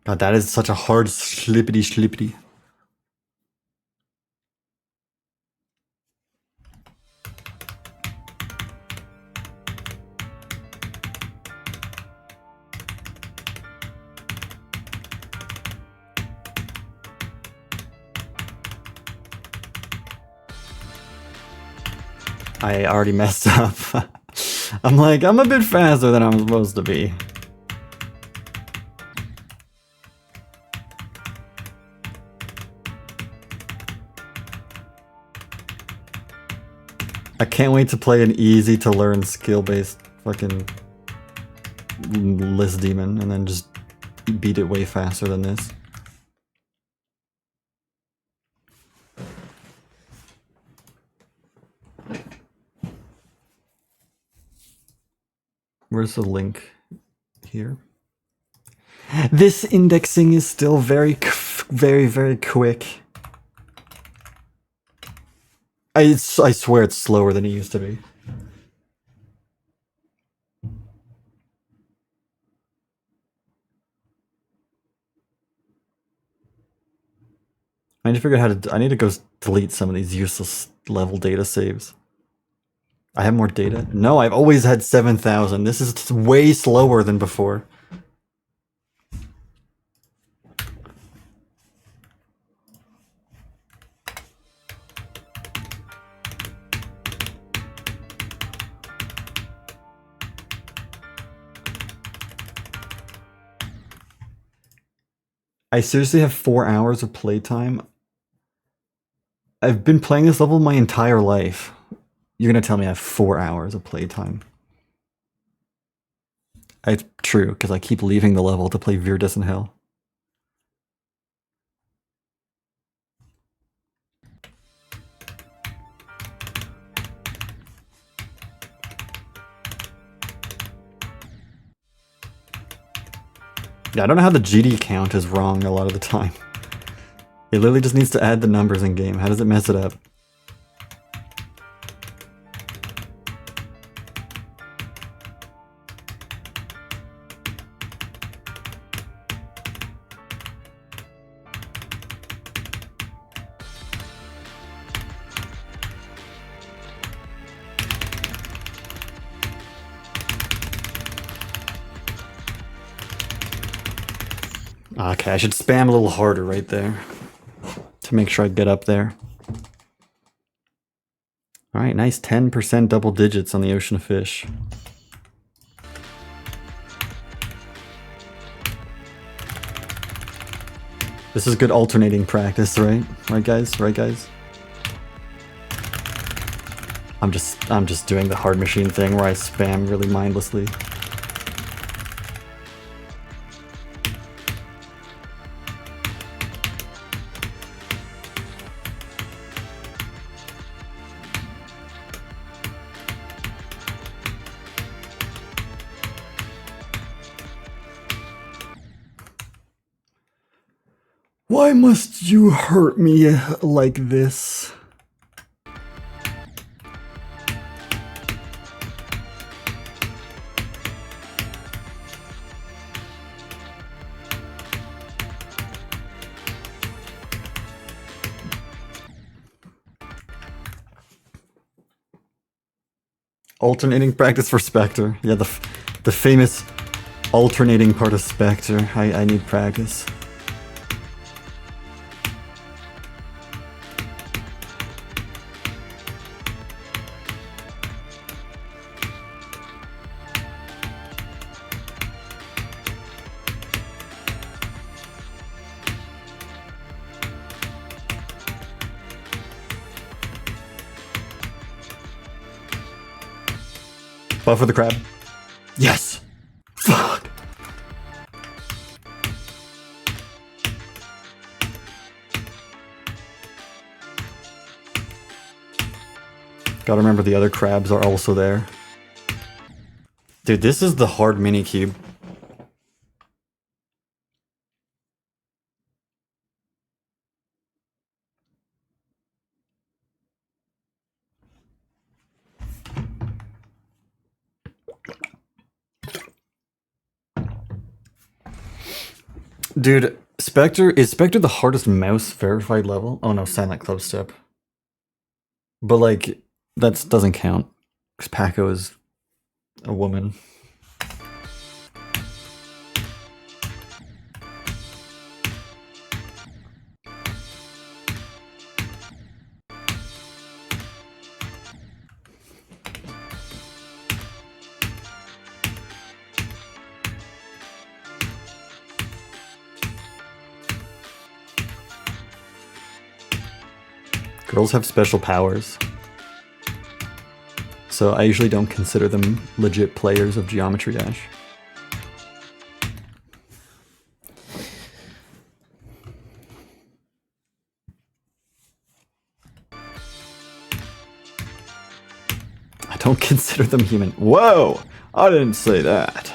God, that is such a hard slippity. I already messed up. I'm like, I'm a bit faster than I'm supposed to be. I can't wait to play an easy to learn skill-based fucking list demon and then just beat it way faster than this. Where's the link here? This indexing is still very quick. I swear it's slower than it used to be. I need to figure out how to. I need to go delete some of these useless level data saves. I have more data? No, I've always had 7,000. This is way slower than before. I seriously have 4 hours of playtime. I've been playing this level my entire life. You're gonna tell me I have 4 hours of playtime. It's true, because I keep leaving the level to play Viridescent Hell. Yeah, I don't know how the GD count is wrong a lot of the time. It literally just needs to add the numbers in game. How does it mess it up? Okay, I should spam a little harder right there to make sure I get up there. Alright, nice 10% double digits on the Ocean of Fish. This is good alternating practice, right? Right guys? Right guys? I'm just doing the hard machine thing where I spam really mindlessly. Why must you hurt me like this? Alternating practice for Spectre. Yeah, the famous alternating part of Spectre. I need practice. Buffer the crab. Yes! Fuck! Gotta remember the other crabs are also there. Dude, this is the hard mini cube. Dude, is Spectre the hardest mouse verified level? Oh no, Silent Club Step. But like, that doesn't count. Because Paco is a woman. Girls have special powers. So I usually don't consider them legit players of Geometry Dash. I don't consider them human. Whoa! I didn't say that.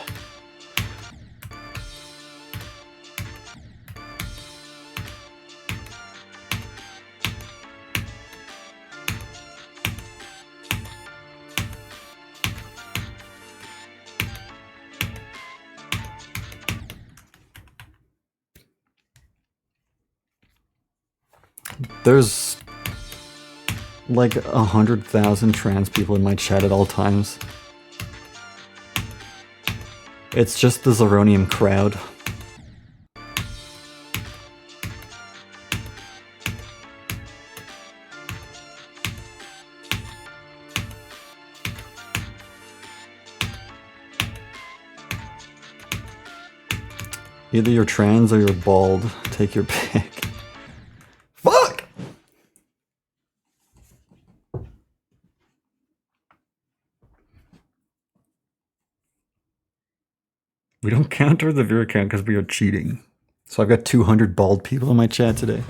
There's like 100,000 trans people in my chat at all times. It's just the Zeronium crowd. Either you're trans or you're bald. Take your pick. Fuck! We don't counter the viewer count because we are cheating. So I've got 200 bald people in my chat today.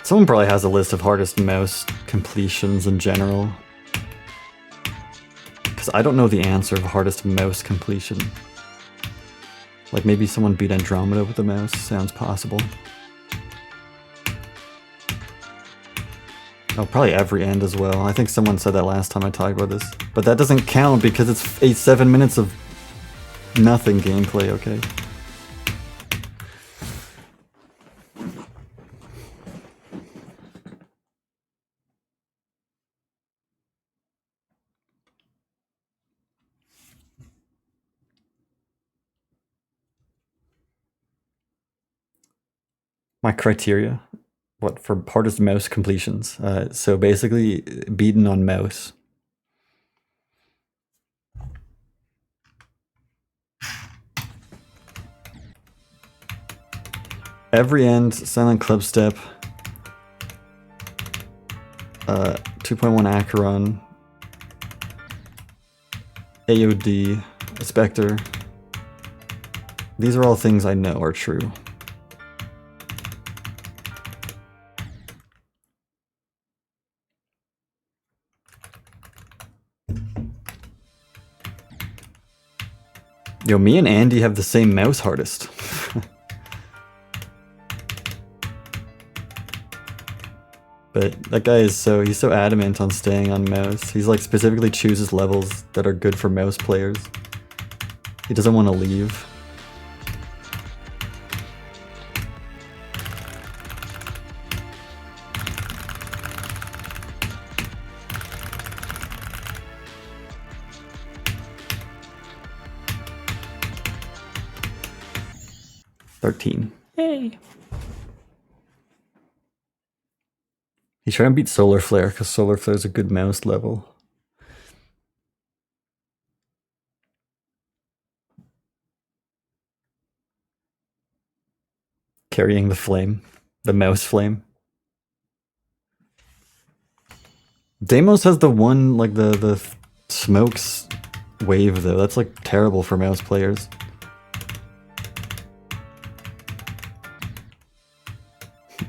Someone probably has a list of hardest mouse completions in general. Because I don't know the answer of hardest mouse completion. Like maybe someone beat Andromeda with the mouse, sounds possible. Oh, probably every end as well. I think someone said that last time I talked about this. But that doesn't count because it's 7 minutes of nothing gameplay, okay? My criteria? What, for hardest mouse completions? So basically, beaten on mouse. Every end, silent club step, 2.1 Acheron, AOD, Spectre. These are all things I know are true. Yo, me and Andy have the same mouse hardest. But that guy is he's so adamant on staying on mouse. He's like specifically chooses levels that are good for mouse players. He doesn't want to leave. Yay! He's trying to beat Solar Flare because Solar Flare is a good mouse level. Carrying the flame. The mouse flame. Deimos has the one, like the smokes wave though. That's like terrible for mouse players.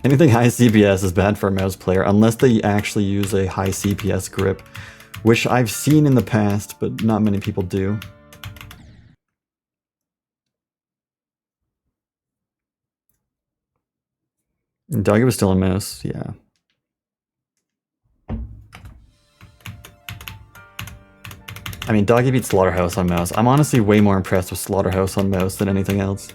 Anything high CPS is bad for a mouse player unless they actually use a high CPS grip, which I've seen in the past, but not many people do. And Doggy was still a mouse, yeah. I mean, Doggy beat Slaughterhouse on mouse. I'm honestly way more impressed with Slaughterhouse on mouse than anything else.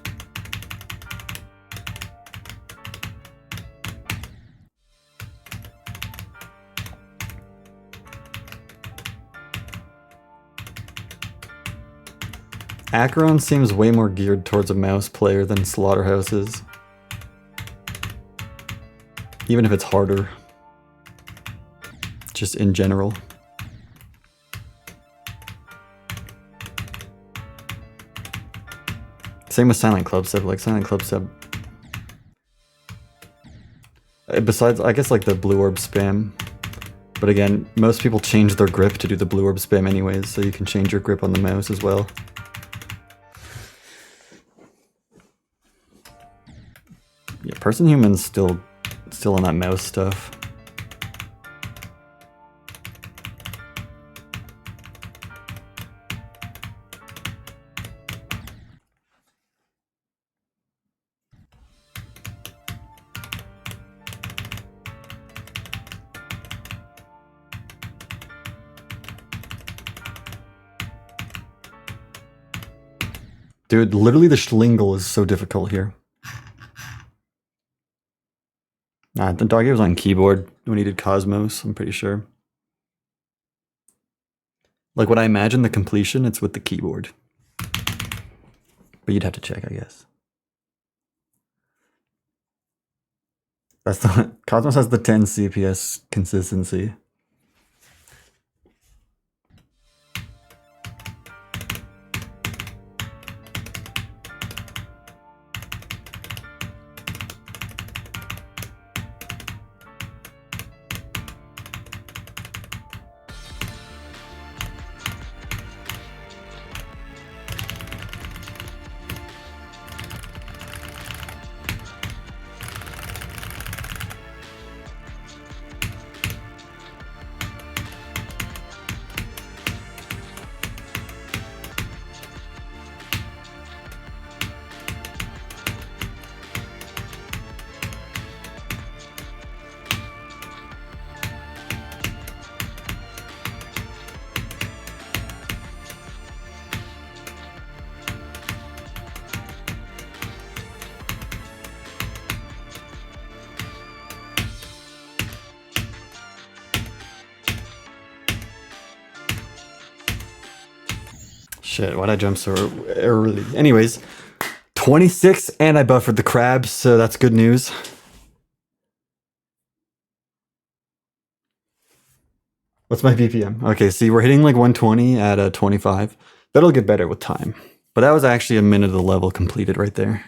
Acheron seems way more geared towards a mouse player than Slaughterhouse is. Even if it's harder. Just in general. Same with Silent Club Step, like Silent Club Step. Besides, I guess like the blue orb spam. But again, most people change their grip to do the blue orb spam anyways, so you can change your grip on the mouse as well. Yeah, Person Human's still on that mouse stuff. Dude, literally the Schlingle is so difficult here. Nah, the doggy was on keyboard when he did Cosmos, I'm pretty sure. Like when I imagine the completion, it's with the keyboard. But you'd have to check, I guess. That's the Cosmos has the 10 CPS consistency. Shit, why'd I jump so early? Anyways, 26 and I buffered the crabs, so that's good news. What's my BPM? Okay, see, we're hitting like 120 at a 25. That'll get better with time. But that was actually a minute of the level completed right there.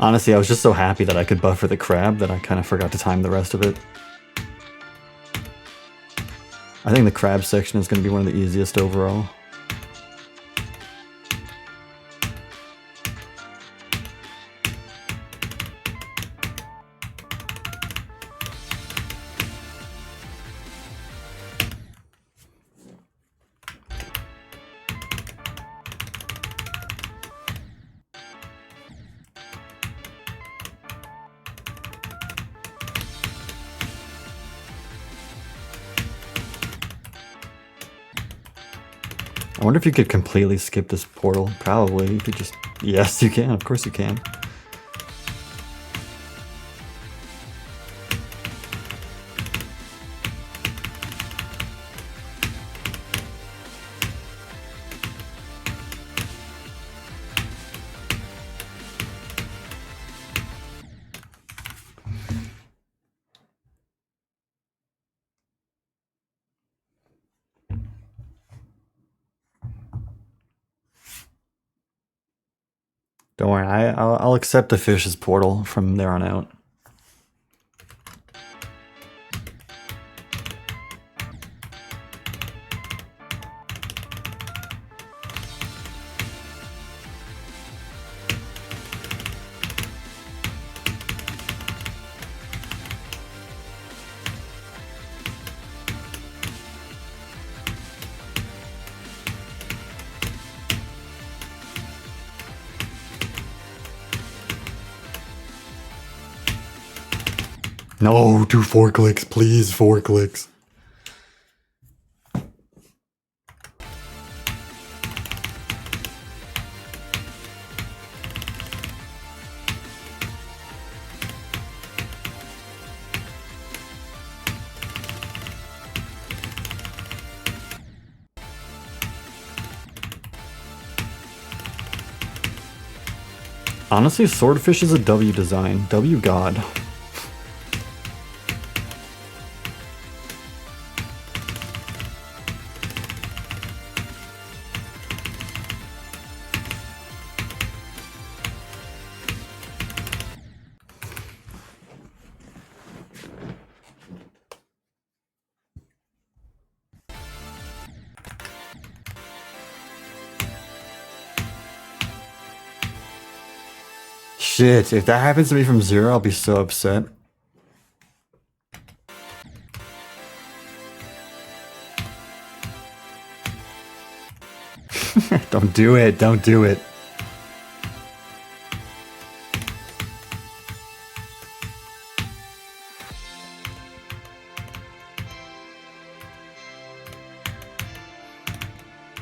Honestly, I was just so happy that I could buffer the crab that I kind of forgot to time the rest of it. I think the crab section is going to be one of the easiest overall. I wonder if you could completely skip this portal. Probably. You could just... Yes, you can. Of course you can. Don't worry, I'll accept the fish's portal from there on out. No, do 4 clicks, please, 4 clicks. Honestly, Swordfish is a W design. W God. Shit, if that happens to me from 0, I'll be so upset. Don't do it. Don't do it.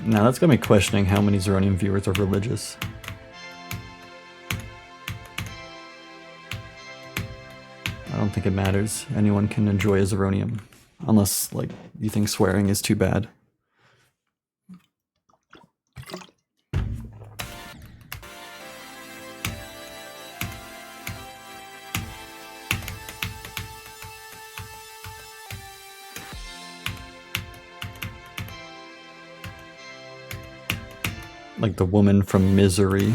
Now that's got me questioning how many Zeronium viewers are religious. I don't think it matters. Anyone can enjoy a Zeronium. Unless, like, you think swearing is too bad. Like the woman from Misery.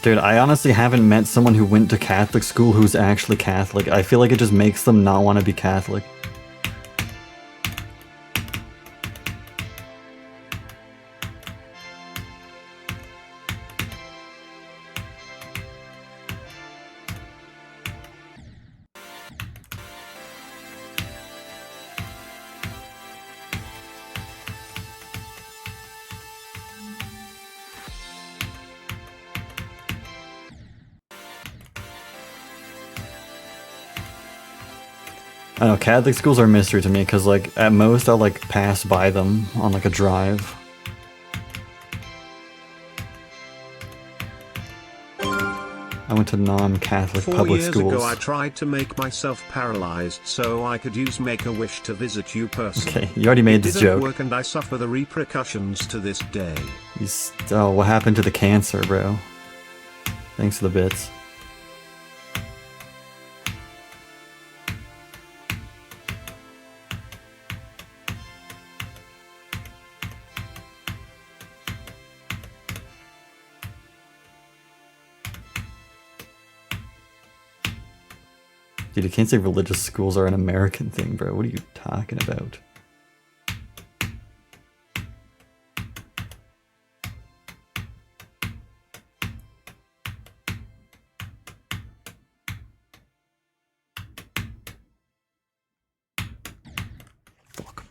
Dude, I honestly haven't met someone who went to Catholic school who's actually Catholic. I feel like it just makes them not want to be Catholic. I know, Catholic schools are a mystery to me, because, like, at most I'll, like, pass by them on, like, a drive. I went to non-Catholic public schools. 4 years ago I tried to make myself paralyzed so I could use Make-A-Wish to visit you personally. Okay, you already made this joke. It didn't work and I suffer the repercussions to this day. Oh, what happened to the cancer, bro? Thanks for the bits. Dude, you can't say religious schools are an American thing, bro. What are you talking about? Fuck.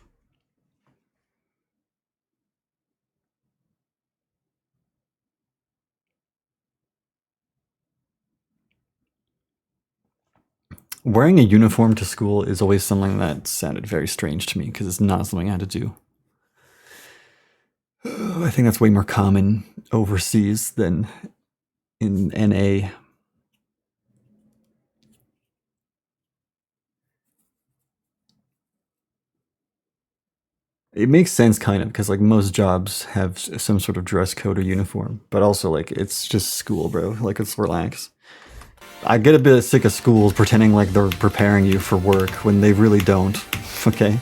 Wearing a uniform to school is always something that sounded very strange to me, because it's not something I had to do. I think that's way more common overseas than in NA. It makes sense, kind of, because, like, most jobs have some sort of dress code or uniform, but also, like, it's just school, bro. Like, it's relax. I get a bit sick of schools pretending like they're preparing you for work when they really don't, okay?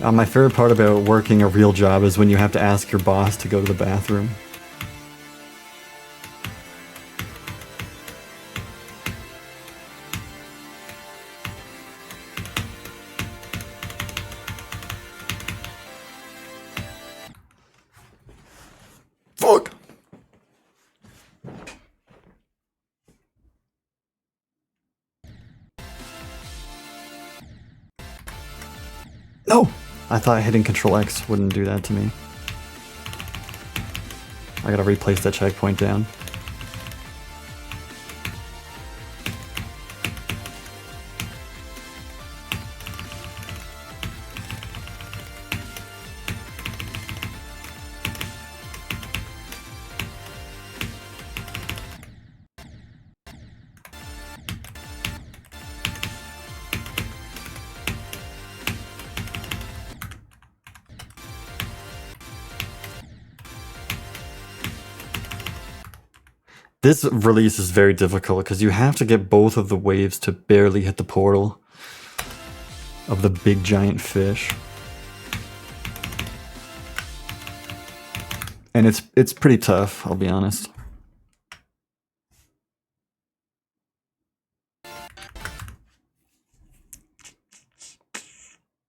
My favorite part about working a real job is when you have to ask your boss to go to the bathroom. Fuck! No! I thought hitting Control X wouldn't do that to me. I gotta replace that checkpoint down. This release is very difficult because you have to get both of the waves to barely hit the portal of the big giant fish. And it's pretty tough, I'll be honest.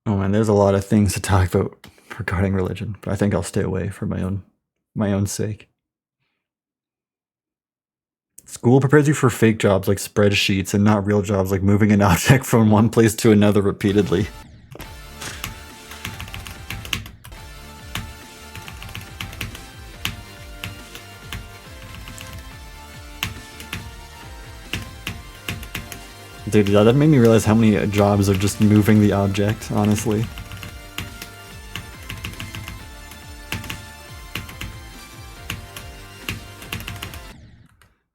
Oh man, there's a lot of things to talk about regarding religion, but I think I'll stay away for my own sake. School prepares you for fake jobs like spreadsheets and not real jobs like moving an object from one place to another repeatedly. Dude, that made me realize how many jobs are just moving the object, honestly.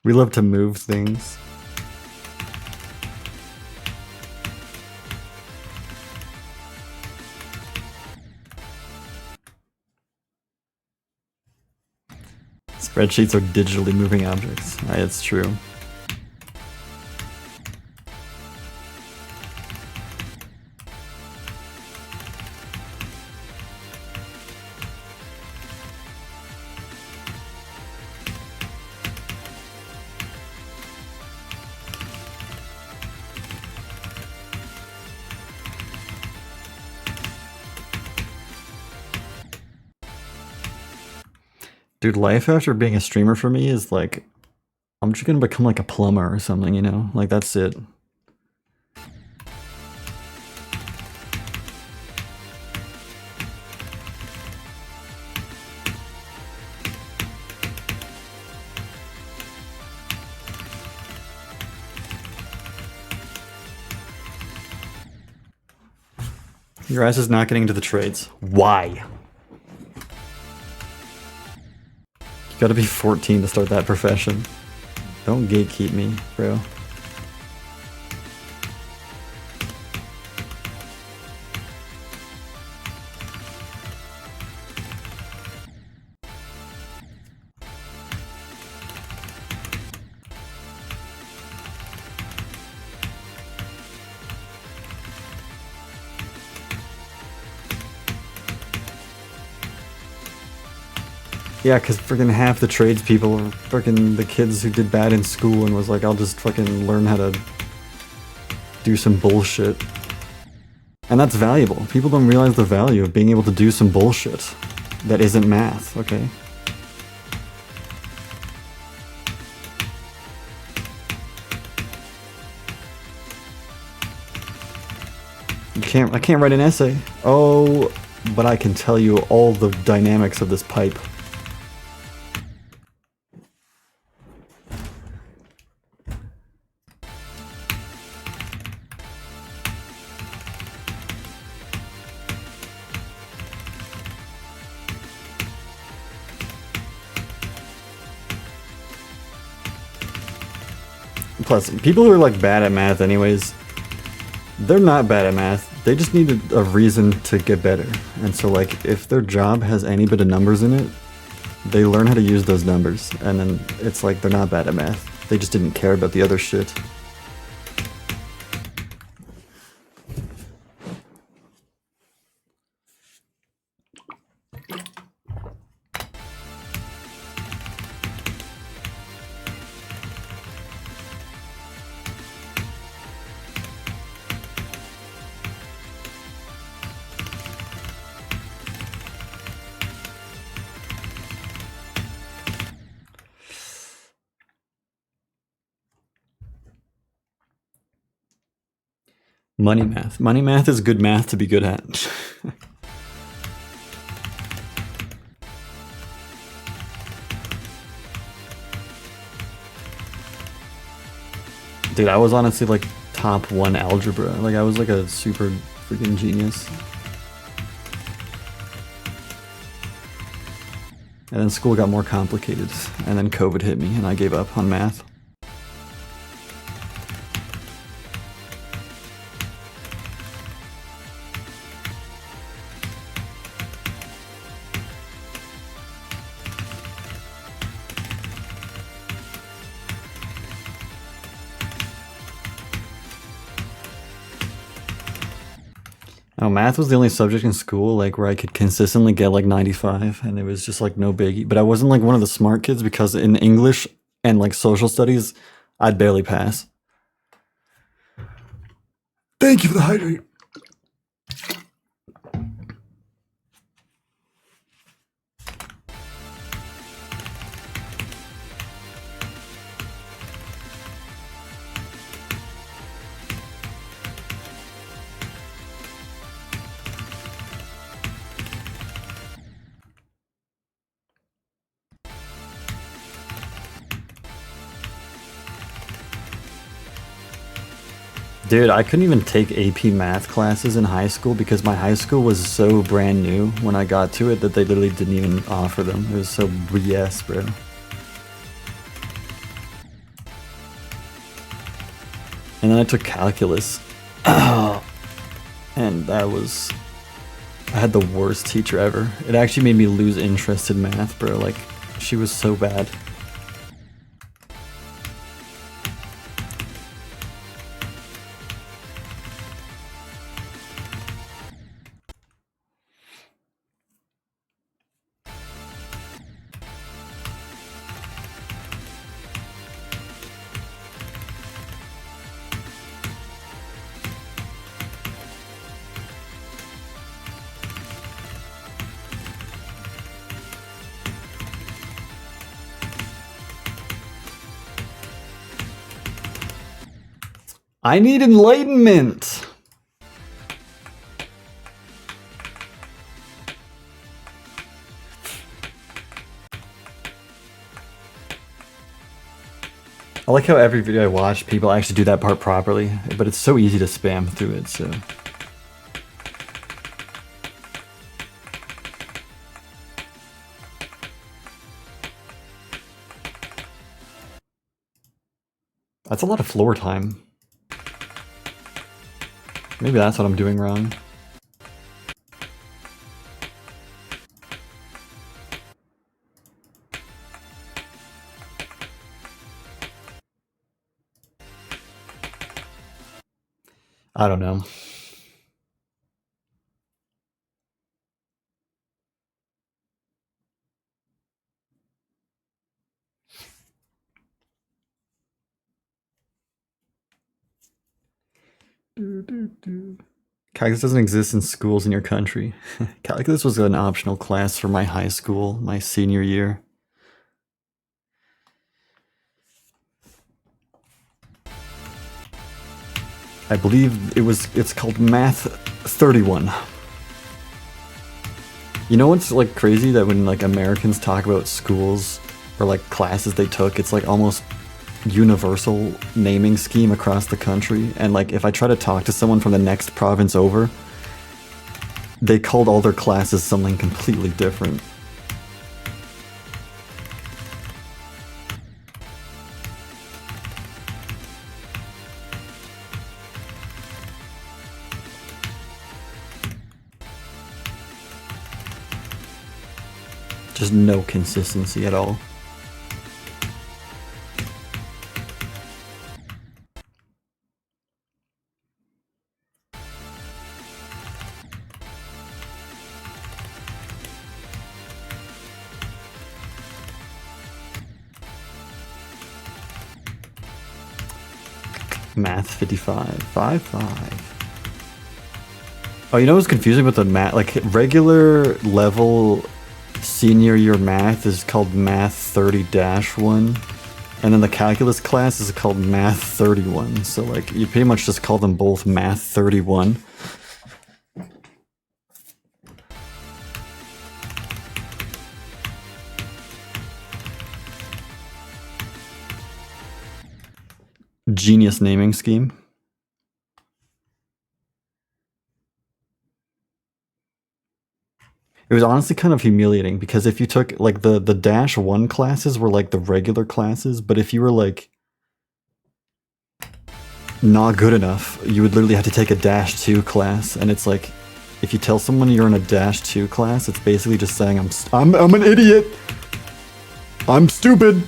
We love to move things. Spreadsheets are digitally moving objects. It's true. Dude, life after being a streamer for me is like, I'm just gonna become like a plumber or something, you know? Like, that's it. Your ass is not getting into the trades. Why? You gotta be 14 to start that profession. Don't gatekeep me, bro. Yeah, because freaking half the tradespeople are freaking the kids who did bad in school and was like, I'll just fucking learn how to do some bullshit. And that's valuable. People don't realize the value of being able to do some bullshit that isn't math, okay? I can't write an essay. Oh, but I can tell you all the dynamics of this pipe. Plus, people who are like bad at math anyways, they're not bad at math. They just need a reason to get better. And so like, if their job has any bit of numbers in it, they learn how to use those numbers. And then it's like, they're not bad at math. They just didn't care about the other shit. Money math. Money math is good math to be good at. Dude, I was honestly like top 1 algebra. Like I was like a super freaking genius. And then school got more complicated. And then COVID hit me and I gave up on math. Oh, math was the only subject in school like where I could consistently get like 95 and it was just like no biggie. But I wasn't like one of the smart kids because in English and like social studies, I'd barely pass. Thank you for the hydrate. Dude, I couldn't even take AP math classes in high school because my high school was so brand new when I got to it that they literally didn't even offer them. It was so BS, bro. And then I took calculus. And that was... I had the worst teacher ever. It actually made me lose interest in math, bro. Like, she was so bad. I need enlightenment! I like how every video I watch, people actually do that part properly, but it's so easy to spam through it, so... That's a lot of floor time. Maybe that's what I'm doing wrong. I don't know. Calculus doesn't exist in schools in your country. Calculus was an optional class for my high school, my senior year. I believe it's called Math 31. You know what's like crazy? That when like Americans talk about schools or like classes they took, it's like almost universal naming scheme across the country. And like if I try to talk to someone from the next province over, they called all their classes something completely different. Just no consistency at all. Math 55. 5. Oh, you know what's confusing about the math? Like, regular level senior year math is called Math 30-1. And then the calculus class is called Math 31. So, like, you pretty much just call them both Math 31. Genius naming scheme. It was honestly kind of humiliating because if you took like the -1 classes were like the regular classes, but if you were like not good enough, you would literally have to take a -2 class, and it's like if you tell someone you're in a -2 class, it's basically just saying I'm an idiot. I'm stupid.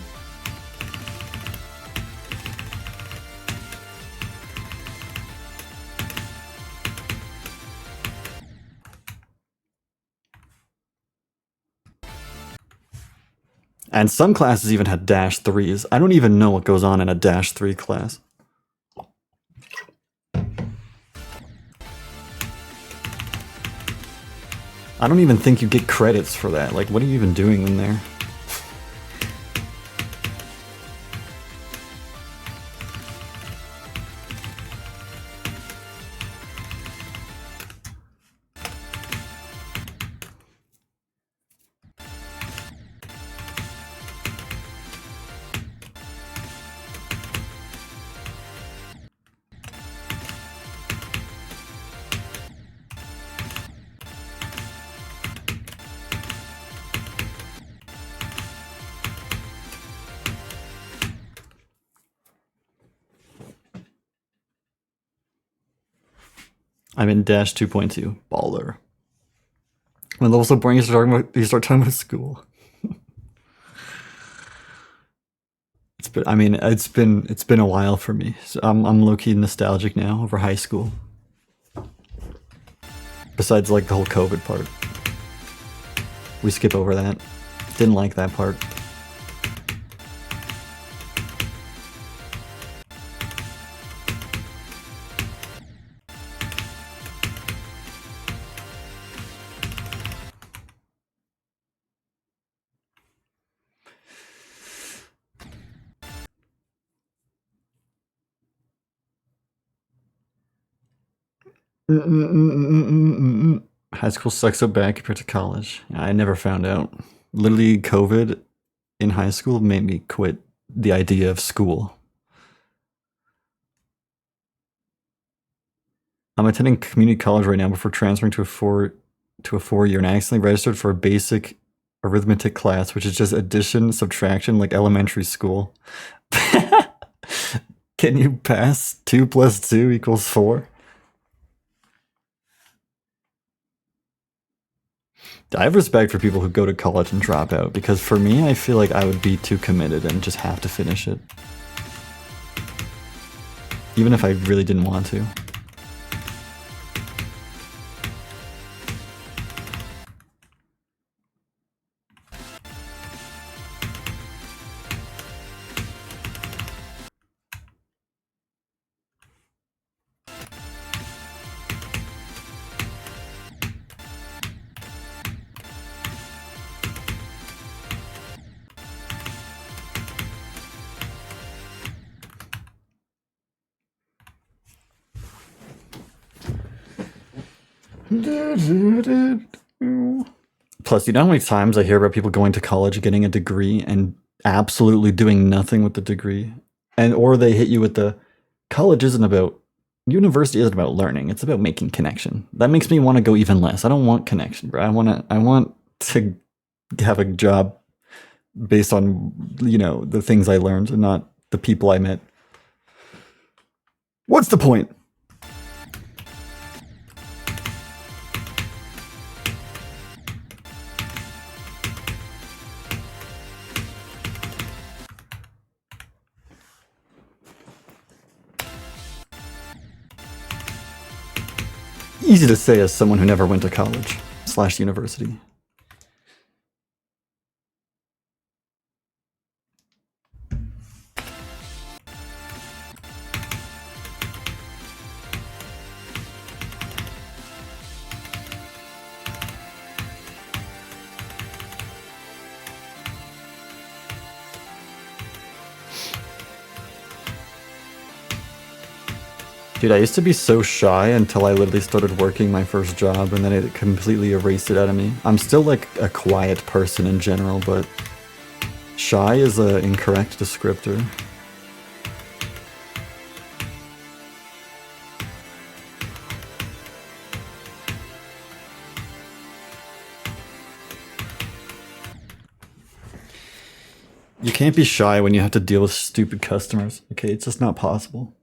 And some classes even had -3s. I don't even know what goes on in a -3 class. I don't even think you get credits for that. Like, what are you even doing in there? I'm in Dash 2.2. Baller. When level's so boring, you start talking about school. It's been a while for me. So I'm low key nostalgic now over high school. Besides like the whole COVID part, we skip over that. Didn't like that part. High school sucks so bad compared to college. I never found out. Literally, COVID in high school made me quit the idea of school. I'm attending community college right now before transferring to a 4-year, and I accidentally registered for a basic arithmetic class, which is just addition, subtraction, like elementary school. Can you pass 2 plus 2 equals 4? I have respect for people who go to college and drop out, because for me, I feel like I would be too committed and just have to finish it. Even if I really didn't want to. Plus, you know how many times I hear about people going to college, getting a degree, and absolutely doing nothing with the degree? Or they hit you with the, university isn't about learning, it's about making connection. That makes me want to go even less. I don't want connection, bro. I want to have a job based on, the things I learned and not the people I met. What's the point? Easy to say as someone who never went to college / university. Dude, I used to be so shy until I literally started working my first job, and then it completely erased it out of me. I'm still like a quiet person in general, but shy is an incorrect descriptor. You can't be shy when you have to deal with stupid customers, okay? It's just not possible.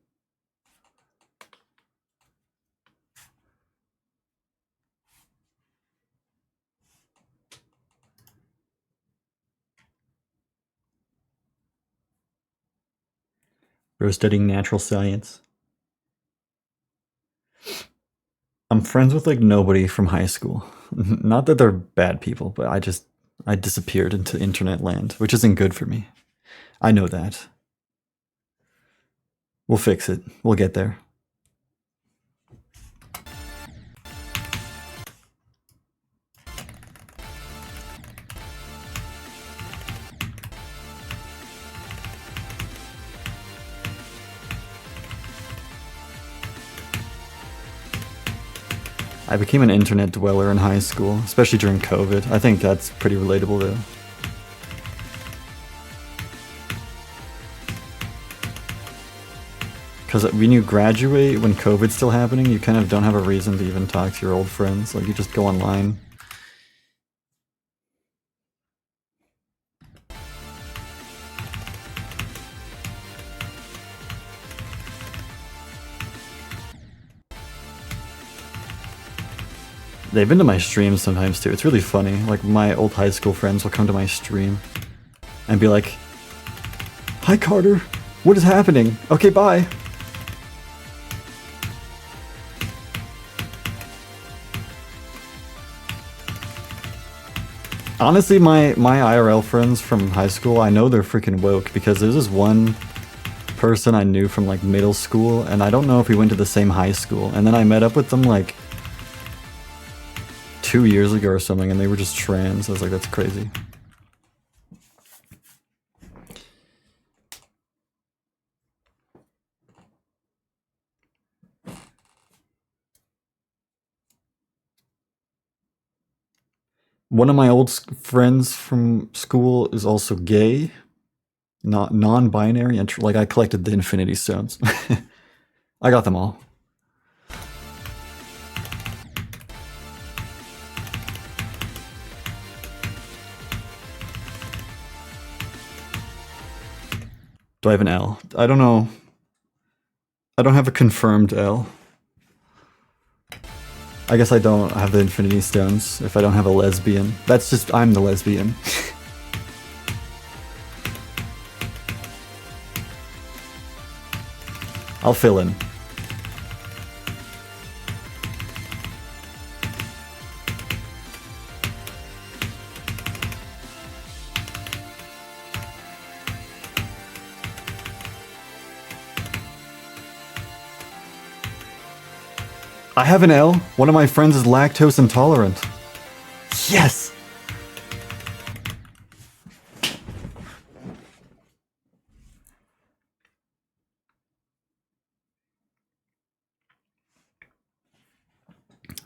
Bro, studying natural science. I'm friends with like nobody from high school. Not that they're bad people, but I disappeared into internet land, which isn't good for me. I know that. We'll fix it. We'll get there. I became an internet dweller in high school, especially during COVID. I think that's pretty relatable though. Because when you graduate, when COVID's still happening, you kind of don't have a reason to even talk to your old friends. Like, you just go online. They've been to my streams sometimes too. It's really funny. Like my old high school friends will come to my stream and be like, "Hi Carter, what is happening? Okay, bye." Honestly, my IRL friends from high school, I know they're freaking woke because there's this one person I knew from like middle school, and I don't know if we went to the same high school, and then I met up with them like 2 years ago or something, and they were just trans. I was like, that's crazy. One of my old friends from school is also gay, not non-binary, and like I collected the Infinity Stones. I got them all. Do I have an L? I don't know. I don't have a confirmed L. I guess I don't have the Infinity Stones if I don't have a lesbian. That's just, I'm the lesbian. I'll fill in. I have an L. One of my friends is lactose intolerant. Yes!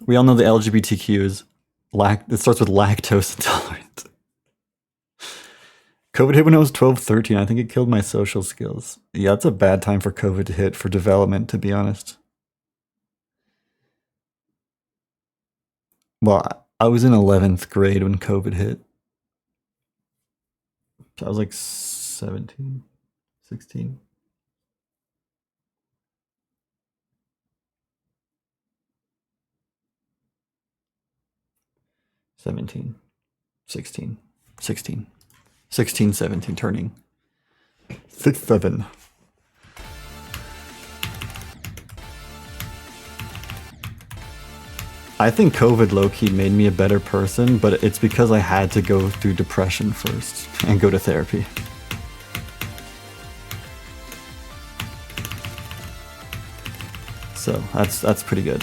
We all know the LGBTQ is it starts with lactose intolerant. COVID hit when I was 12, 13. I think it killed my social skills. Yeah, it's a bad time for COVID to hit for development, to be honest. Well, I was in 11th grade when COVID hit. So I was like 17, 16. Seventeen, 16, 16, 16, 17, turning 6, 7. I think COVID low-key made me a better person, but it's because I had to go through depression first and go to therapy. So that's pretty good.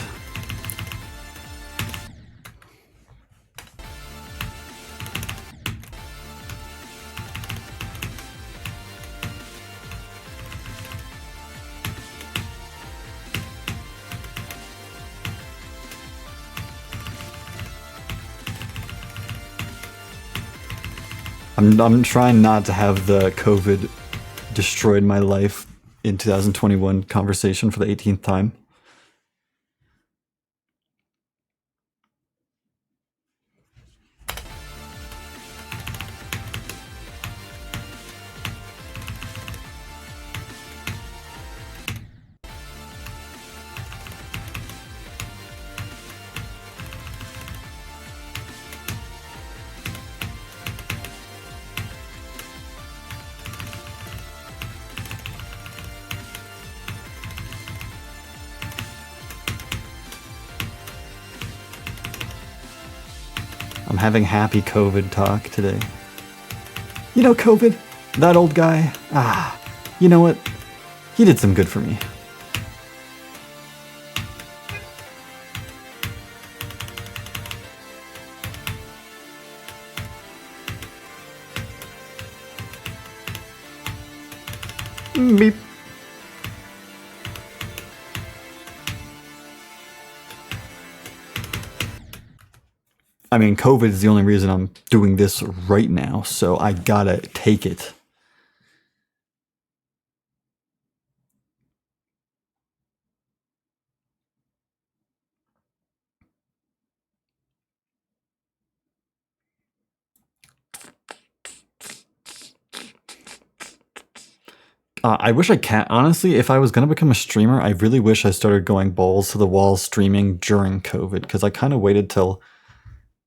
I'm trying not to have the COVID destroyed my life in 2021 conversation for the 18th time. I'm having happy COVID talk today. You know, COVID, that old guy, you know what? He did some good for me. Beep. I mean, COVID is the only reason I'm doing this right now, so I gotta take it. I wish I can. Honestly, if I was gonna become a streamer, I really wish I started going balls to the wall streaming during COVID, because I kind of waited till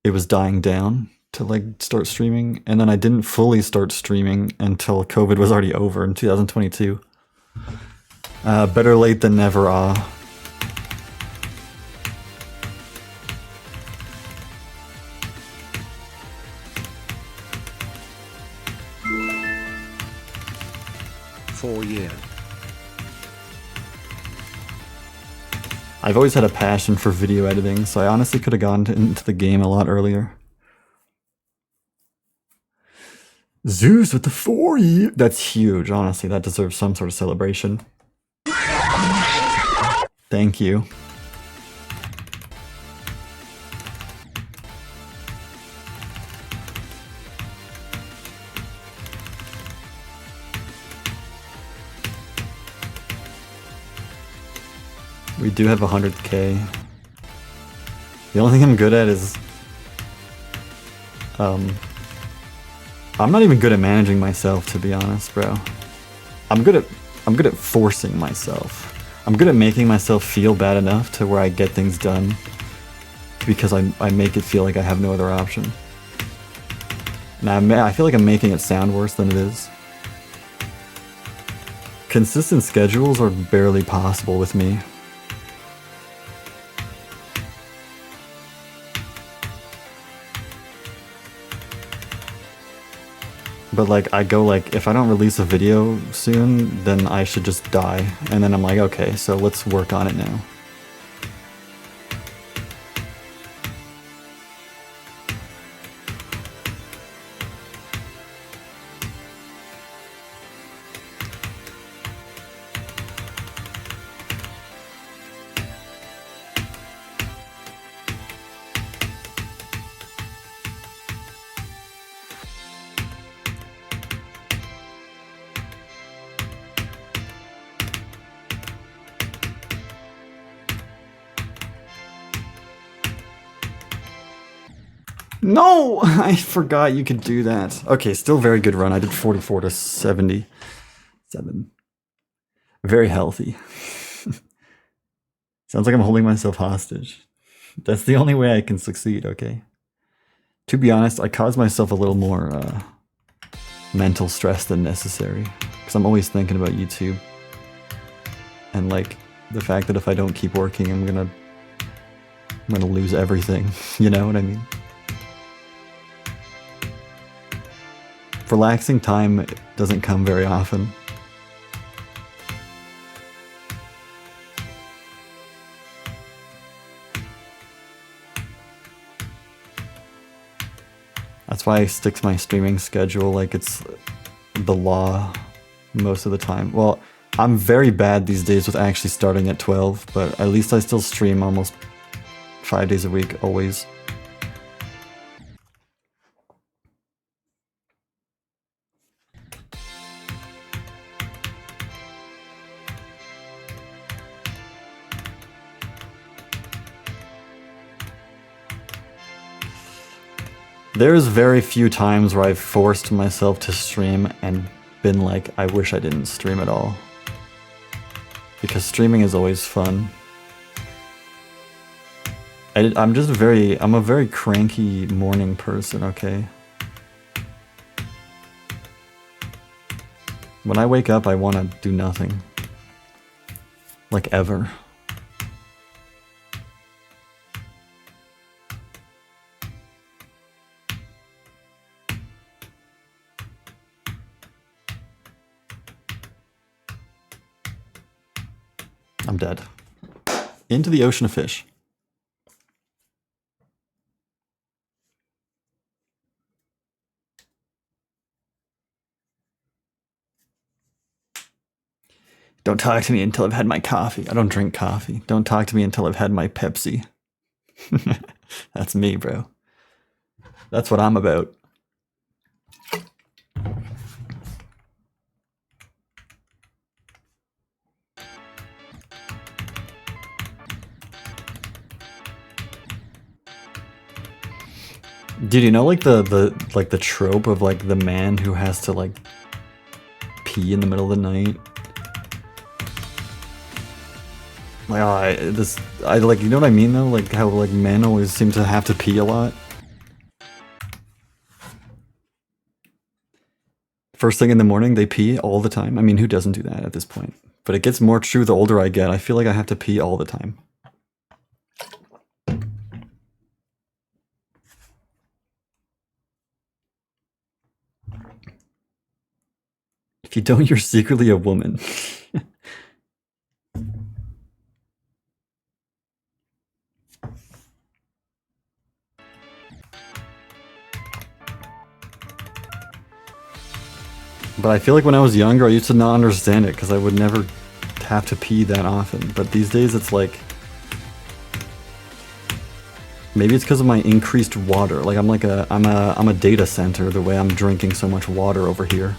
it was dying down to like start streaming, and then I didn't fully start streaming until COVID was already over in 2022. Better late than never, 4 year. I've always had a passion for video editing, so I honestly could have gone into the game a lot earlier. Zeus with the 4 year. That's huge, honestly. That deserves some sort of celebration. Thank you. We do have 100k. The only thing I'm good at is I'm not even good at managing myself, to be honest, bro. I'm good at forcing myself. I'm good at making myself feel bad enough to where I get things done because I make it feel like I have no other option. And I feel like I'm making it sound worse than it is. Consistent schedules are barely possible with me. But like, I go like, if I don't release a video soon, then I should just die. And then I'm like, okay, so let's work on it now. No! I forgot you could do that. Okay, still very good run. I did 44 to 77. Very healthy. Sounds like I'm holding myself hostage. That's the only way I can succeed, okay? To be honest, I caused myself a little more mental stress than necessary. Because I'm always thinking about YouTube. And like, the fact that if I don't keep working, I'm gonna lose everything. You know what I mean? Relaxing time doesn't come very often. That's why I stick to my streaming schedule like it's the law most of the time. Well, I'm very bad these days with actually starting at 12, but at least I still stream almost 5 days a week, always. There's very few times where I've forced myself to stream and been like, I wish I didn't stream at all. Because streaming is always fun. I'm a very cranky morning person, okay? When I wake up, I want to do nothing. Like ever. I'm dead. Into the ocean of fish. Don't talk to me until I've had my coffee. I don't drink coffee. Don't talk to me until I've had my Pepsi. That's me, bro. That's what I'm about. Dude, you know like the trope of like the man who has to like pee in the middle of the night. Like, I like, you know what I mean though? Like how like men always seem to have to pee a lot. First thing in the morning, they pee all the time. I mean, who doesn't do that at this point? But it gets more true the older I get. I feel like I have to pee all the time. If you don't, you're secretly a woman. But I feel like when I was younger, I used to not understand it because I would never have to pee that often. But these days, it's like... Maybe it's because of my increased water. Like I'm a data center the way I'm drinking so much water over here.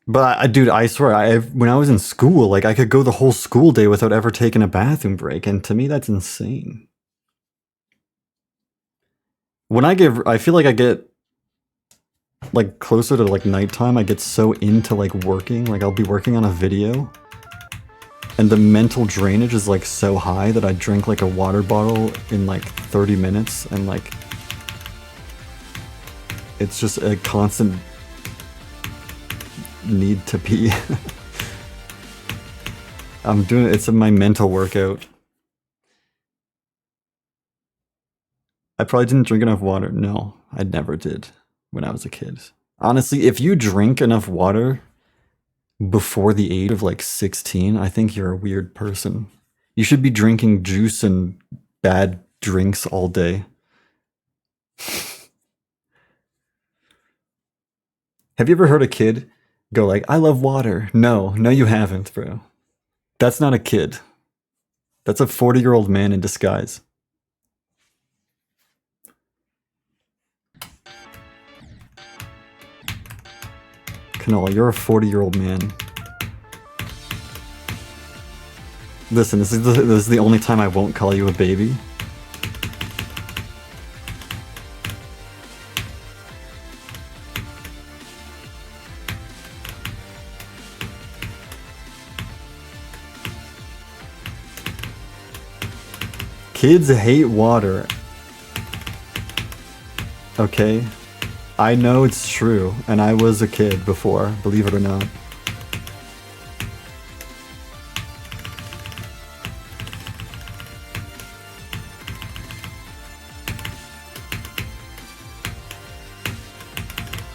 But dude, I swear, when I was in school, like I could go the whole school day without ever taking a bathroom break, and to me that's insane. When I feel like I get like closer to like nighttime, I get so into like working, like I'll be working on a video, and the mental drainage is like so high that I drink like a water bottle in like 30 minutes, and like it's just a constant need to pee. I'm doing it's my mental workout. I probably didn't drink enough water. No, I never did when I was a kid. Honestly, if you drink enough water before the age of like 16, I think you're a weird person. You should be drinking juice and bad drinks all day. Have you ever heard a kid go like, I love water? No, you haven't, bro. That's not a kid. That's a 40-year-old man in disguise. Canola, you're a 40-year-old man. Listen, this is the only time I won't call you a baby. Kids hate water. Okay? I know it's true, and I was a kid before, believe it or not.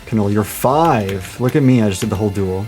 Canola, you're 5. Look at me, I just did the whole duel.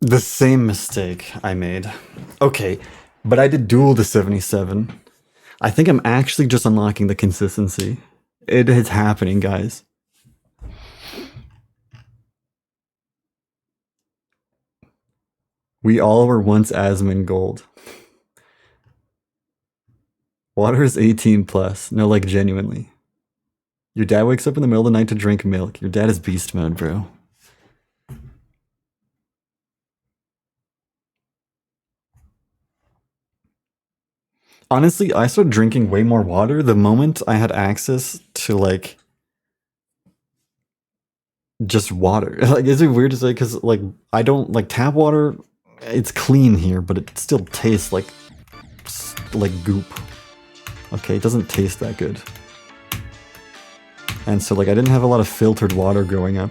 The same mistake I made. Okay, but I did duel to 77. I think I'm actually just unlocking the consistency. It is happening, guys. We all were once Asmin Gold. Water is 18 plus. No, like genuinely. Your dad wakes up in the middle of the night to drink milk. Your dad is beast mode, bro. Honestly, I started drinking way more water the moment I had access to like just water. Like, is it weird to say? Because like I don't like tap water. It's clean here, but it still tastes like goop. Okay, it doesn't taste that good. And so like I didn't have a lot of filtered water growing up.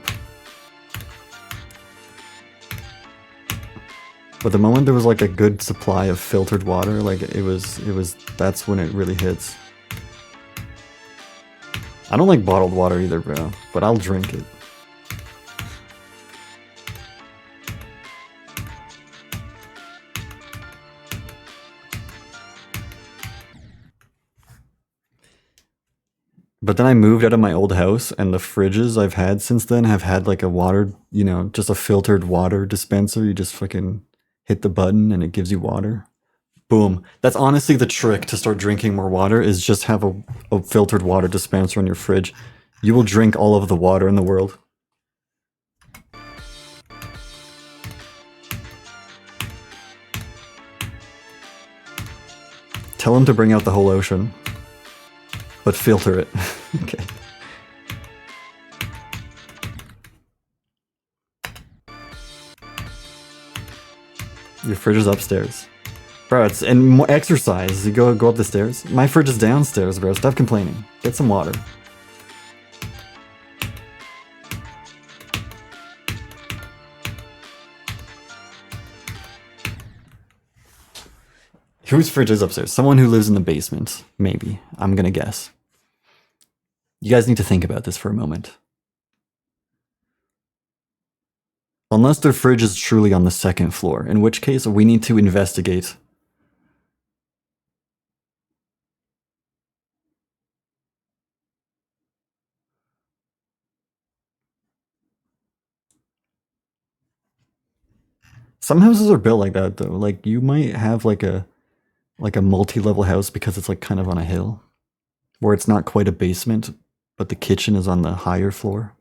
But the moment there was like a good supply of filtered water, like that's when it really hits. I don't like bottled water either, bro, but I'll drink it. But then I moved out of my old house, and the fridges I've had since then have had like a water, you know, just a filtered water dispenser. You just fucking hit the button and it gives you water. Boom. That's honestly the trick to start drinking more water, is just have a filtered water dispenser in your fridge. You will drink all of the water in the world. Tell him to bring out the whole ocean. But filter it. Okay. Your fridge is upstairs. Bro, it's and more exercise. You go up the stairs. My fridge is downstairs, bro. Stop complaining. Get some water. Whose fridge is upstairs? Someone who lives in the basement. Maybe. I'm gonna guess. You guys need to think about this for a moment. Unless their fridge is truly on the second floor, in which case we need to investigate. Some houses are built like that though. Like you might have like a multi-level house because it's like kind of on a hill, where it's not quite a basement, but the kitchen is on the higher floor.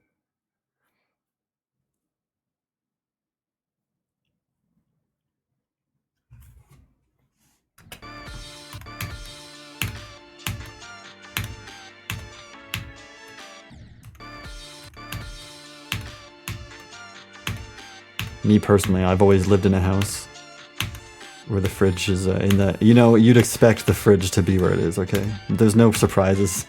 Me personally, I've always lived in a house where the fridge is in that, you know, you'd expect the fridge to be where it is, okay? There's no surprises.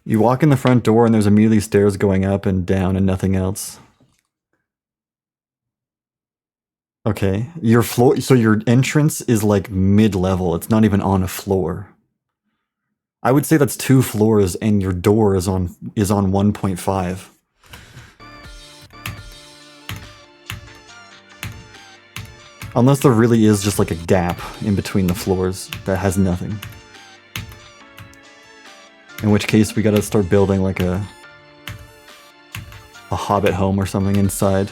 You walk in the front door and there's immediately stairs going up and down and nothing else. Okay, your floor, so your entrance is like mid-level. It's not even on a floor. I would say that's 2 floors and your door is on 1.5. Unless there really is just like a gap in between the floors that has nothing. In which case we gotta start building like a hobbit home or something inside.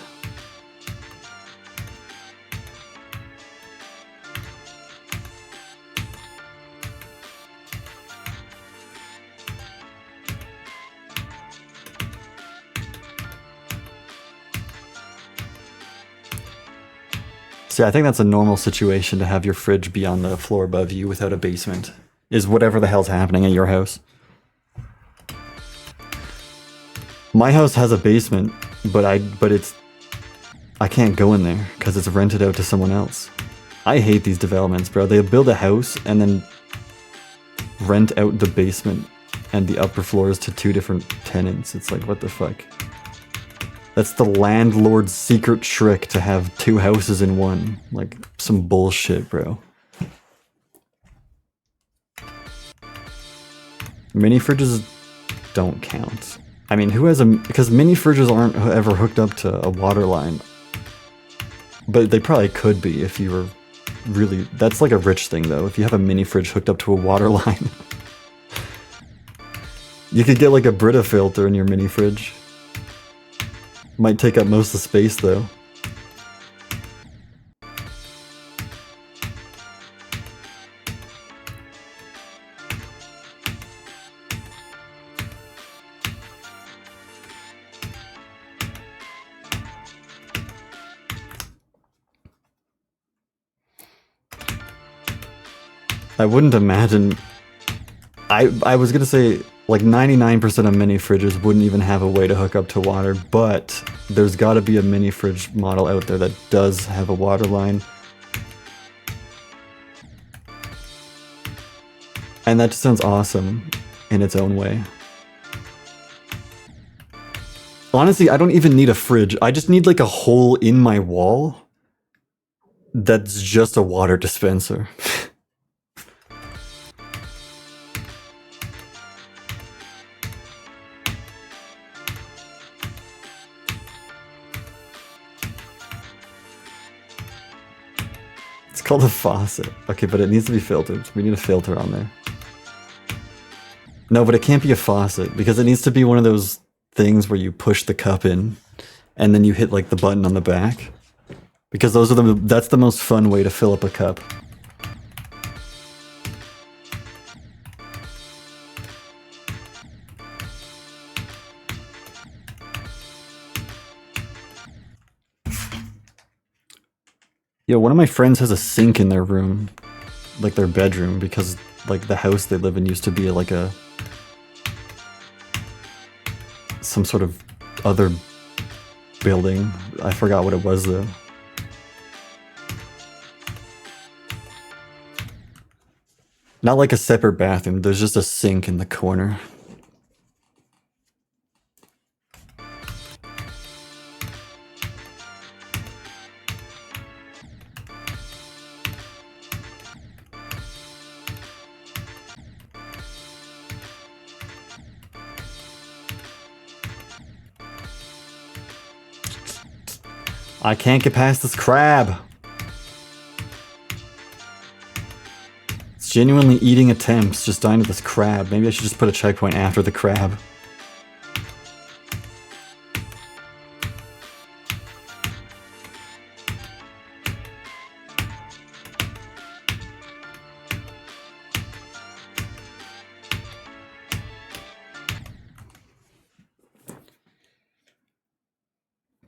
See, I think that's a normal situation to have your fridge be on the floor above you without a basement. Is whatever the hell's happening at your house. My house has a basement, but I can't go in there because it's rented out to someone else. I hate these developments, bro. They build a house and then rent out the basement and the upper floors to 2 different tenants. It's like, what the fuck? That's the landlord's secret trick to have 2 houses in one. Like, some bullshit, bro. Mini fridges don't count. I mean, who has because mini fridges aren't ever hooked up to a water line. But they probably could be if you were really... That's like a rich thing, though. If you have a mini fridge hooked up to a water line. You could get like a Brita filter in your mini fridge. Might take up most of the space, though. I wouldn't imagine. I was gonna say like 99% of mini fridges wouldn't even have a way to hook up to water, but there's got to be a mini fridge model out there that does have a water line. And that just sounds awesome in its own way. Honestly, I don't even need a fridge. I just need like a hole in my wall that's just a water dispenser. It's called a faucet. Okay, but it needs to be filtered. We need a filter on there. No, but it can't be a faucet because it needs to be one of those things where you push the cup in and then you hit like the button on the back. Because those are that's the most fun way to fill up a cup. Yo, one of my friends has a sink in their room, like their bedroom, because like the house they live in used to be like some sort of other building. I forgot what it was though. Not like a separate bathroom, there's just a sink in the corner. I can't get past this crab. It's genuinely eating attempts, just dying to this crab. Maybe I should just put a checkpoint after the crab.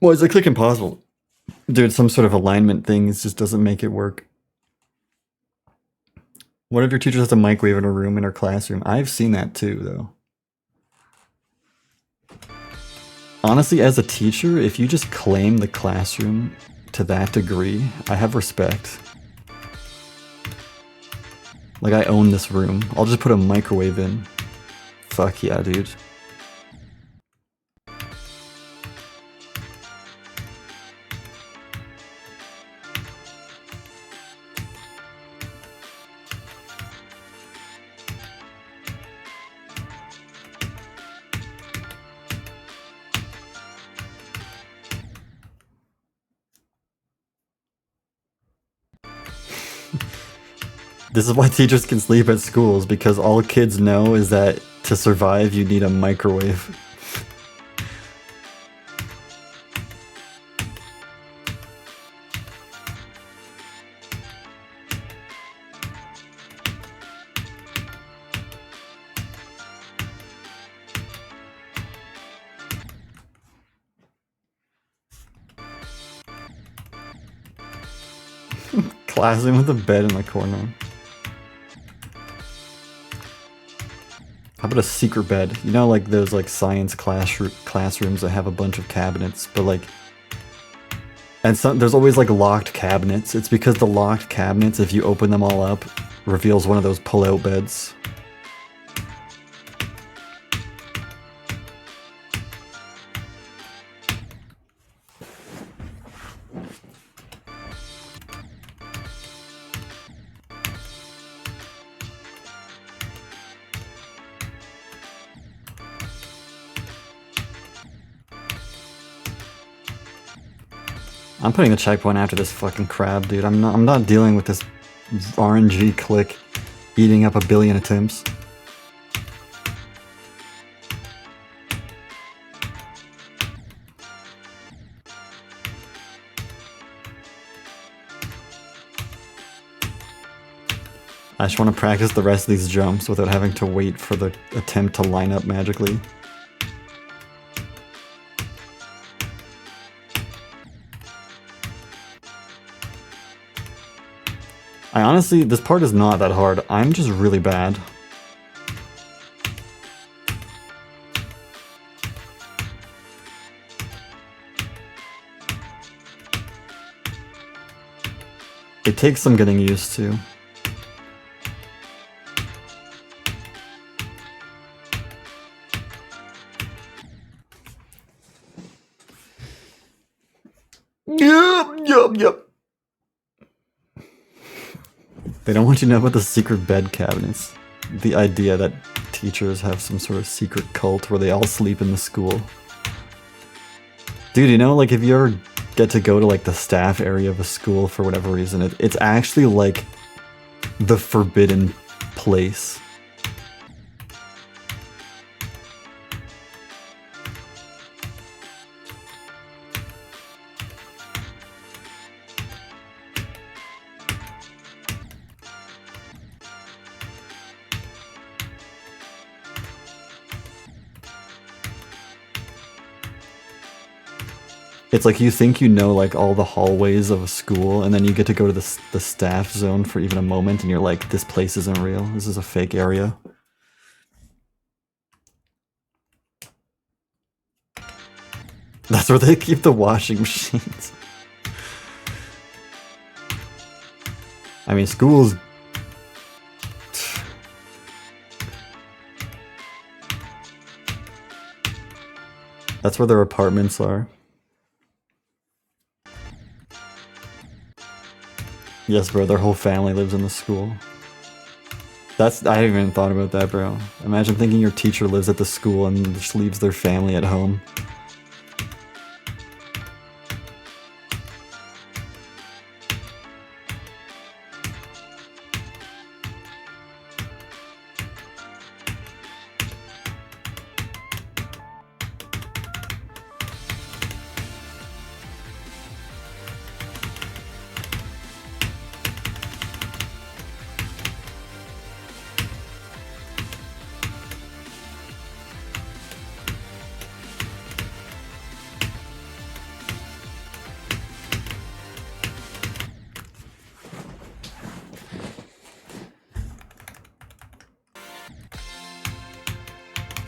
Well, is it click impossible? Dude, some sort of alignment thing just doesn't make it work. What if your teacher has a microwave in her room in her classroom? I've seen that too, though. Honestly, as a teacher, if you just claim the classroom to that degree, I have respect. Like, I own this room. I'll just put a microwave in. Fuck yeah, dude. This is why teachers can sleep at schools, because all kids know is that to survive you need a microwave. Classroom with a bed in the corner. How about a secret bed? You know, like those like science classrooms that have a bunch of cabinets, but like, and there's always like locked cabinets. It's because the locked cabinets, if you open them all up, reveals one of those pull-out beds. I'm putting a checkpoint after this fucking crab, dude. I'm not dealing with this RNG click eating up a billion attempts. I just want to practice the rest of these jumps without having to wait for the attempt to line up magically. I honestly, this part is not that hard. I'm just really bad. It takes some getting used to. Yup. They don't want you to know about the secret bed cabinets. The idea that teachers have some sort of secret cult where they all sleep in the school. Dude, you know, like if you ever get to go to like the staff area of a school for whatever reason, it's actually like the forbidden place. It's like you think you know like all the hallways of a school, and then you get to go to the staff zone for even a moment, and you're like, this place isn't real. This is a fake area. That's where they keep the washing machines. I mean, schools... That's where their apartments are. Yes, bro, their whole family lives in the school. I haven't even thought about that, bro. Imagine thinking your teacher lives at the school and just leaves their family at home.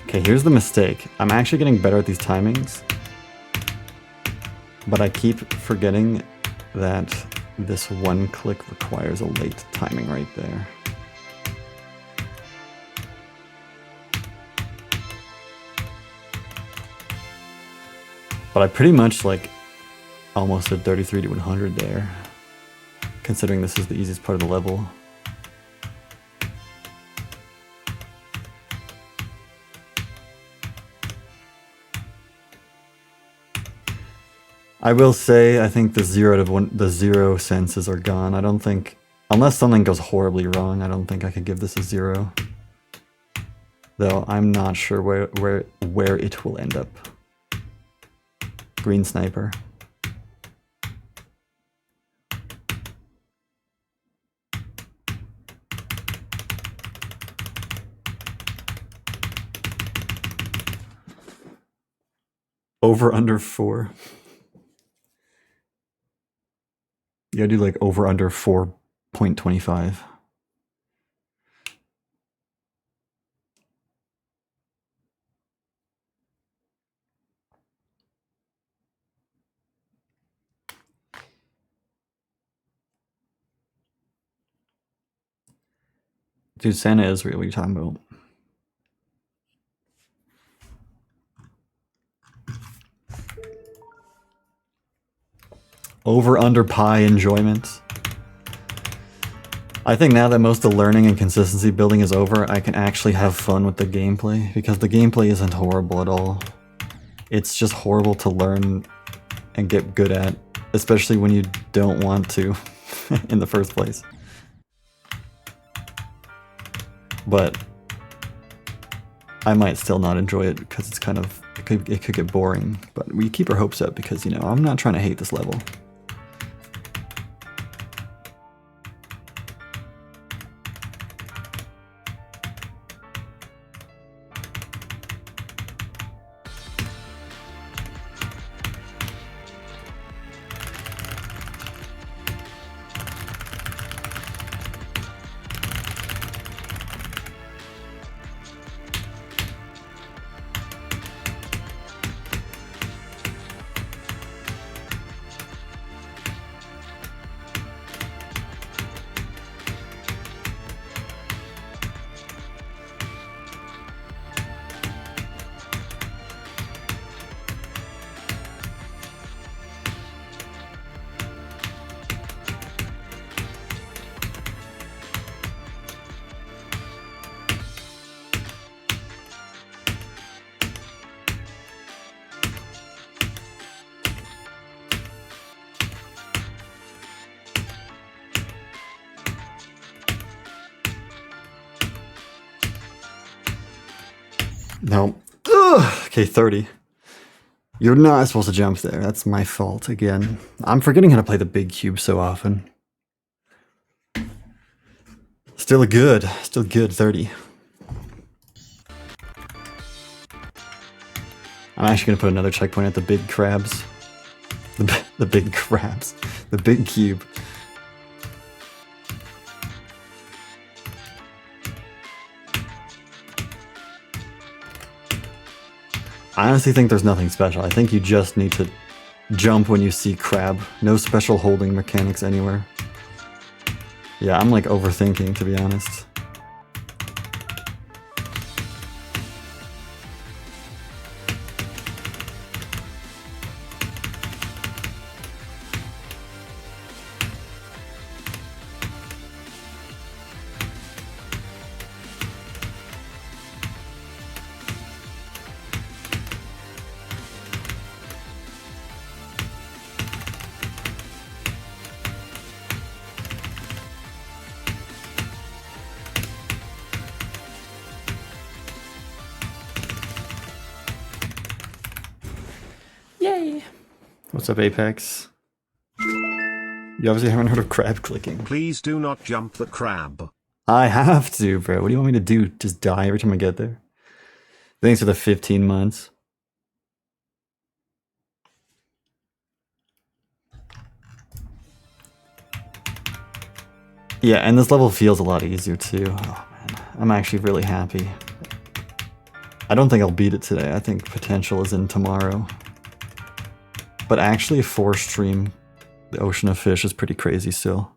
Okay, here's the mistake. I'm actually getting better at these timings, but I keep forgetting that this one click requires a late timing right there. But I pretty much like almost did 33 to 100 there, considering this is the easiest part of the level. I will say, I think the 0 senses are gone. I don't think, unless something goes horribly wrong, I don't think I could give this a 0. Though I'm not sure where it will end up. Green sniper. Over under 4. You gotta do like over under 4.25. Dude, Santa is real. What are you talking about? Over under pi enjoyment. I think now that most of the learning and consistency building is over, I can actually have fun with the gameplay, because the gameplay isn't horrible at all. It's just horrible to learn and get good at, especially when you don't want to in the first place. But I might still not enjoy it because it's kind of, it could get boring, but we keep our hopes up because, you know, I'm not trying to hate this level. No. Ugh. Okay, 30. You're not supposed to jump there. That's my fault again. I'm forgetting how to play the big cube so often. Still good. Still good, 30. I'm actually going to put another checkpoint at the big crabs. The big crabs. The big cube. I honestly think there's nothing special. I think you just need to jump when you see crab. No special holding mechanics anywhere. Yeah, I'm like overthinking, to be honest. Yay! What's up, Apex? You obviously haven't heard of crab clicking. Please do not jump the crab. I have to, bro. What do you want me to do? Just die every time I get there? Thanks for the 15 months. Yeah, and this level feels a lot easier too. Oh man, I'm actually really happy. I don't think I'll beat it today. I think potential is in tomorrow. But actually, 4-stream the Ocean of Fish is pretty crazy still.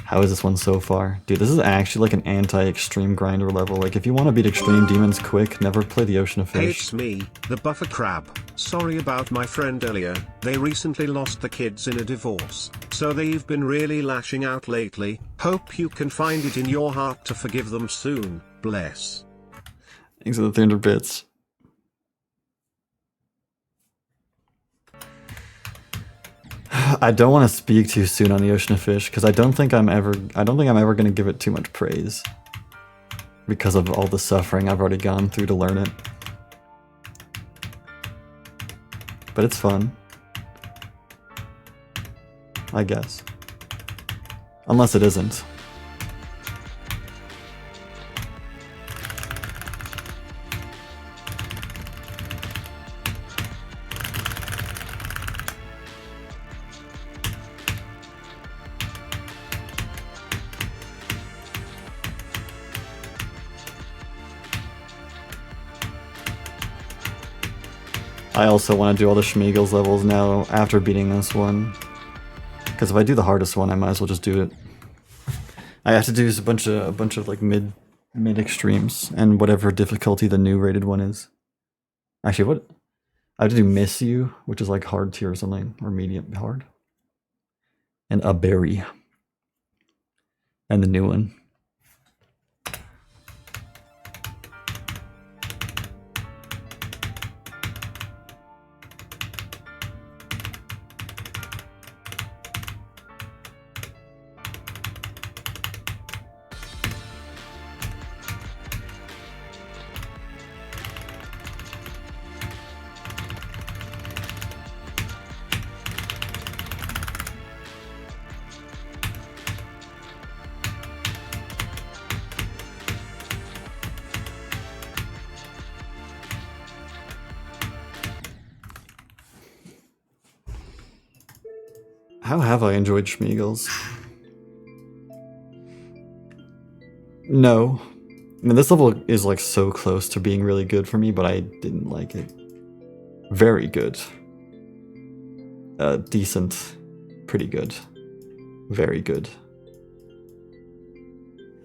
How is this one so far? Dude, this is actually like an anti-extreme grinder level. Like, if you want to beat extreme demons quick, never play the Ocean of Fish. Hey, it's me, the buffer crab. Sorry about my friend earlier. They recently lost the kids in a divorce, so they've been really lashing out lately. Hope you can find it in your heart to forgive them soon. Bless. Thanks for the 300 bits. I don't want to speak too soon on the Ocean of Fish because I don't think I'm ever going to give it too much praise because of all the suffering I've already gone through to learn it. But it's fun, I guess. Unless it isn't. I also want to do all the Schmeagles levels now after beating this one. Because if I do the hardest one, I might as well just do it. I have to do a bunch of like mid extremes and whatever difficulty the new rated one is. Actually, what? I have to do Miss You, which is like hard tier or something, or medium hard. And A Berry. And the new one. How have I enjoyed Schmeagles? No. I mean, this level is like so close to being really good for me, but I didn't like it. Very good. Decent. Pretty good. Very good.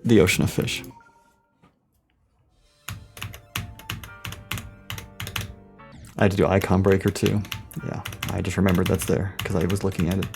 The Ocean of Fish. I had to do Icon Breaker too. Yeah, I just remembered that's there because I was looking at it.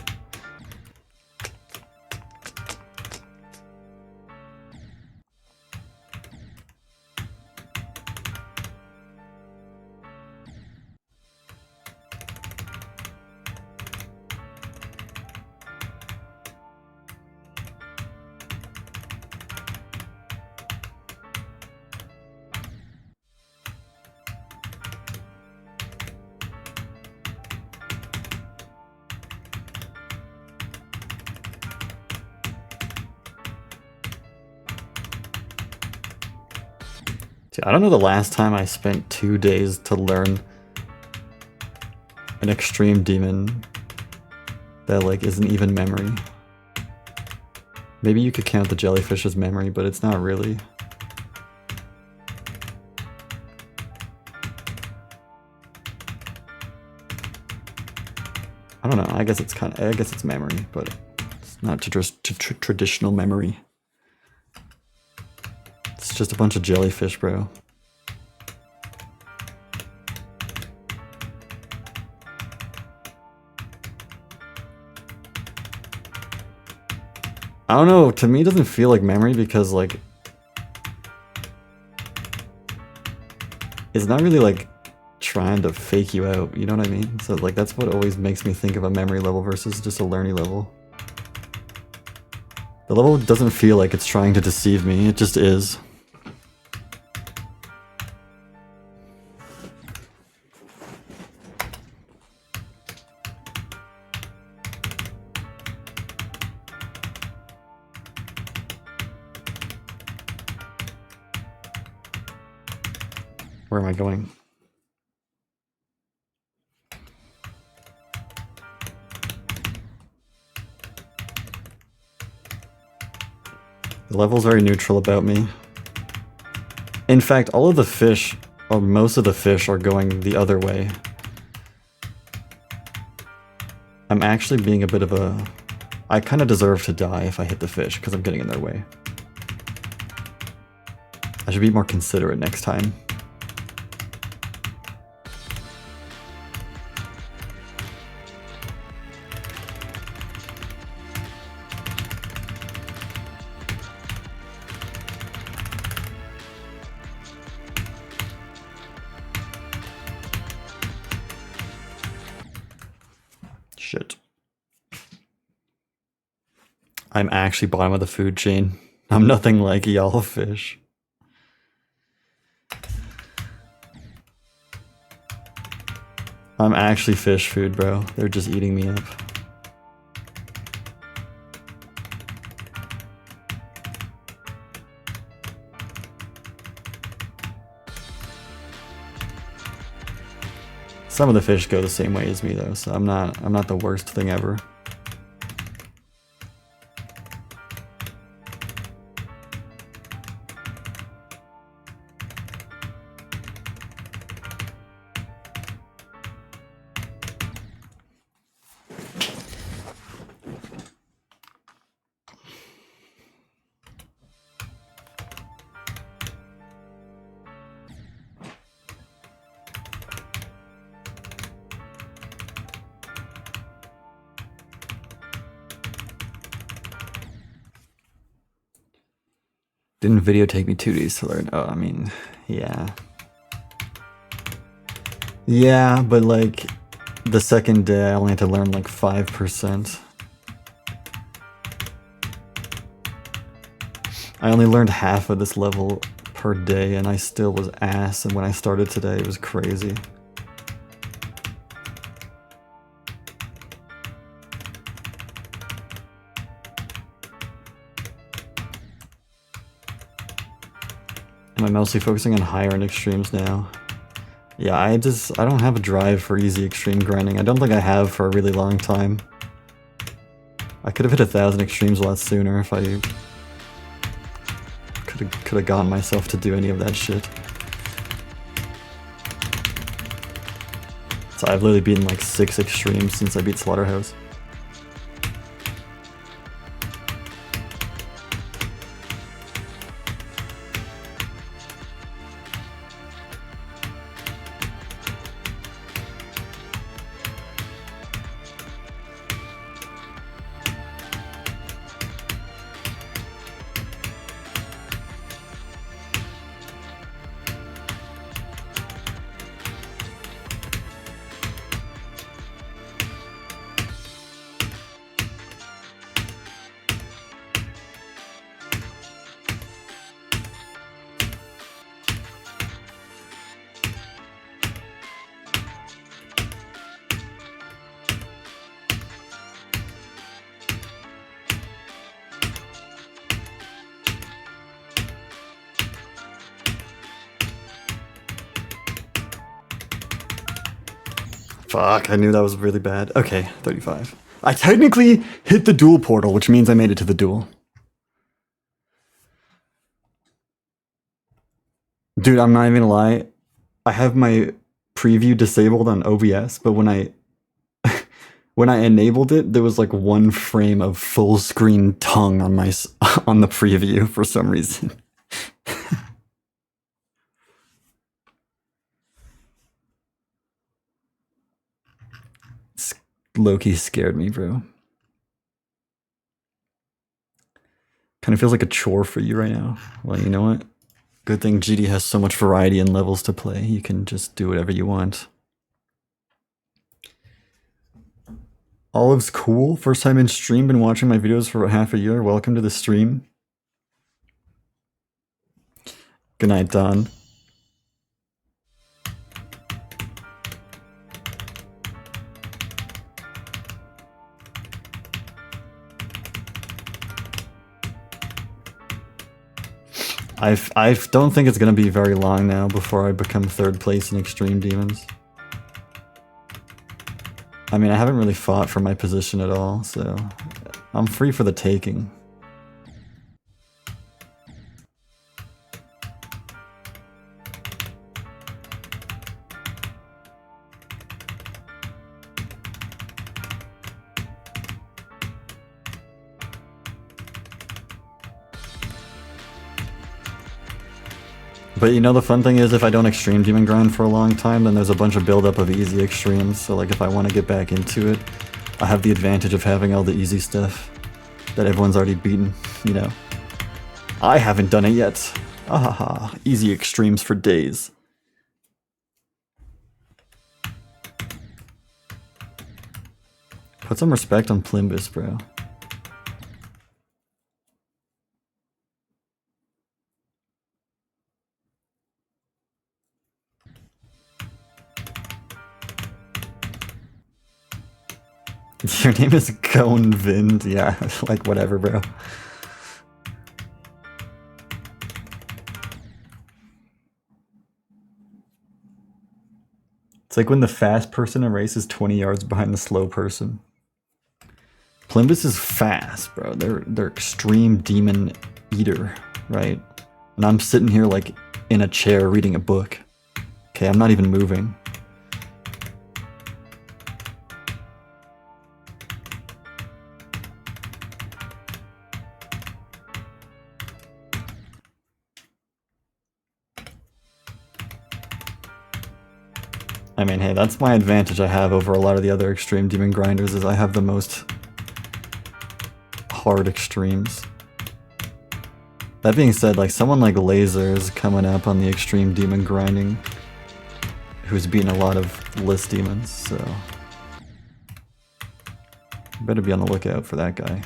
Dude, I don't know the last time I spent 2 days to learn an extreme demon that like isn't even memory. Maybe you could count the jellyfish as memory, but it's not really. I don't know. I guess it's memory, but it's not just traditional memory. It's just a bunch of jellyfish, bro. I don't know, to me it doesn't feel like memory because like it's not really like trying to fake you out, you know what I mean? So like that's what always makes me think of a memory level versus just a learning level. The level doesn't feel like it's trying to deceive me, it just is. Where am I going? The level's very neutral about me. In fact, all of the fish, or most of the fish, are going the other way. I'm actually being a bit of a... I kind of deserve to die if I hit the fish, because I'm getting in their way. I should be more considerate next time. Shit. I'm actually bottom of the food chain. I'm nothing like y'all fish. I'm actually fish food, bro. They're just eating me up. Some of the fish go the same way as me though, so I'm not the worst thing ever. Didn't video take me 2 days to learn? Oh, I mean, yeah. Yeah, but like, the second day I only had to learn like 5%. I only learned half of this level per day and I still was ass, and when I started today it was crazy. And I'm mostly focusing on higher end extremes now. Yeah, I don't have a drive for easy extreme grinding. I don't think I have for a really long time. I could have hit 1,000 extremes a lot sooner if I could have gotten myself to do any of that shit. So I've literally beaten like 6 extremes since I beat Slaughterhouse. Fuck, I knew that was really bad. Okay, 35. I technically hit the duel portal, which means I made it to the duel. Dude, I'm not even gonna lie. I have my preview disabled on OBS, but when I when I enabled it, there was like 1 frame of full screen tongue on my on the preview for some reason. Loki scared me, bro. Kind of feels like a chore for you right now. Well, you know what? Good thing GD has so much variety and levels to play. You can just do whatever you want. Olive's cool. First time in stream, been watching my videos for about half a year. Welcome to the stream. Good night, Don. I don't think it's gonna be very long now before I become 3rd place in Extreme Demons. I mean, I haven't really fought for my position at all, so I'm free for the taking. But you know, the fun thing is, if I don't Extreme Demon grind for a long time, then there's a bunch of buildup of easy extremes. So like, if I want to get back into it, I have the advantage of having all the easy stuff that everyone's already beaten, you know. I haven't done it yet. Ahaha, easy extremes for days. Put some respect on Plimbus, bro. Your name is Cone Vind. Yeah, like whatever, bro. It's like when the fast person in a race is 20 yards behind the slow person. Plimbus is fast, bro. They're extreme demon eater, right? And I'm sitting here like in a chair reading a book. Okay, I'm not even moving. I mean, hey, that's my advantage I have over a lot of the other extreme demon grinders, is I have the most hard extremes. That being said, like, someone like Laser is coming up on the extreme demon grinding, who's beaten a lot of list demons, so better be on the lookout for that guy.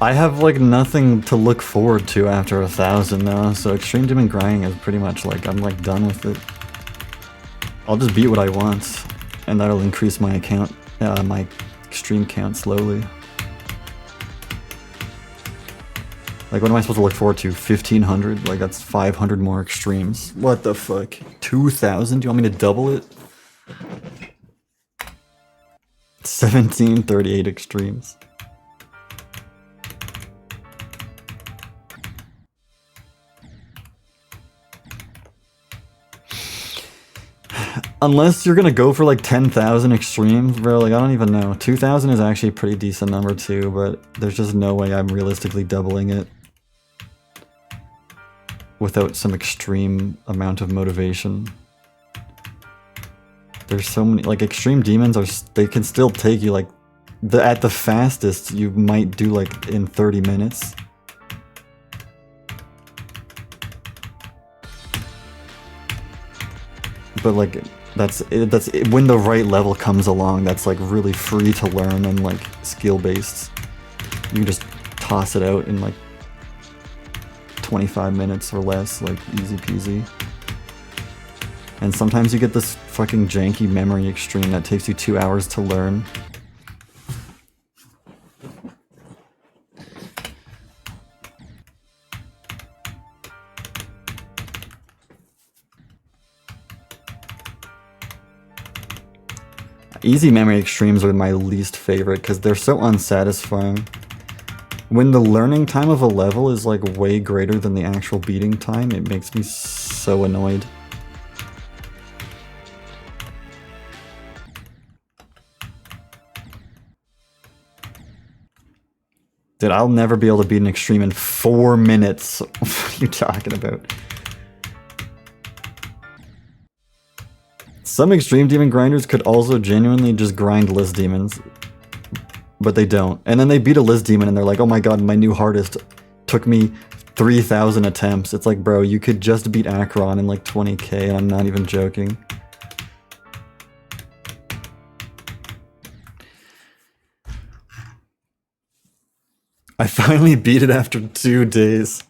I have like nothing to look forward to after 1,000 though, so Extreme Demon grinding is pretty much like, I'm like done with it. I'll just beat what I want, and that'll increase my account, my extreme count slowly. Like, what am I supposed to look forward to? 1,500? Like, that's 500 more extremes. What the fuck? 2,000? Do you want me to double it? 1,738 extremes. Unless you're gonna go for like 10,000 extremes, bro, like I don't even know. 2,000 is actually a pretty decent number too, but there's just no way I'm realistically doubling it without some extreme amount of motivation. There's so many, like, extreme demons are, they can still take you like, at the fastest you might do like in 30 minutes. But like, that's it, when the right level comes along that's like really free to learn and like skill based. You can just toss it out in like 25 minutes or less, like easy peasy. And sometimes you get this fucking janky memory extreme that takes you 2 hours to learn. Easy memory extremes are my least favorite because they're so unsatisfying. When the learning time of a level is like way greater than the actual beating time, it makes me so annoyed. Dude, I'll never be able to beat an extreme in 4 minutes. What are you talking about? Some extreme demon grinders could also genuinely just grind list demons, but they don't. And then they beat a list demon and they're like, oh my god, my new hardest took me 3,000 attempts. It's like, bro, you could just beat Acheron in like 20k, and I'm not even joking. I finally beat it after 2 days.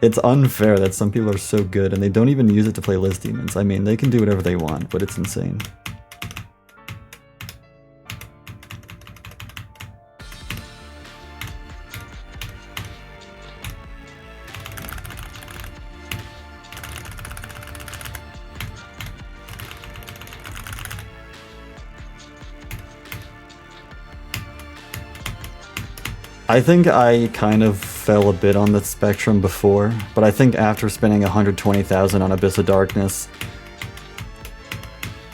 It's unfair that some people are so good and they don't even use it to play list demons. I mean, they can do whatever they want, but it's insane. I think I kind of fell a bit on the spectrum before, but I think after spending 120,000 on Abyss of Darkness,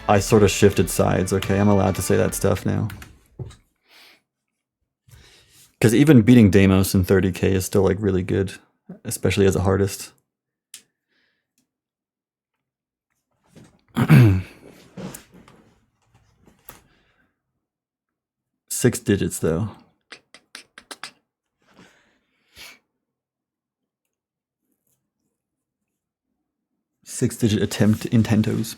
I sort of shifted sides. Okay, I'm allowed to say that stuff now. Because even beating Deimos in 30k is still like really good, especially as a hardest. Six digits though. Six-digit attempt intentos.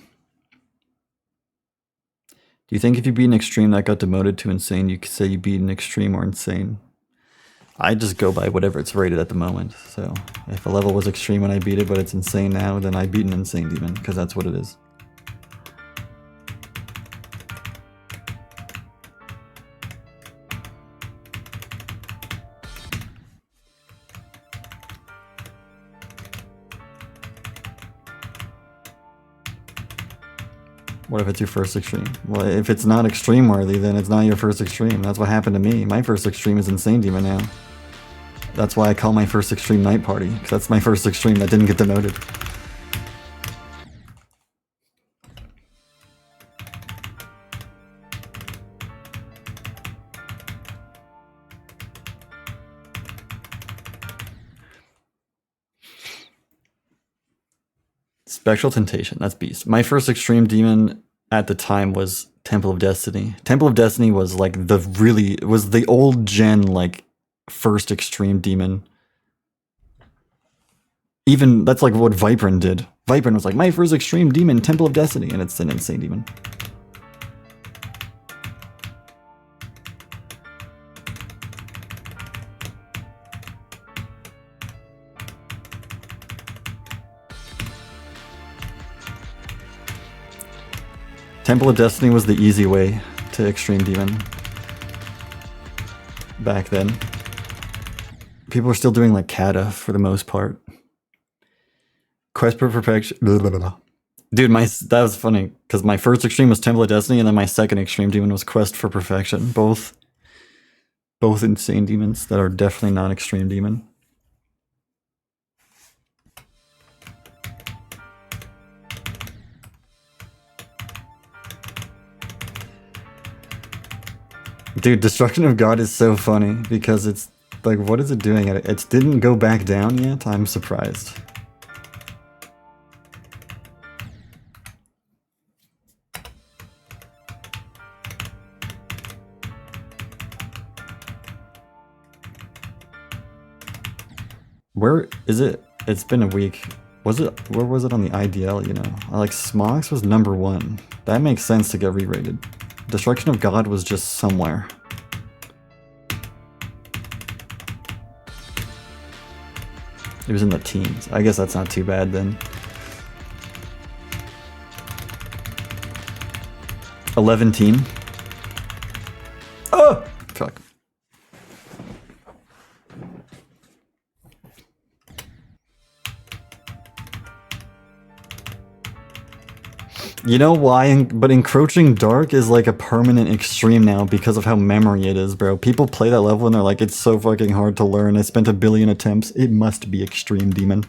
Do you think if you beat an extreme that got demoted to insane, you could say you beat an extreme or insane? I just go by whatever it's rated at the moment. So if a level was extreme when I beat it, but it's insane now, then I beat an insane demon, because that's what it is. What if it's your first extreme? Well, if it's not extreme worthy, then it's not your first extreme. That's what happened to me. My first extreme is Insane Demon now. That's why I call my first extreme Night Party, because that's my first extreme that didn't get demoted. Spectral Temptation, that's beast. My first extreme demon at the time was Temple of Destiny. Temple of Destiny was like was the old gen like first extreme demon. Even that's like what Viperin did. Viperin was like my first extreme demon, Temple of Destiny, and it's an insane demon. Temple of Destiny was the easy way to Extreme Demon. Back then. People were still doing like Kata for the most part. Quest for Perfection. Blah, blah, blah. Dude, that was funny, because my first extreme was Temple of Destiny, and then my second Extreme Demon was Quest for Perfection. Both insane demons that are definitely not Extreme Demon. Dude, Destruction of God is so funny because it's like, what is it doing? It didn't go back down yet? I'm surprised. Where is it? It's been a week. Where was it on the IDL, you know? Like, Smogs was #1. That makes sense to get re-rated. Destruction of God was just somewhere. It was in the teens. I guess that's not too bad then. 11 teen. Oh! Fuck. You know why? But Encroaching Dark is like a permanent extreme now because of how memory it is, bro. People play that level and they're like, it's so fucking hard to learn. I spent 1 billion attempts. It must be Extreme Demon.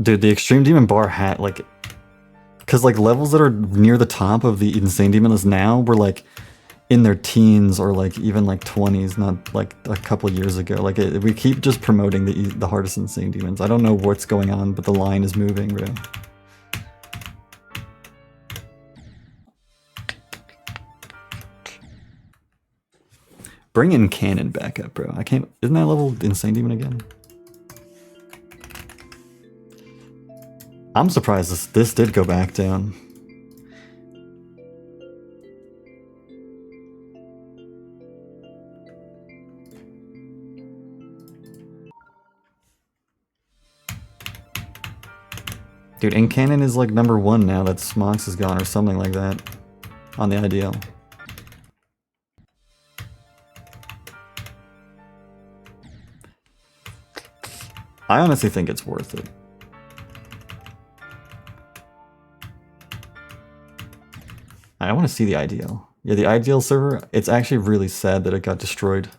Dude, the Extreme Demon bar hat, like... Because, like, levels that are near the top of the Insane Demon list now were, like, in their teens or, like, even, like, 20s, not, like, a couple years ago. Like, we keep just promoting the hardest Insane Demons. I don't know what's going on, but the line is moving, bro. Bring in Cannon back up, bro. I can't... Isn't that level Insane Demon again? I'm surprised this did go back down. Dude, Incannon is like #1 now that Smox is gone or something like that on the IDL. I honestly think it's worth it. I want to see the IDL. Yeah, the IDL server, it's actually really sad that it got destroyed.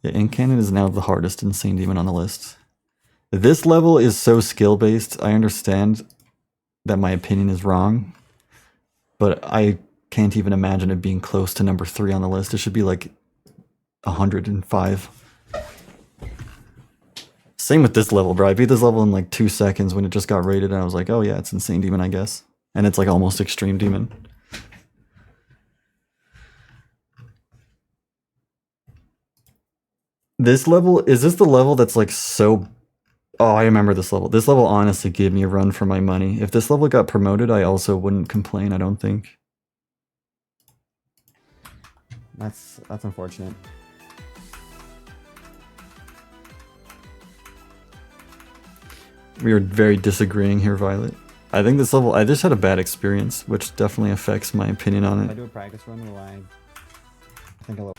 Yeah, Incannon is now the hardest Insane Demon on the list. This level is so skill-based, I understand that my opinion is wrong, but I can't even imagine it being close to #3 on the list. It should be like 105. Same with this level, bro. I beat this level in like 2 seconds when it just got rated, and I was like, oh yeah, it's Insane Demon, I guess. And it's like almost Extreme Demon. This level, is this the level that's like so... Oh, I remember this level. This level honestly gave me a run for my money. If this level got promoted, I also wouldn't complain, I don't think. That's unfortunate. We are very disagreeing here, Violet. I think this level, I just had a bad experience, which definitely affects my opinion on it. If I do a practice run, will I think a little...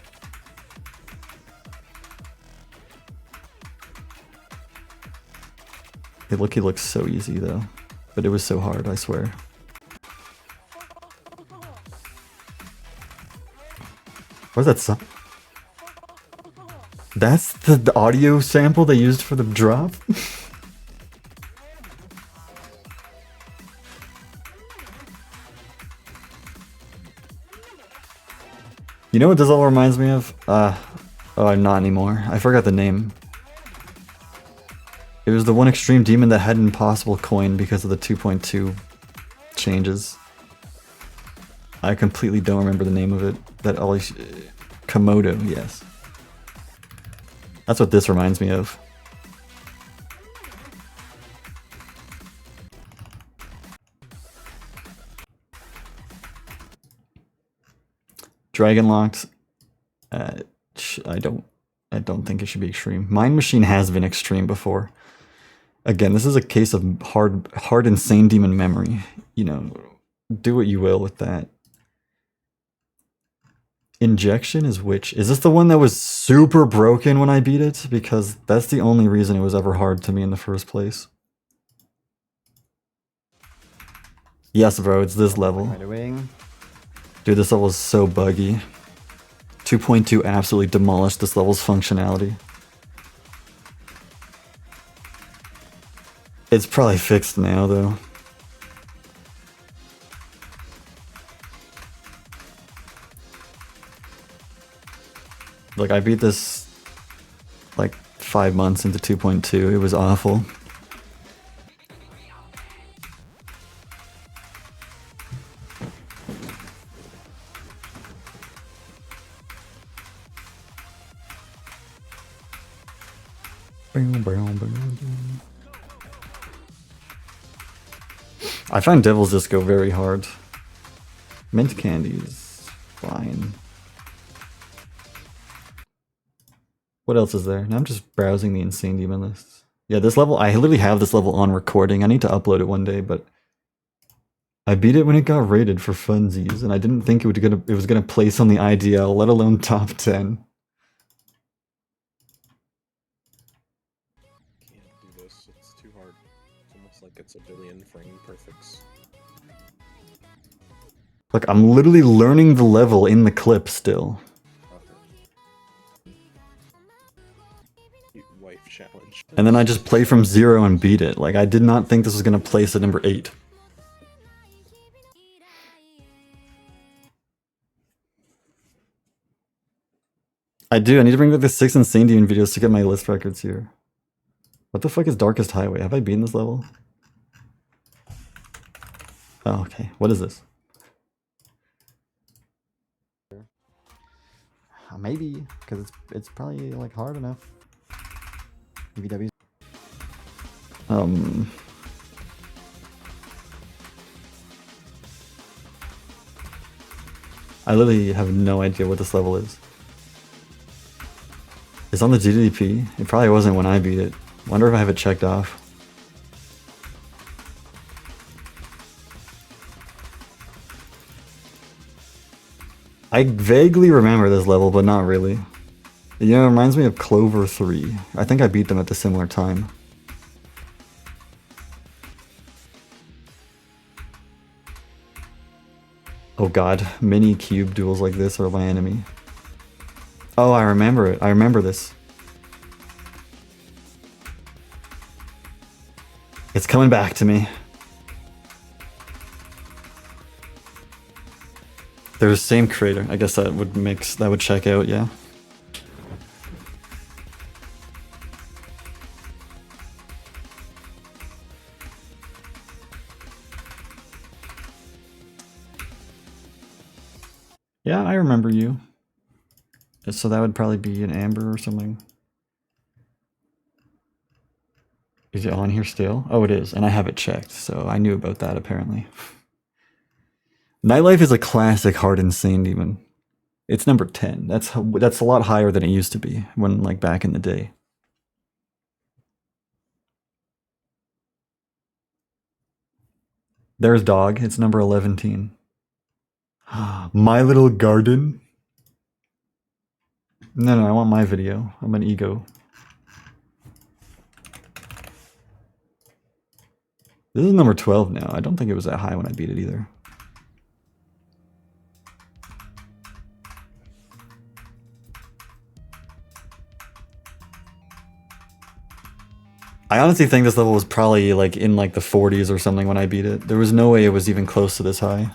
It looks so easy though, but it was so hard, I swear. What's that sound? That's the audio sample they used for the drop? You know what this all reminds me of? Oh, not anymore. I forgot the name. It was the one Extreme Demon that had an impossible coin because of the 2.2 changes. I completely don't remember the name of it. That always... Komodo, yes. That's what this reminds me of. Dragon Locked. I don't think it should be extreme. Mind Machine has been extreme before. Again, this is a case of hard Insane Demon memory. You know, do what you will with that. Injection is which? Is this the one that was super broken when I beat it? Because that's the only reason it was ever hard to me in the first place. Yes, bro, it's this level. Dude, this level is so buggy. 2.2 absolutely demolished this level's functionality. It's probably fixed now, though. Like, I beat this like 5 months into 2.2. It was awful. I find Devil's Disco very hard. Mint candies, fine. What else is there? Now I'm just browsing the Insane Demon lists. Yeah, this level, I literally have this level on recording. I need to upload it one day, but I beat it when it got rated for funsies, and I didn't think it was gonna place on the IDL, let alone top 10. Can't do this. It's too hard. It's almost like it's a billion frame perfects. Look, I'm literally learning the level in the clip still. Wife challenge. And then I just play from 0 and beat it. Like, I did not think this was gonna place at number 8. I do. I need to bring back the 6 Insane Demon videos to get my list records here. What the fuck is Darkest Highway? Have I beaten this level? Oh, okay. What is this? Maybe, because it's probably like hard enough. VW. I literally have no idea what this level is. It's on the GDP. It probably wasn't when I beat it. Wonder if I have it checked off. I vaguely remember this level, but not really. You know, it reminds me of Clover 3. I think I beat them at the similar time. Oh god, mini cube duels like this are my enemy. Oh, I remember it. I remember this. It's coming back to me. They're the same creator. I guess that would check out, yeah. Yeah, I remember you. So that would probably be an Amber or something. Is it on here still? Oh, it is, and I have it checked, so I knew about that apparently. Nightlife is a classic hard Insane Demon. It's number 10. That's a lot higher than it used to be when, like, back in the day. There's Dog. It's number 11. My Little Garden. No, I want my video. I'm an ego. This is number 12 now. I don't think it was that high when I beat it either. I honestly think this level was probably like in like the 40s or something when I beat it. There was no way it was even close to this high.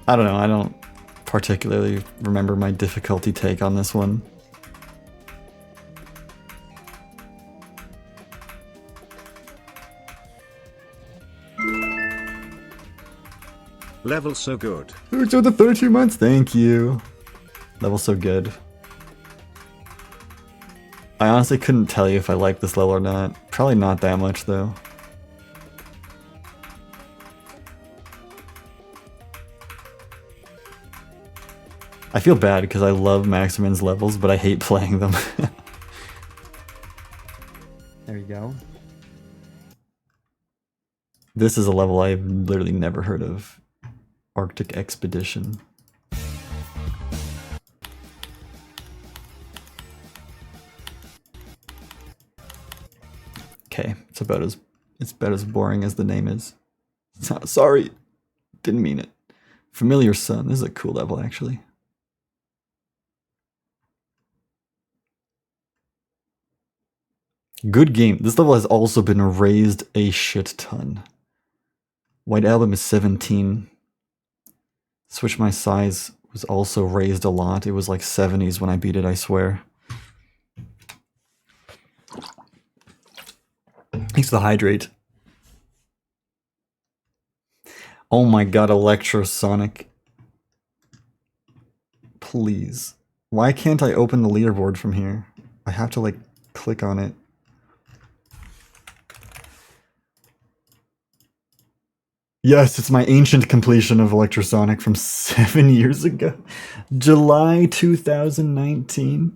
I don't know, I don't particularly remember my difficulty take on this one. Level so good. Thanks for the 32 months, thank you. Level so good. I honestly couldn't tell you if I like this level or not. Probably not that much though. I feel bad because I love Maximin's levels, but I hate playing them. There you go. This is a level I've literally never heard of. Arctic Expedition. Okay, it's about as boring as the name is. Sorry, didn't mean it. Familiar Sun. This is a cool level actually. Good game. This level has also been raised a shit ton. White Album is 17. Switch My Size was also raised a lot. It was like 70s when I beat it, I swear. Thanks for the hydrate. Oh my god, Electrosonic. Please. Why can't I open the leaderboard from here? I have to like click on it. Yes, it's my ancient completion of Electrosonic from 7 years ago. July 2019.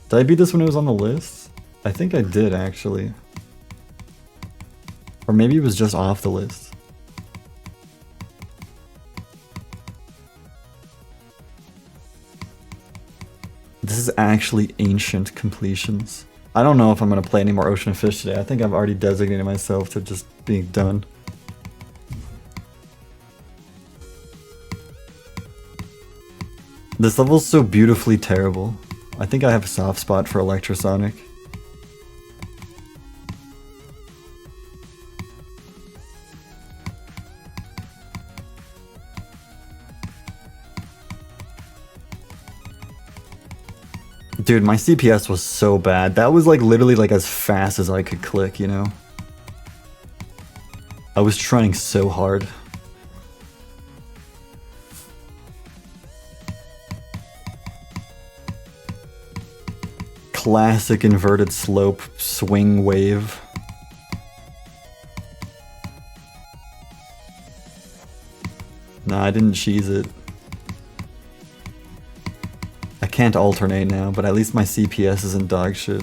Did I beat this when it was on the list? I think I did, actually. Or maybe it was just off the list. This is actually ancient completions. I don't know if I'm going to play any more Ocean of Fish today. I think I've already designated myself to just being done. This level's so beautifully terrible. I think I have a soft spot for Electrosonic. Dude, my CPS was so bad. That was like literally like as fast as I could click, you know? I was trying so hard. Classic inverted slope swing wave. Nah, I didn't cheese it. I can't alternate now, but at least my CPS isn't dog shit.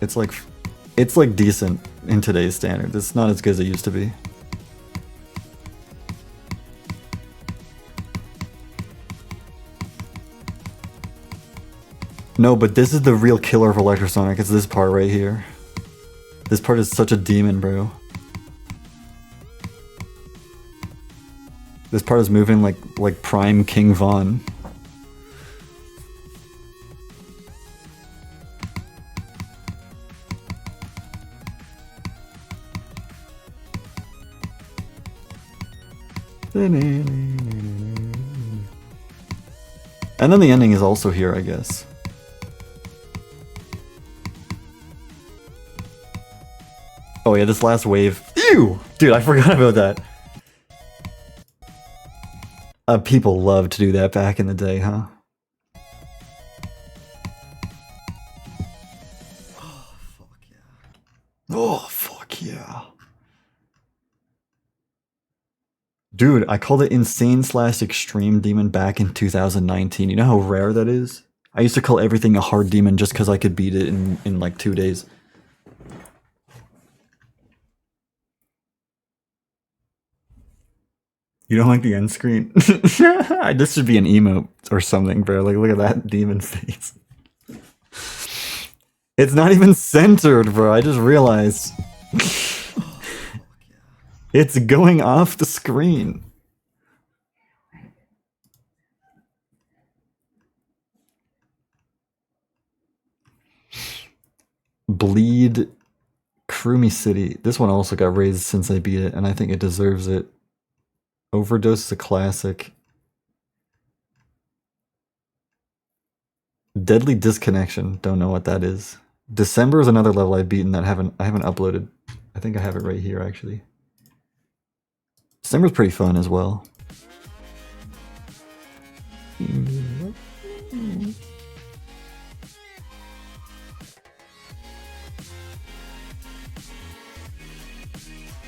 It's like decent in today's standards. It's not as good as it used to be. No, but this is the real killer of Electrosonic. It's this part right here. This part is such a demon, bro. This part is moving like prime King Von. And then the ending is also here, I guess. Oh yeah, this last wave. Ew! Dude, I forgot about that. People loved to do that back in the day, huh? Oh, fuck yeah. Oh, fuck yeah. Dude, I called it insane/extreme demon back in 2019. You know how rare that is? I used to call everything a hard demon just because I could beat it in like 2 days. You don't like the end screen? This should be an emote or something, bro. Like, look at that demon face. It's not even centered, bro. I just realized. It's going off the screen. Bleed Krumi City. This one also got raised since I beat it, and I think it deserves it. Overdose is a classic. Deadly Disconnection. Don't know what that is. December is another level I've beaten that I haven't uploaded. I think I have it right here, actually. December's pretty fun as well.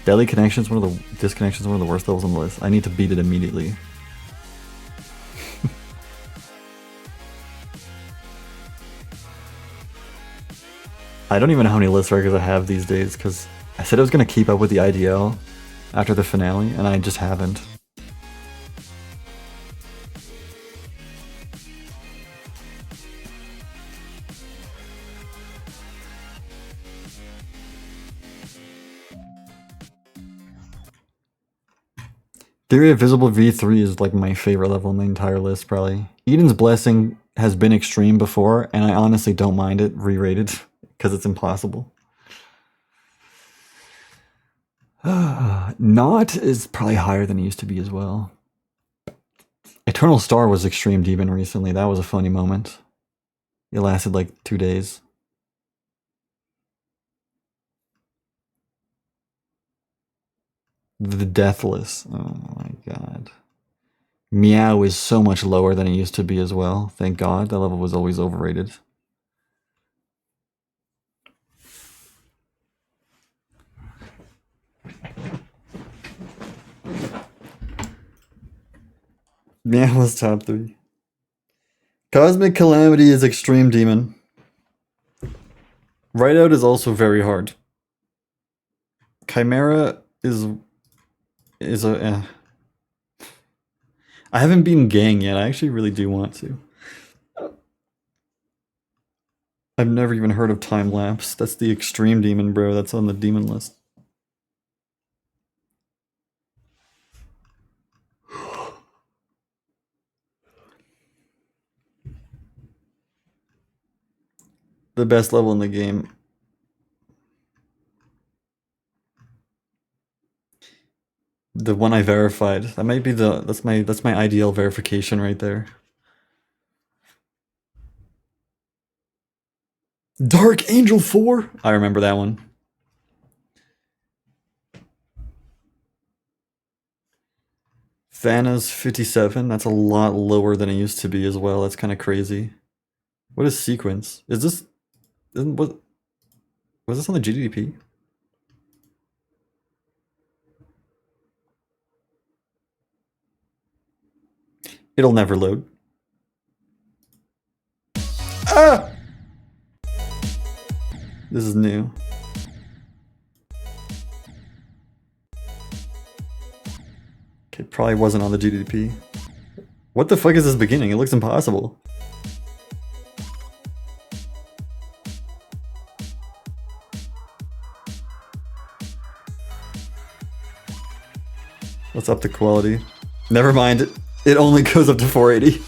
Deadly Connection's one of the Disconnection's one of the worst levels on the list. I need to beat it immediately. I don't even know how many list records I have these days because I said I was gonna keep up with the IDL after the finale, and I just haven't. Theory of Visible V3 is like my favorite level in the entire list, probably. Eden's Blessing has been extreme before, and I honestly don't mind it re-rated, because it's impossible. Not is probably higher than it used to be as well. Eternal Star was Extreme Demon recently. That was a funny moment. It lasted like 2 days. The Deathless. Oh my god. Meow is so much lower than it used to be as well. Thank god. That level was always overrated. Meow was top 3. Cosmic Calamity is Extreme Demon. Rideout is also very hard. Chimera is a I haven't beaten Gang yet. I actually really do want to. I've never even heard of Time Lapse. That's the Extreme Demon, bro. That's on the demon list. The best level in the game. The one I verified. That might be that's my ideal verification right there. Dark Angel 4? I remember that one. Thanos 57, that's a lot lower than it used to be as well. That's kind of crazy. What is Sequence? Is this was this on the GDP? It'll never load. Ah! This is new. Okay, probably wasn't on the GDP. What the fuck is this beginning? It looks impossible. Let's up the quality. Never mind. It only goes up to 480.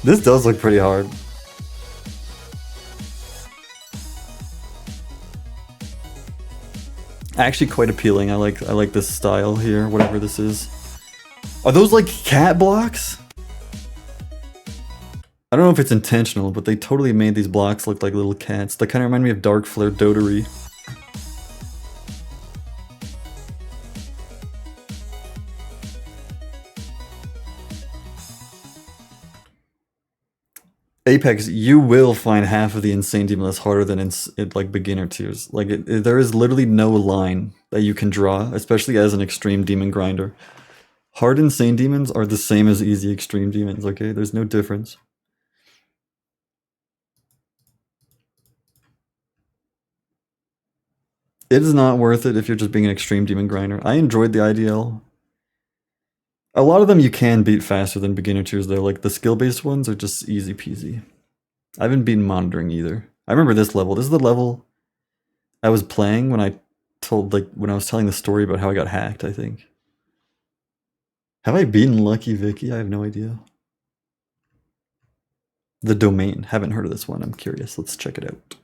This does look pretty hard. Actually quite appealing. I like this style here, whatever this is. Are those like cat blocks? I don't know if it's intentional, but they totally made these blocks look like little cats. They kind of remind me of Dark Flare Dotery. Apex, you will find half of the Insane Demon list harder than in like beginner tiers. Like there is literally no line that you can draw, especially as an extreme demon grinder. Hard Insane Demons are the same as easy extreme demons, okay? There's no difference. It is not worth it if you're just being an extreme demon grinder. I enjoyed the IDL. A lot of them you can beat faster than beginner tiers though, like the skill-based ones are just easy peasy. I haven't beaten monitoring either. I remember this level. This is the level I was playing when I was telling the story about how I got hacked, I think. Have I beaten Lucky Vicky? I have no idea. The Domain. Haven't heard of this one. I'm curious. Let's check it out.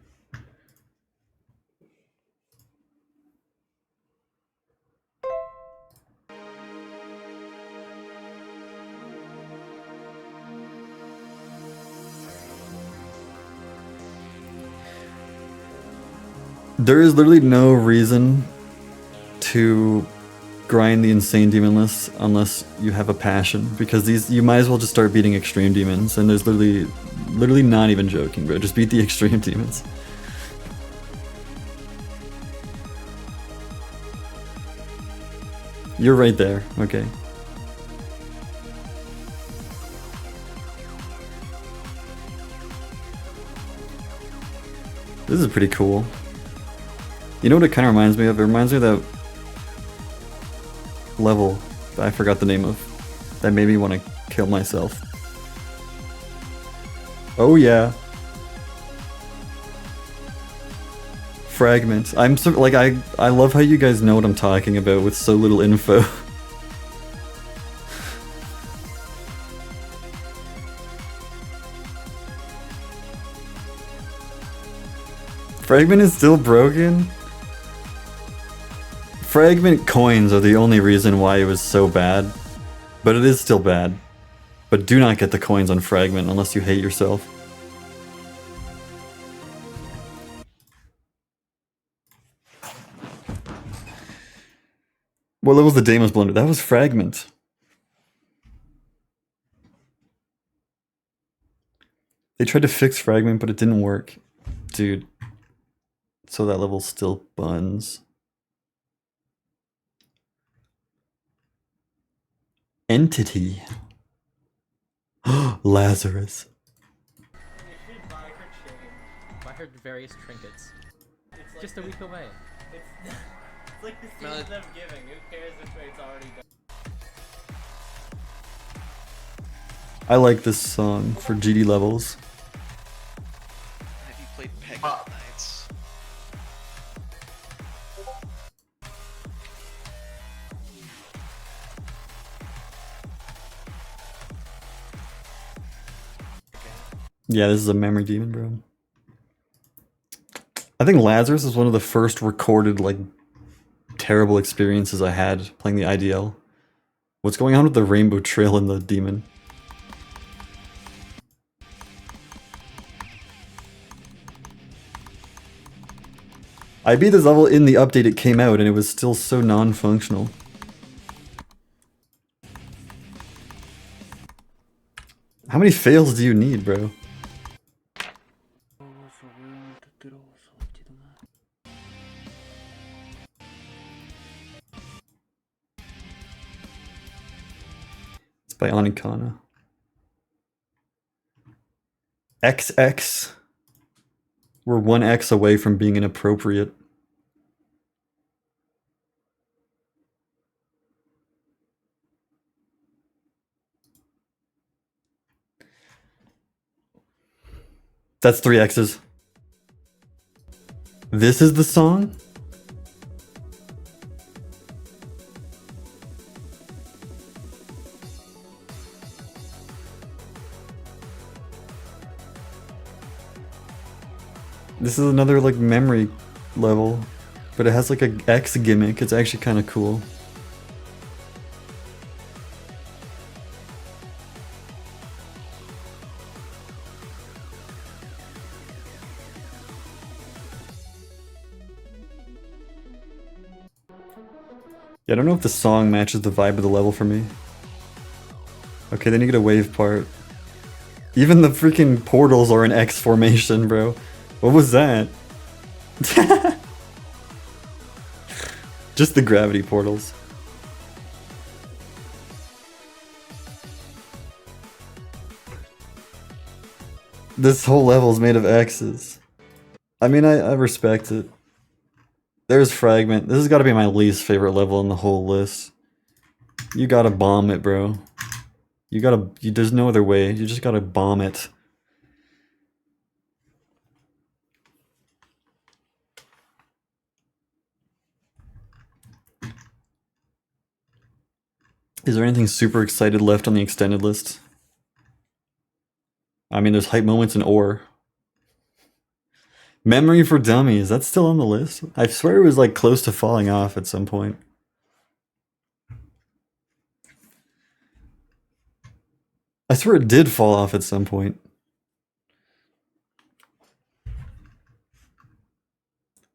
There is literally no reason to grind the Insane Demon list unless you have a passion, because you might as well just start beating extreme demons, and there's literally not even joking, bro. Just beat the extreme demons. You're right there, okay. This is pretty cool. You know what it kind of reminds me of? It reminds me of that level that I forgot the name of that made me want to kill myself. Oh yeah. Fragment. I'm so, like I love how you guys know what I'm talking about with so little info. Fragment is still broken? Fragment coins are the only reason why it was so bad. But it is still bad. But do not get the coins on Fragment unless you hate yourself. What level was the Damon's Blunder? That was Fragment. They tried to fix Fragment, but it didn't work. Dude. So that level still buns. Entity. Lazarus. You should buy her chain. Buy her various trinkets. It's like just a week away. It's like the season of giving. Who cares if it's already done? I like this song for GD levels. Have you played Pagan Knights? Yeah, this is a memory demon, bro. I think Lazarus is one of the first recorded, like, terrible experiences I had playing the IDL. What's going on with the rainbow trail in the demon? I beat this level in the update it came out and it was still so non-functional. How many fails do you need, bro? It's by Anikana. XX. We're 1x away from being inappropriate. That's 3 X's. This is the song? This is another like memory level, but it has like a X gimmick. It's actually kind of cool. Yeah, I don't know if the song matches the vibe of the level for me. Okay, then you get a wave part. Even the freaking portals are in X formation, bro. What was that? Just the gravity portals. This whole level is made of X's. I mean, I respect it. There's Fragment. This has got to be my least favorite level on the whole list. You gotta bomb it, bro. There's no other way. You just gotta bomb it. Is there anything super excited left on the extended list? I mean, there's hype moments in Ore. Memory for Dummies, that's still on the list? I swear it was like close to falling off at some point. I swear it did fall off at some point.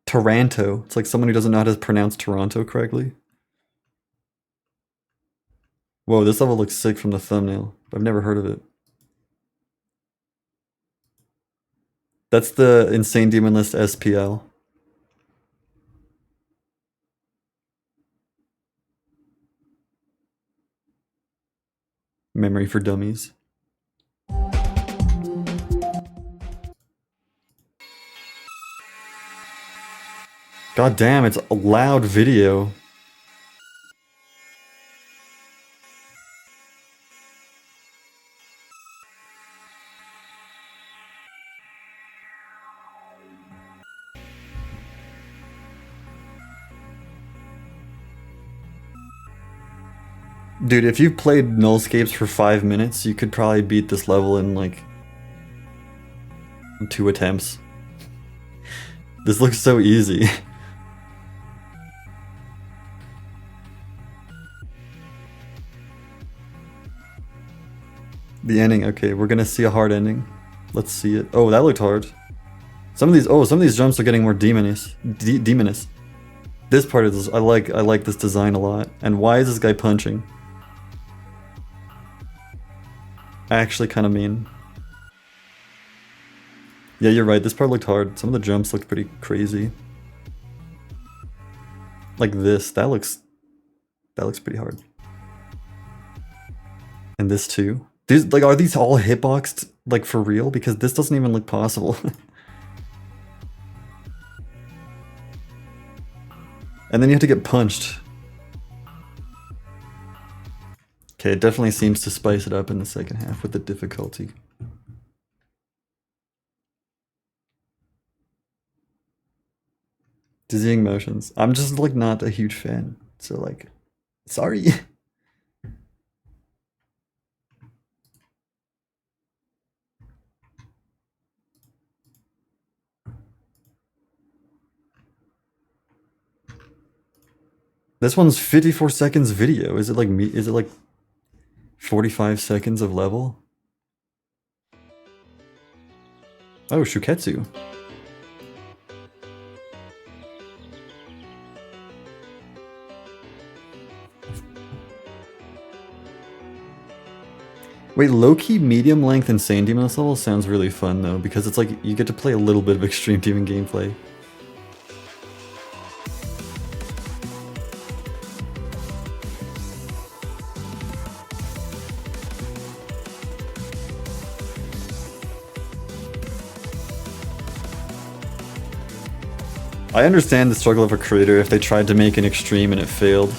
Toronto. It's like someone who doesn't know how to pronounce Toronto correctly. Whoa, this level looks sick from the thumbnail. I've never heard of it. That's the Insane Demon List SPL. Memory for Dummies. God damn, it's a loud video. Dude, if you played Nullscapes for 5 minutes, you could probably beat this level in like 2 attempts. This looks so easy. The ending, okay, we're gonna see a hard ending. Let's see it. Oh, that looked hard. Some of these jumps are getting more demonous. Demonous. This part is, I like this design a lot. And why is this guy punching? I actually kind of mean. Yeah, you're right, this part looked hard. Some of the jumps looked pretty crazy. Like this, that looks pretty hard. And this too. These, like, are these all hitboxed, like, for real? Because this doesn't even look possible. And then you have to get punched. Okay, it definitely seems to spice it up in the second half with the difficulty. Dizzying motions. I'm just, like, not a huge fan. So, like, sorry. This one's 54 seconds video. Is it like me? Is it like 45 seconds of level? Oh, Shuketsu. Wait, low-key medium length Insane Demon this level sounds really fun though, because it's like you get to play a little bit of Extreme Demon gameplay. I understand the struggle of a creator if they tried to make an extreme and it failed,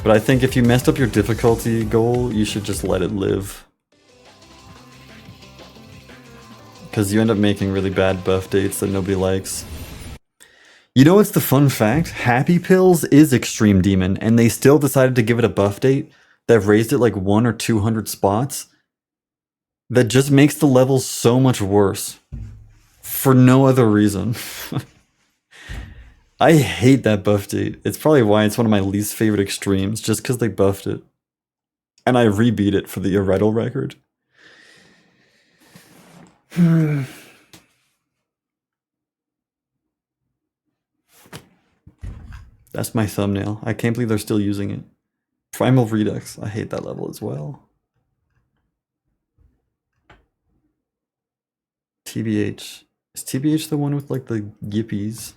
but I think if you messed up your difficulty goal, you should just let it live. Because you end up making really bad buff dates that nobody likes. You know what's the fun fact? Happy Pills is Extreme Demon, and they still decided to give it a buff date that raised it like 100 or 200 spots. That just makes the levels so much worse. For no other reason. I hate that buff date. It's probably why it's one of my least favorite extremes, just because they buffed it. And I rebeat it for the Irretal record. That's my thumbnail. I can't believe they're still using it. Primal Redux. I hate that level as well. TBH. Is TBH the one with like the yippies?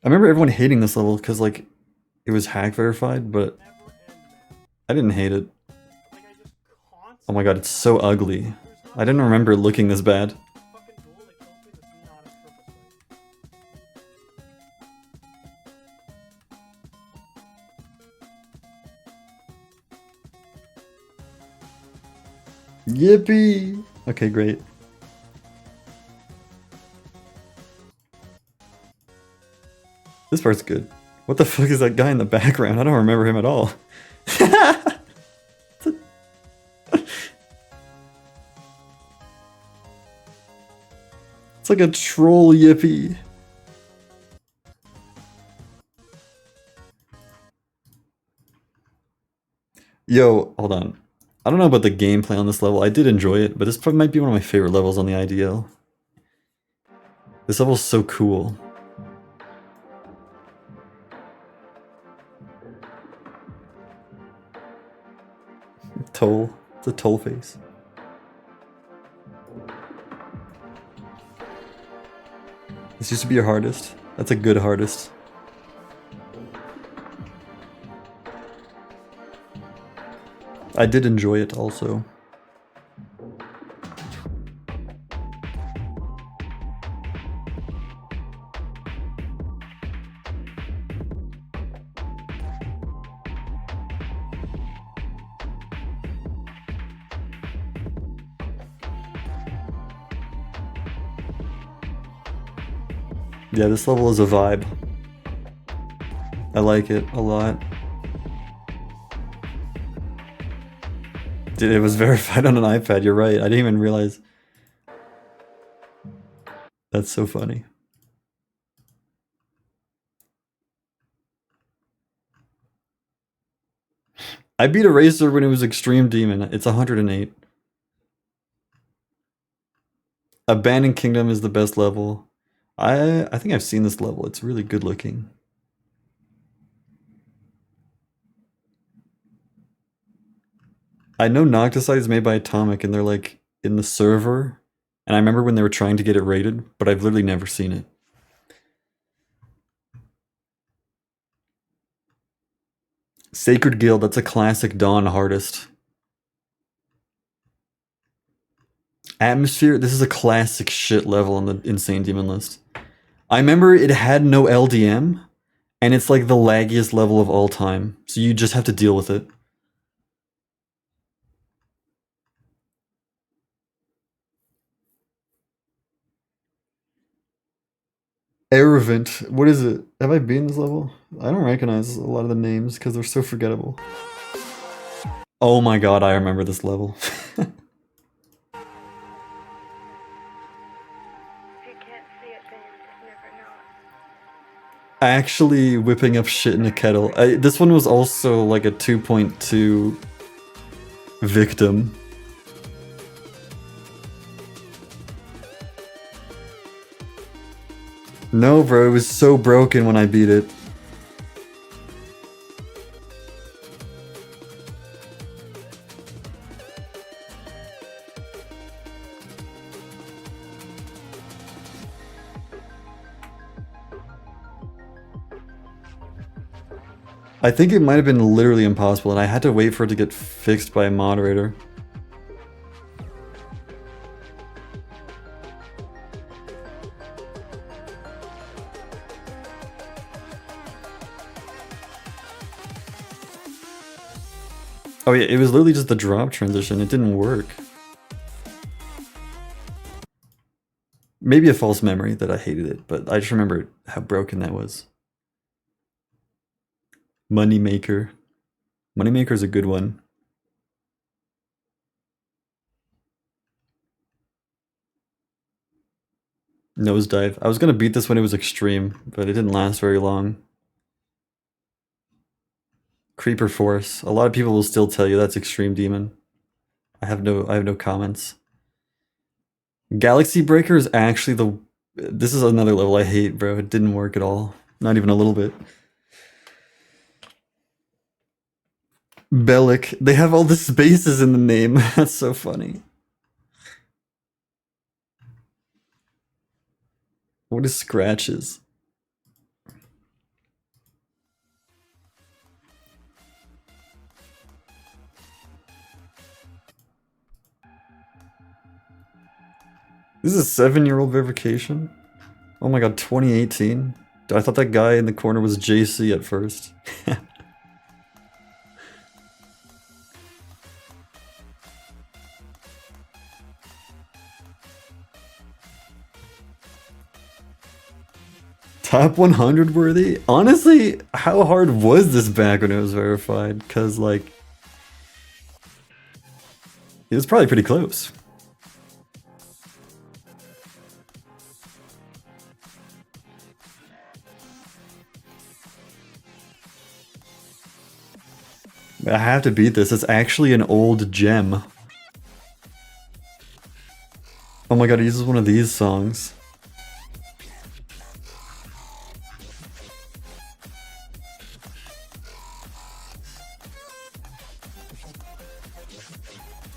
I remember everyone hating this level because like it was hack verified, but I didn't hate it. Oh my god, it's so ugly. I didn't remember it looking this bad. Yippee! Okay, great. This part's good. What the fuck is that guy in the background? I don't remember him at all. It's like a troll yippee. Yo, hold on. I don't know about the gameplay on this level. I did enjoy it, but this probably might be one of my favorite levels on the IDL. This level's so cool. Toll. It's a toll face. This used to be your hardest. That's a good hardest. I did enjoy it also. Yeah, this level is a vibe. I like it a lot. Dude, it was verified on an iPad, you're right. I didn't even realize. That's so funny. I beat Eraser when it was Extreme Demon. It's 108. Abandoned Kingdom is the best level. I think I've seen this level. It's really good looking. I know Nocticide is made by Atomic and they're like in the server. And I remember when they were trying to get it rated, but I've literally never seen it. Sacred Guild, that's a classic Dawn hardest. Atmosphere, this is a classic shit level on the Insane Demon list. I remember it had no LDM, and it's like the laggiest level of all time, so you just have to deal with it. Erevant, what is it? Have I been this level? I don't recognize a lot of the names because they're so forgettable. Oh my god, I remember this level. Actually whipping up shit in a kettle. This one was also like a 2.2 victim. No, bro, it was so broken when I beat it. I think it might have been literally impossible, and I had to wait for it to get fixed by a moderator. Oh yeah, it was literally just the drop transition. It didn't work. Maybe a false memory that I hated it, but I just remember how broken that was. Moneymaker. Moneymaker's a good one. Nosedive. I was gonna beat this when it was extreme, but it didn't last very long. Creeper Force. A lot of people will still tell you that's Extreme Demon. I have no comments. Galaxy Breaker is actually this is another level I hate, bro. It didn't work at all. Not even a little bit. Bellic. They have all the spaces in the name. That's so funny. What is scratches? This is a 7-year-old verification? Oh my god, 2018? I thought that guy in the corner was JC at first. Top 100 worthy? Honestly, how hard was this back when it was verified? Because, like, it was probably pretty close. I have to beat this. It's actually an old gem. Oh my god, he uses one of these songs.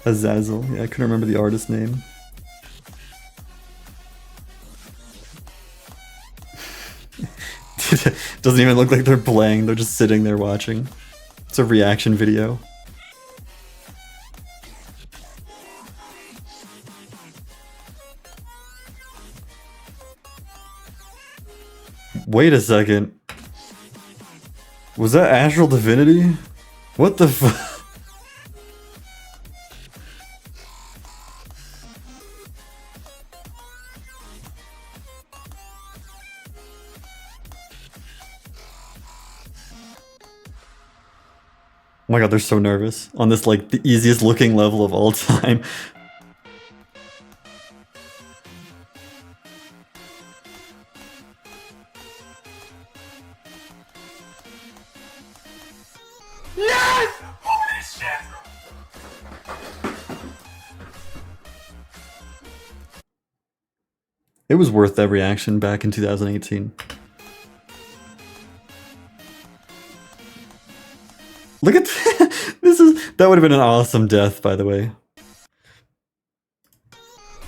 Azazel. Yeah, I couldn't remember the artist name. Doesn't even look like they're playing, they're just sitting there watching. It's a reaction video. Wait a second. Was that Astral Divinity? What the fuck? Oh my god, they're so nervous on this, like, the easiest looking level of all time. Yes! Holy It was worth that reaction back in 2018. Look at that would have been an awesome death, by the way.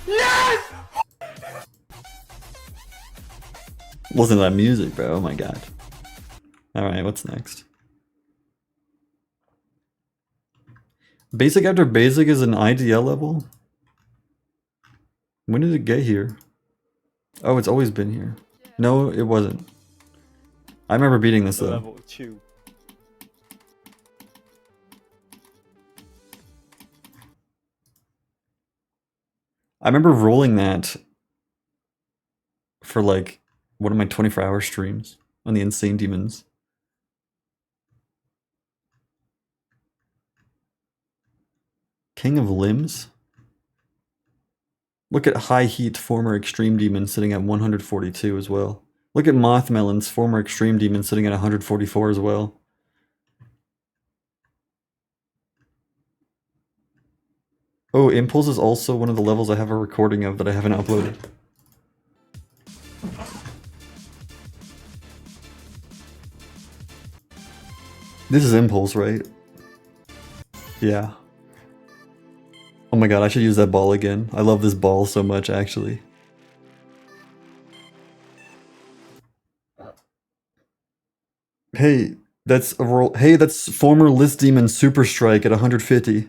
Yes! Listen to that music, bro. Oh my god. Alright, what's next? Basic after basic is an IDL level? When did it get here? Oh, it's always been here. No, it wasn't. I remember beating this though. Level 2. I remember rolling that for like one of my 24-hour streams on the Insane Demons. King of Limbs? Look at High Heat, former Extreme Demon, sitting at 142 as well. Look at Mothmelon's former Extreme Demon, sitting at 144 as well. Oh, Impulse is also one of the levels I have a recording of that I haven't uploaded. This is Impulse, right? Yeah. Oh my god, I should use that ball again. I love this ball so much, actually. Hey, that's a roll. Hey, that's former List Demon Super Strike at 150.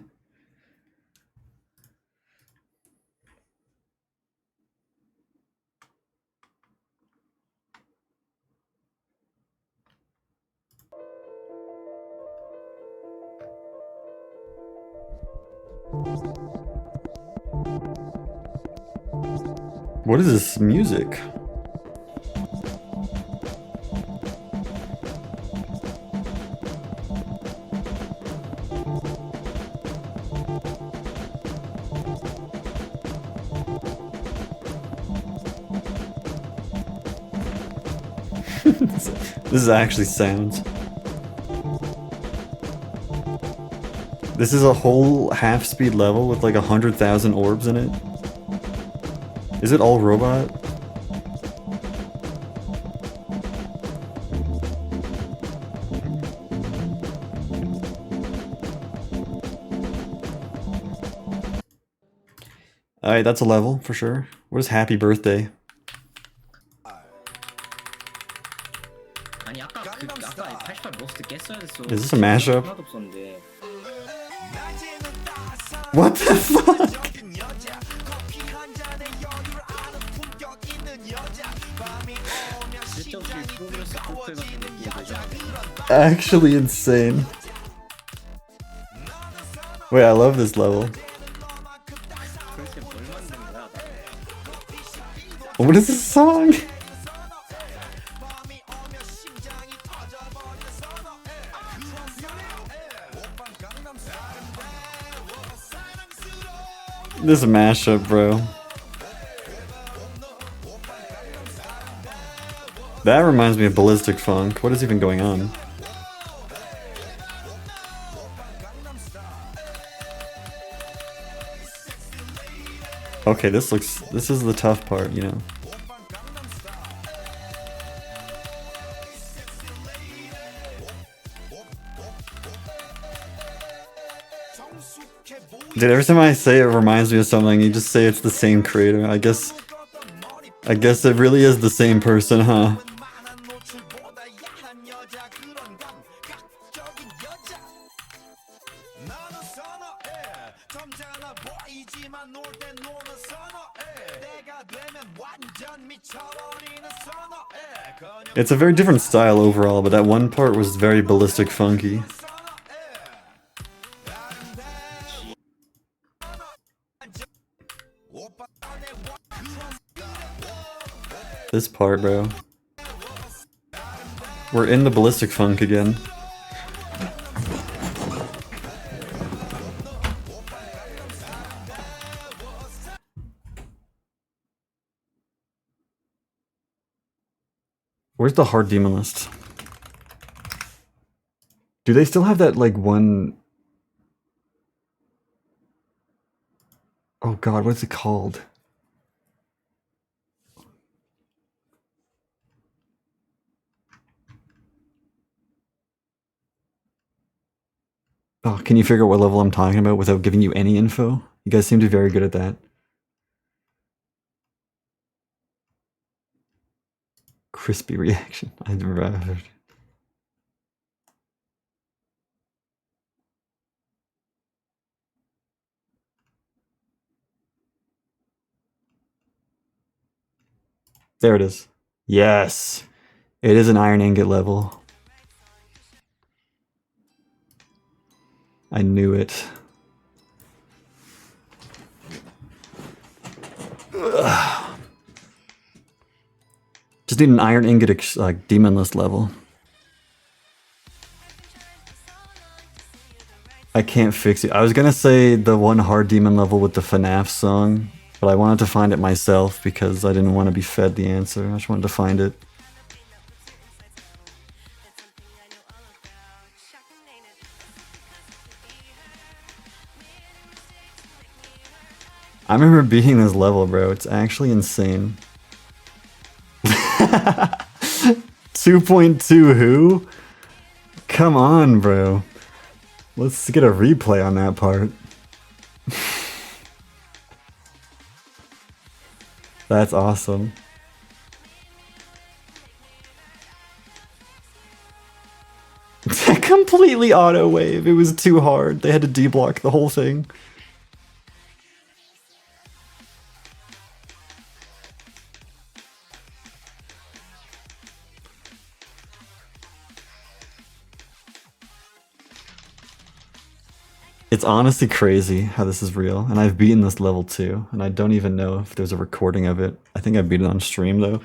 What is this music? This is actually sounds. This is a whole half-speed level with like 100,000 orbs in it. Is it all robot? Alright, that's a level for sure. What is Happy Birthday? Is this a mashup? What the fuck? Actually insane. Wait, I love this level. What is this song? This is a mashup, bro. That reminds me of Ballistic Funk. What is even going on? Okay, this is the tough part, you know. Dude, every time I say it reminds me of something, you just say it's the same creator. I guess it really is the same person, huh? It's a very different style overall, but that one part was very ballistic funky. This part, bro. We're in the ballistic funk again. Where's the hard demon list? Do they still have that, like, one Oh god, what's it called? Oh, can you figure out what level I'm talking about without giving you any info? You guys seem to be very good at that. Crispy reaction. I never heard. There it is. Yes! It is an iron ingot level. I knew it. Ugh. Just need an iron ingot like demonless level. I can't fix it. I was gonna say the one hard demon level with the FNAF song, but I wanted to find it myself because I didn't want to be fed the answer. I just wanted to find it. I remember beating this level, bro. It's actually insane. 2.2 who? Come on, bro. Let's get a replay on that part. That's awesome. Completely auto wave. It was too hard. They had to deblock the whole thing. It's honestly crazy how this is real, and I've beaten this level too, and I don't even know if there's a recording of it. I think I beat it on stream though.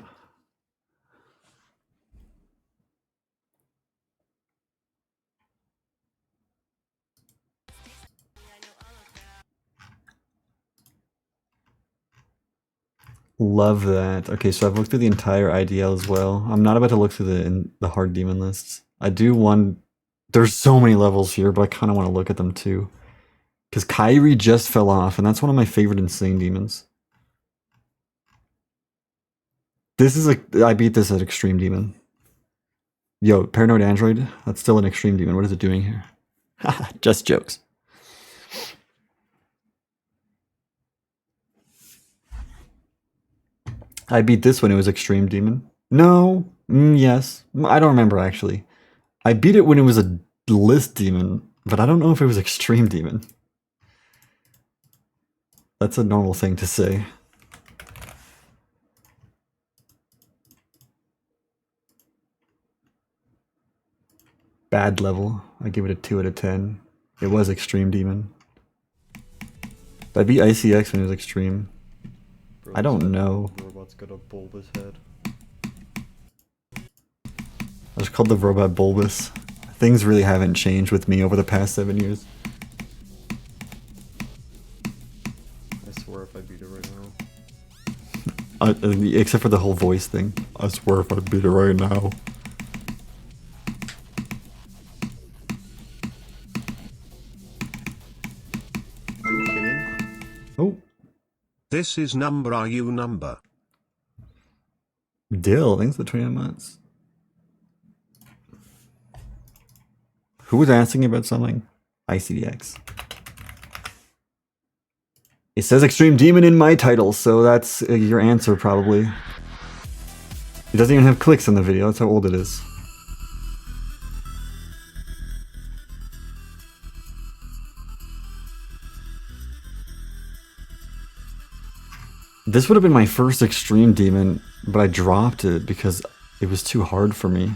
Love that. Okay, so I've looked through the entire IDL as well. I'm not about to look through the hard demon lists. I do want... There's so many levels here, but I kind of want to look at them too. Because Kyrie just fell off, and that's one of my favorite insane demons. This is I beat this at Extreme Demon. Yo, Paranoid Android? That's still an Extreme Demon. What is it doing here? Haha, just jokes. I beat this when it was Extreme Demon. No. Yes. I don't remember, actually. I beat it when it was a list demon, but I don't know if it was Extreme Demon. That's a normal thing to say. Bad level. I give it a 2 out of 10. It was Extreme Demon. I beat ICX when it was Extreme. Bro, I don't know. Robot's got a bulbous head. I just called the robot Bulbous. Things really haven't changed with me over the past 7 years. I swear if I beat it right now. Except for the whole voice thing. I swear if I beat it right now. Are you kidding? Oh. This is number are you number? Dill, thanks for the 29 months. Who was asking about something? ICDX. It says Extreme Demon in my title, so that's your answer probably. It doesn't even have clicks in the video, that's how old it is. This would have been my first Extreme Demon, but I dropped it because it was too hard for me.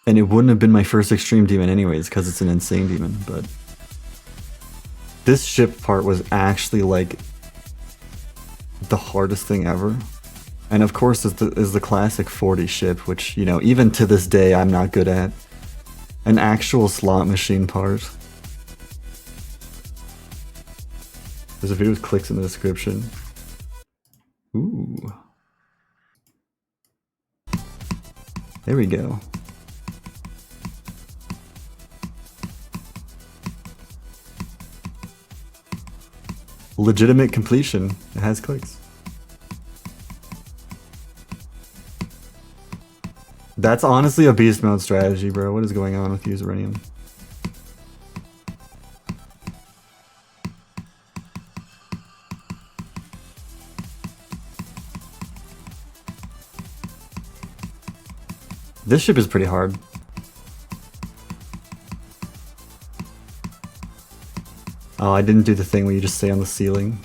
And it wouldn't have been my first Extreme Demon anyways, because it's an insane demon, but... This ship part was actually, like, the hardest thing ever. And of course is the classic 40 ship, which, you know, even to this day I'm not good at. An actual slot machine part. There's a video with clicks in the description. Ooh. There we go. legitimate completion. It has clicks. That's honestly a beast mode strategy, bro. What is going on with Username? This ship is pretty hard. Oh, I didn't do the thing where you just stay on the ceiling.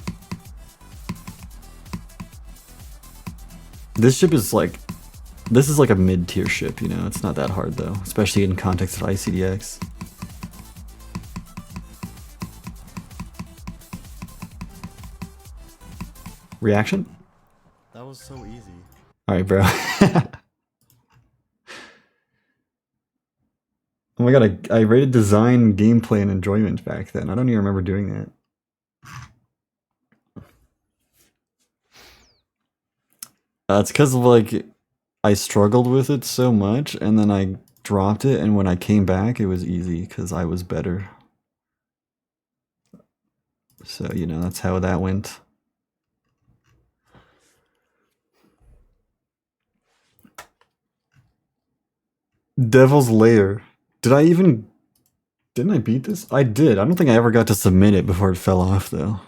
This ship is like... This is like a mid-tier ship, you know? It's not that hard though, especially in context of ICDX. Reaction? That was so easy. Alright, bro. Oh my god, I rated design, gameplay, and enjoyment back then. I don't even remember doing that. It's because of like, I struggled with it so much, and then I dropped it, and when I came back, it was easy, because I was better. So, you know, that's how that went. Devil's Lair. Didn't I beat this? I did. I don't think I ever got to submit it before it fell off, though.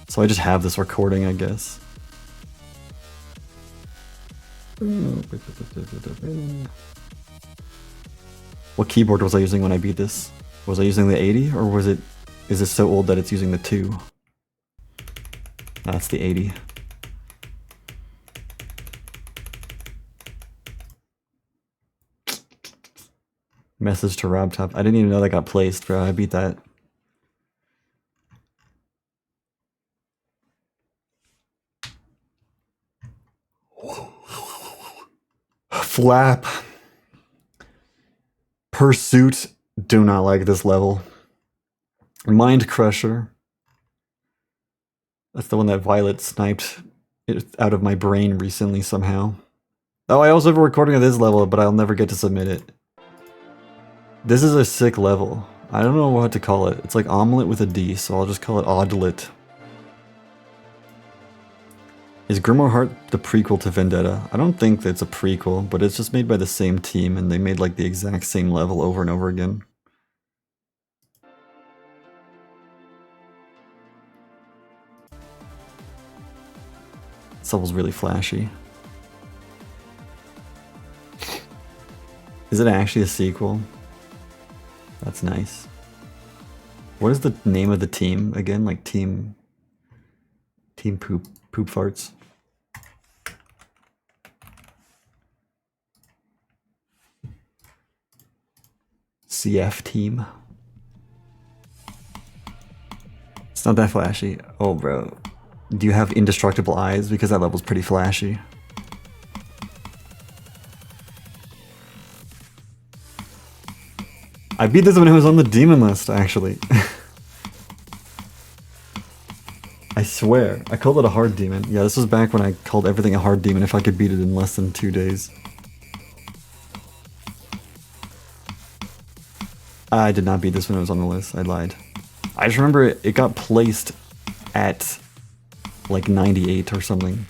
So I just have this recording, I guess. What keyboard was I using when I beat this? Was I using the 80, or is it so old that it's using the 2? That's the 80. Message to Rob Top. I didn't even know that got placed, bro. I beat that. Flap. Pursuit. Do not like this level. Mind Crusher. That's the one that Violet sniped it out of my brain recently somehow. Oh, I also have a recording of this level, but I'll never get to submit it. This is a sick level. I don't know what to call it. It's like omelet with a D, so I'll just call it Oddlet. Is Grimoire Heart the prequel to Vendetta? I don't think it's a prequel, but it's just made by the same team, and they made like the exact same level over and over again. This level's really flashy. Is it actually a sequel? That's nice. What is the name of the team again? Like team poop farts. CF team. It's not that flashy. Oh, bro. Do you have indestructible eyes? Because that level's pretty flashy. I beat this when it was on the demon list, actually. I swear. I called it a hard demon. Yeah, this was back when I called everything a hard demon if I could beat it in less than 2 days. I did not beat this when it was on the list. I lied. I just remember it got placed at like 98 or something.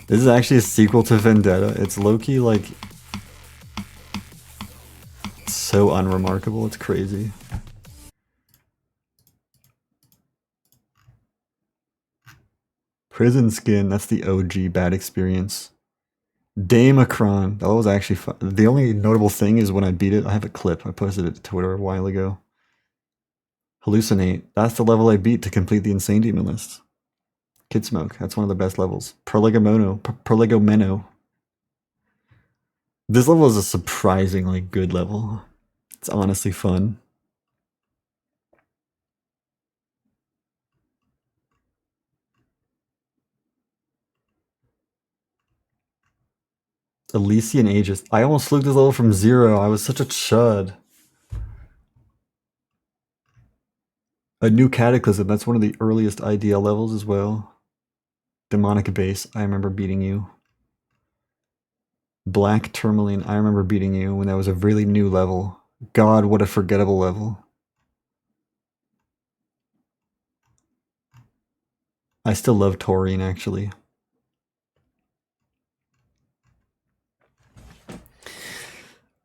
This is actually a sequel to Vendetta. It's low-key, like, so unremarkable. It's crazy. Prison Skin, that's the OG bad experience. Damacron, that was actually fun. The only notable thing is when I beat it, I have a clip. I posted it to Twitter a while ago. Hallucinate, that's the level I beat to complete the Insane Demon list. Kid Smoke, that's one of the best levels. Prolegomeno. This level is a surprisingly good level. It's honestly fun. Elysian Aegis. I almost fluked this level from 0. I was such a chud. A New Cataclysm. That's one of the earliest IDL levels as well. Demonic Base, I remember beating you. Black Tourmaline, I remember beating you when that was a really new level. God, what a forgettable level. I still love Taurine, actually.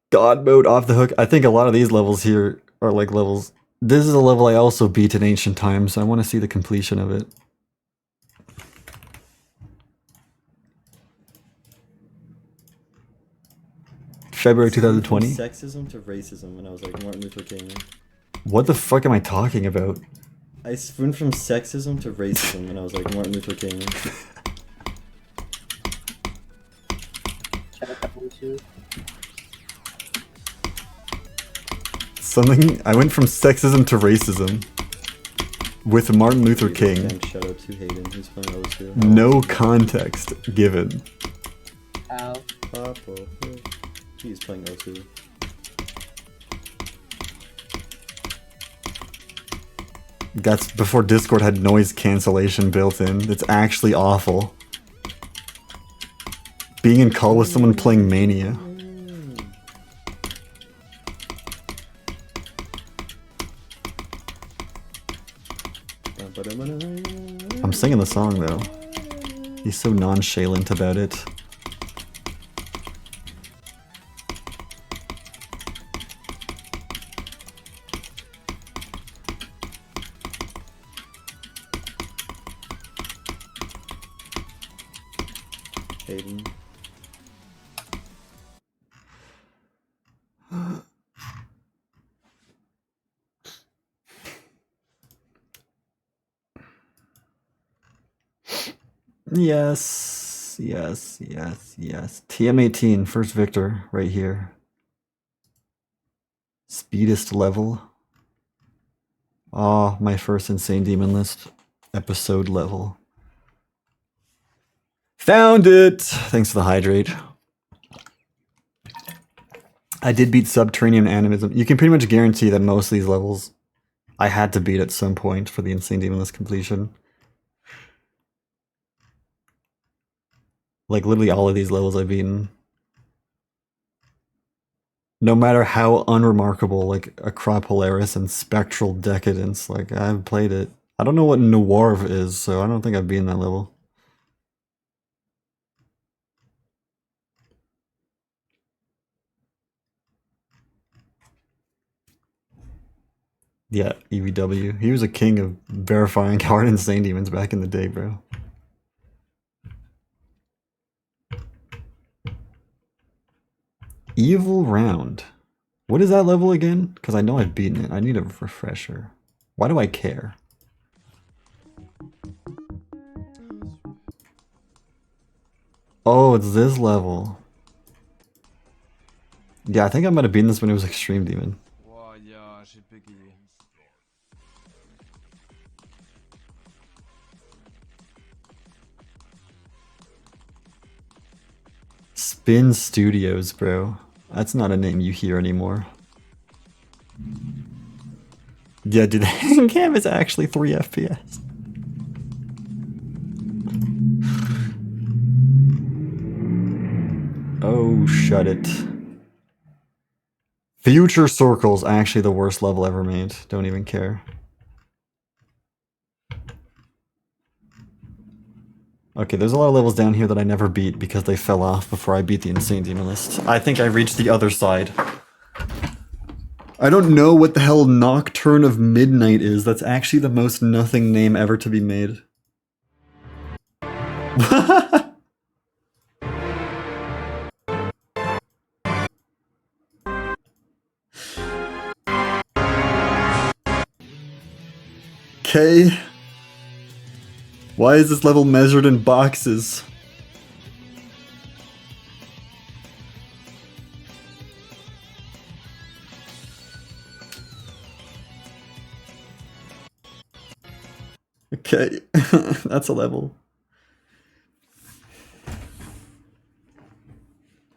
God mode off the hook. I think a lot of these levels here are like levels. This is a level I also beat in Ancient Times, so I want to see the completion of it. February 2020. Sexism to racism, and I was like Martin Luther King. What the fuck am I talking about? I went from sexism to racism, and I was like Martin Luther King. Something. I went from sexism to racism with Martin Luther King. Shout out to Hayden, who's playing O2. No context given. Ow. Papa. He's playing O2. That's before Discord had noise cancellation built in. It's actually awful. Being in call with someone playing Mania. I'm singing the song though. He's so nonchalant about it. Hayden. Yes, yes, yes, yes. TM18, first victor, right here. Speedest level. Ah, my first Insane Demon List episode level. Found it! Thanks for the hydrate. I did beat Subterranean Animism. You can pretty much guarantee that most of these levels I had to beat at some point for the Insane Demon List completion. Like, literally all of these levels I've beaten. No matter how unremarkable, like, Acropolaris and Spectral Decadence, like, I've played it. I don't know what Noir is, so I don't think I've beaten that level. Yeah, EVW. He was a king of verifying hard Insane Demons back in the day, bro. Evil Round. What is that level again? Because I know I've beaten it. I need a refresher. Why do I care? Oh, it's this level. Yeah, I think I might have beaten this when it was Extreme Demon. Spin Studios, bro. That's not a name you hear anymore. Yeah, dude, the hang cam is actually 3 FPS. Oh, shut it. Future Circle's actually the worst level ever made. Don't even care. Okay, there's a lot of levels down here that I never beat because they fell off before I beat the Insane Demon List. I think I reached the other side. I don't know what the hell Nocturne of Midnight is. That's actually the most nothing name ever to be made. Okay. Why is this level measured in boxes? Okay, that's a level.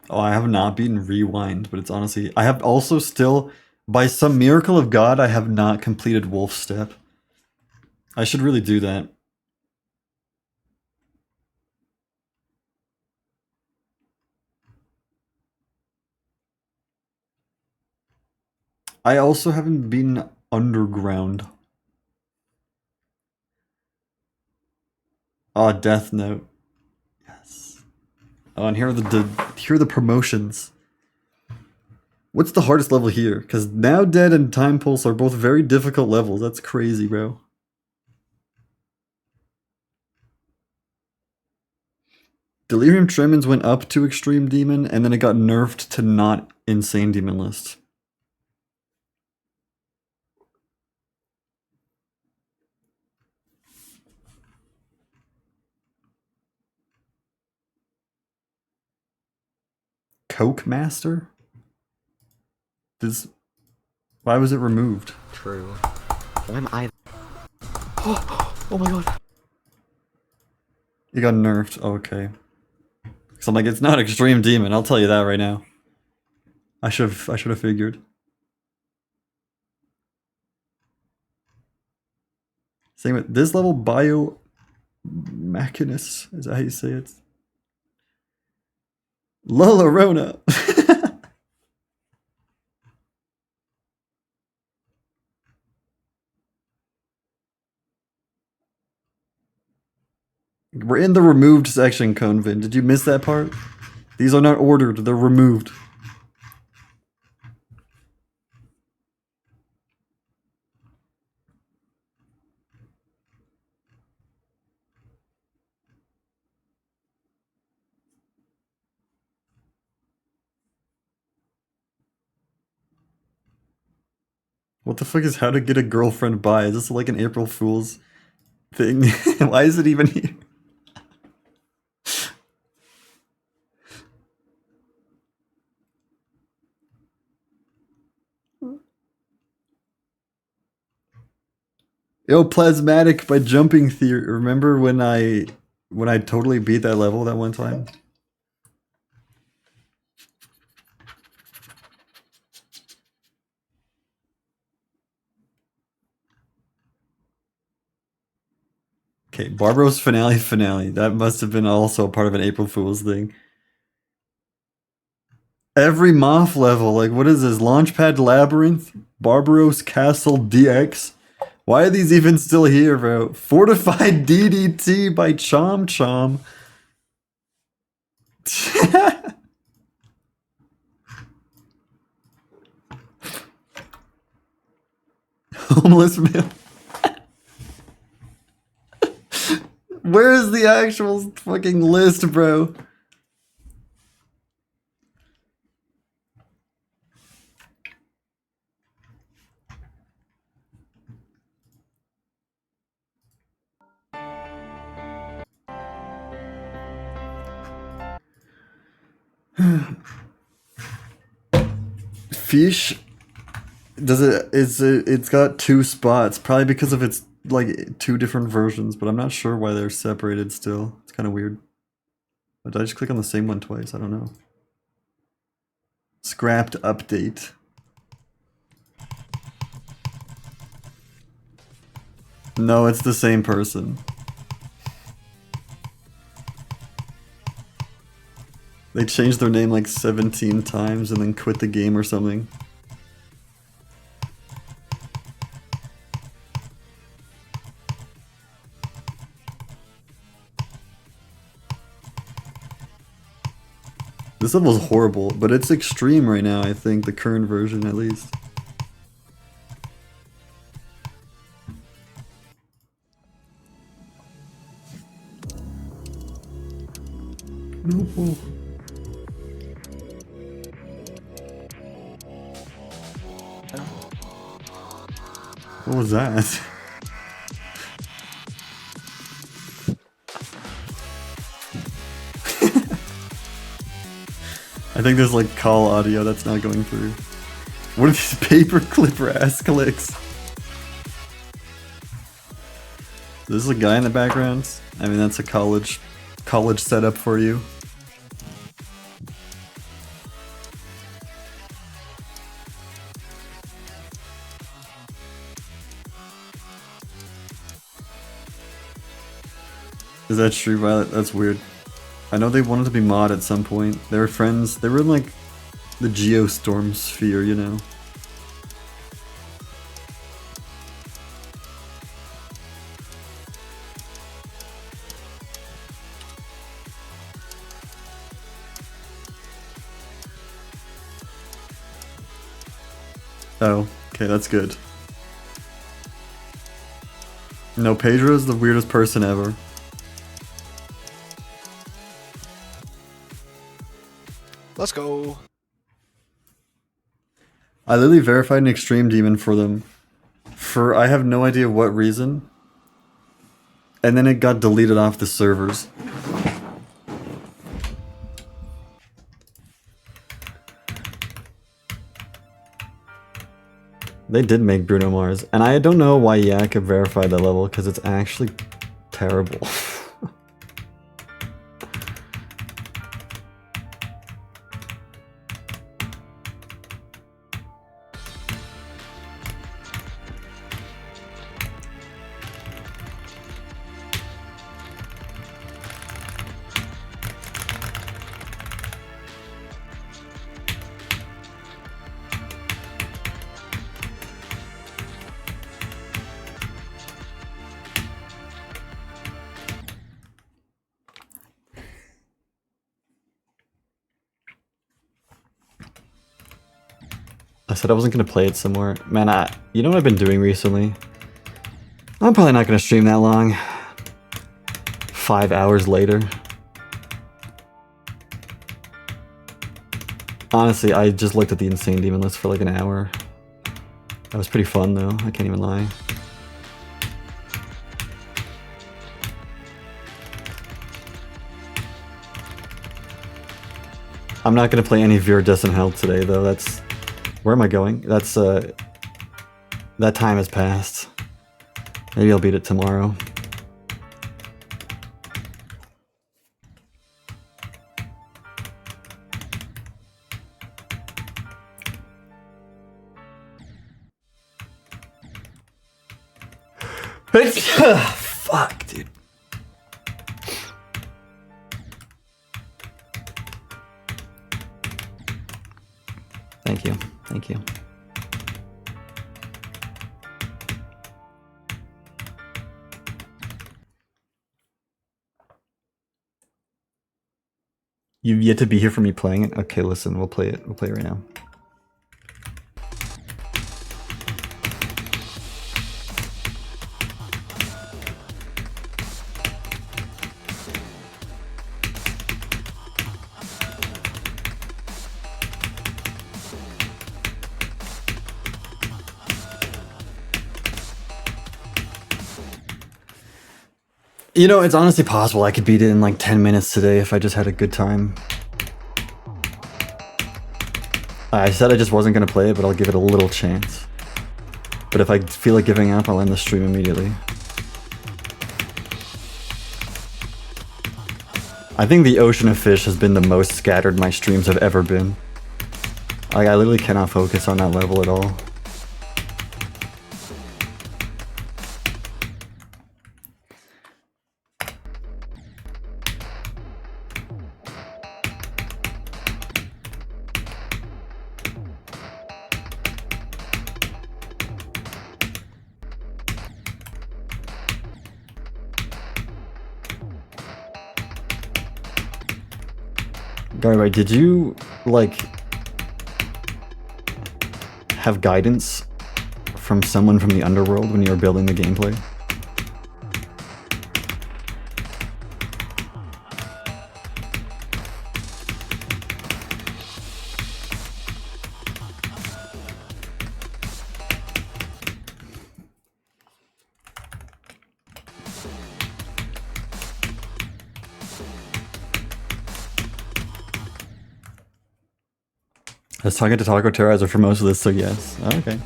Oh, I have not beaten Rewind, but it's honestly... I have also still, by some miracle of God, I have not completed Wolf Step. I should really do that. I also haven't been underground. Oh, Death Note. Yes. Oh, and here are the promotions. What's the hardest level here? Because Now Dead and Time Pulse are both very difficult levels. That's crazy, bro. Delirium Tremens went up to Extreme Demon, and then it got nerfed to not Insane Demon list. Coke Master? Why was it removed? True. Why am I? Oh my god. It got nerfed. Oh, okay. Because I'm like, it's not Extreme Demon. I'll tell you that right now. I should have figured. Same with this level, Bio Machinus. Is that how you say it? Lolorona. We're in the removed section, Convin. Did you miss that part? These are not ordered, they're removed. What the fuck is how to get a girlfriend by? Is this like an April Fool's thing? Why is it even here? Yo, Plasmatic by Jumping Theory. Remember when I totally beat that level that one time? Okay, Barbaros finale. That must have been also part of an April Fool's thing. Every Moth level, like what is this? Launchpad Labyrinth? Barbaros Castle DX? Why are these even still here, bro? Fortified DDT by Chom Chom. Homeless man. Where is the actual fucking list, bro? Fish it's got 2 spots, probably because of its like 2 different versions, but I'm not sure why they're separated still. It's kind of weird. But did I just click on the same one twice? I don't know. Scrapped update. No, it's the same person. They changed their name like 17 times and then quit the game or something. This level is horrible, but it's extreme right now, I think, the current version at least. No. What was that? I think there's like call audio that's not going through. What are these paper clipper ass clicks? This is a guy in the background. I mean, that's a college setup for you. Is that true, Violet? That's weird. I know they wanted to be mod at some point. They were friends. They were in like the Geostorm sphere, you know. Oh, okay, that's good. No, Pedro's the weirdest person ever. Let's go. I literally verified an extreme demon for them. For I have no idea what reason. And then it got deleted off the servers. They did make Bruno Mars, and I don't know why Yak verified that level, because it's actually terrible. I said I wasn't gonna play it somewhere. Man, you know what I've been doing recently? I'm probably not gonna stream that long. 5 hours later. Honestly, I just looked at the Insane Demon list for like an hour. That was pretty fun though, I can't even lie. I'm not gonna play any Viridescent Hell today though, that's... Where am I going? That's, that time has passed. Maybe I'll beat it tomorrow. Fuck, dude. Thank you. Thank you. You've yet to be here for me playing it? Okay, listen, we'll play it. We'll play it right now. You know, it's honestly possible I could beat it in like 10 minutes today if I just had a good time. I said I just wasn't gonna play it, but I'll give it a little chance. But if I feel like giving up, I'll end the stream immediately. I think the Ocean of Fish has been the most scattered my streams have ever been. Like, I literally cannot focus on that level at all. Garby, did you, like, have guidance from someone from the underworld when you were building the gameplay? I was talking to Taco Terrorizer for most of this, so yes. Oh, okay.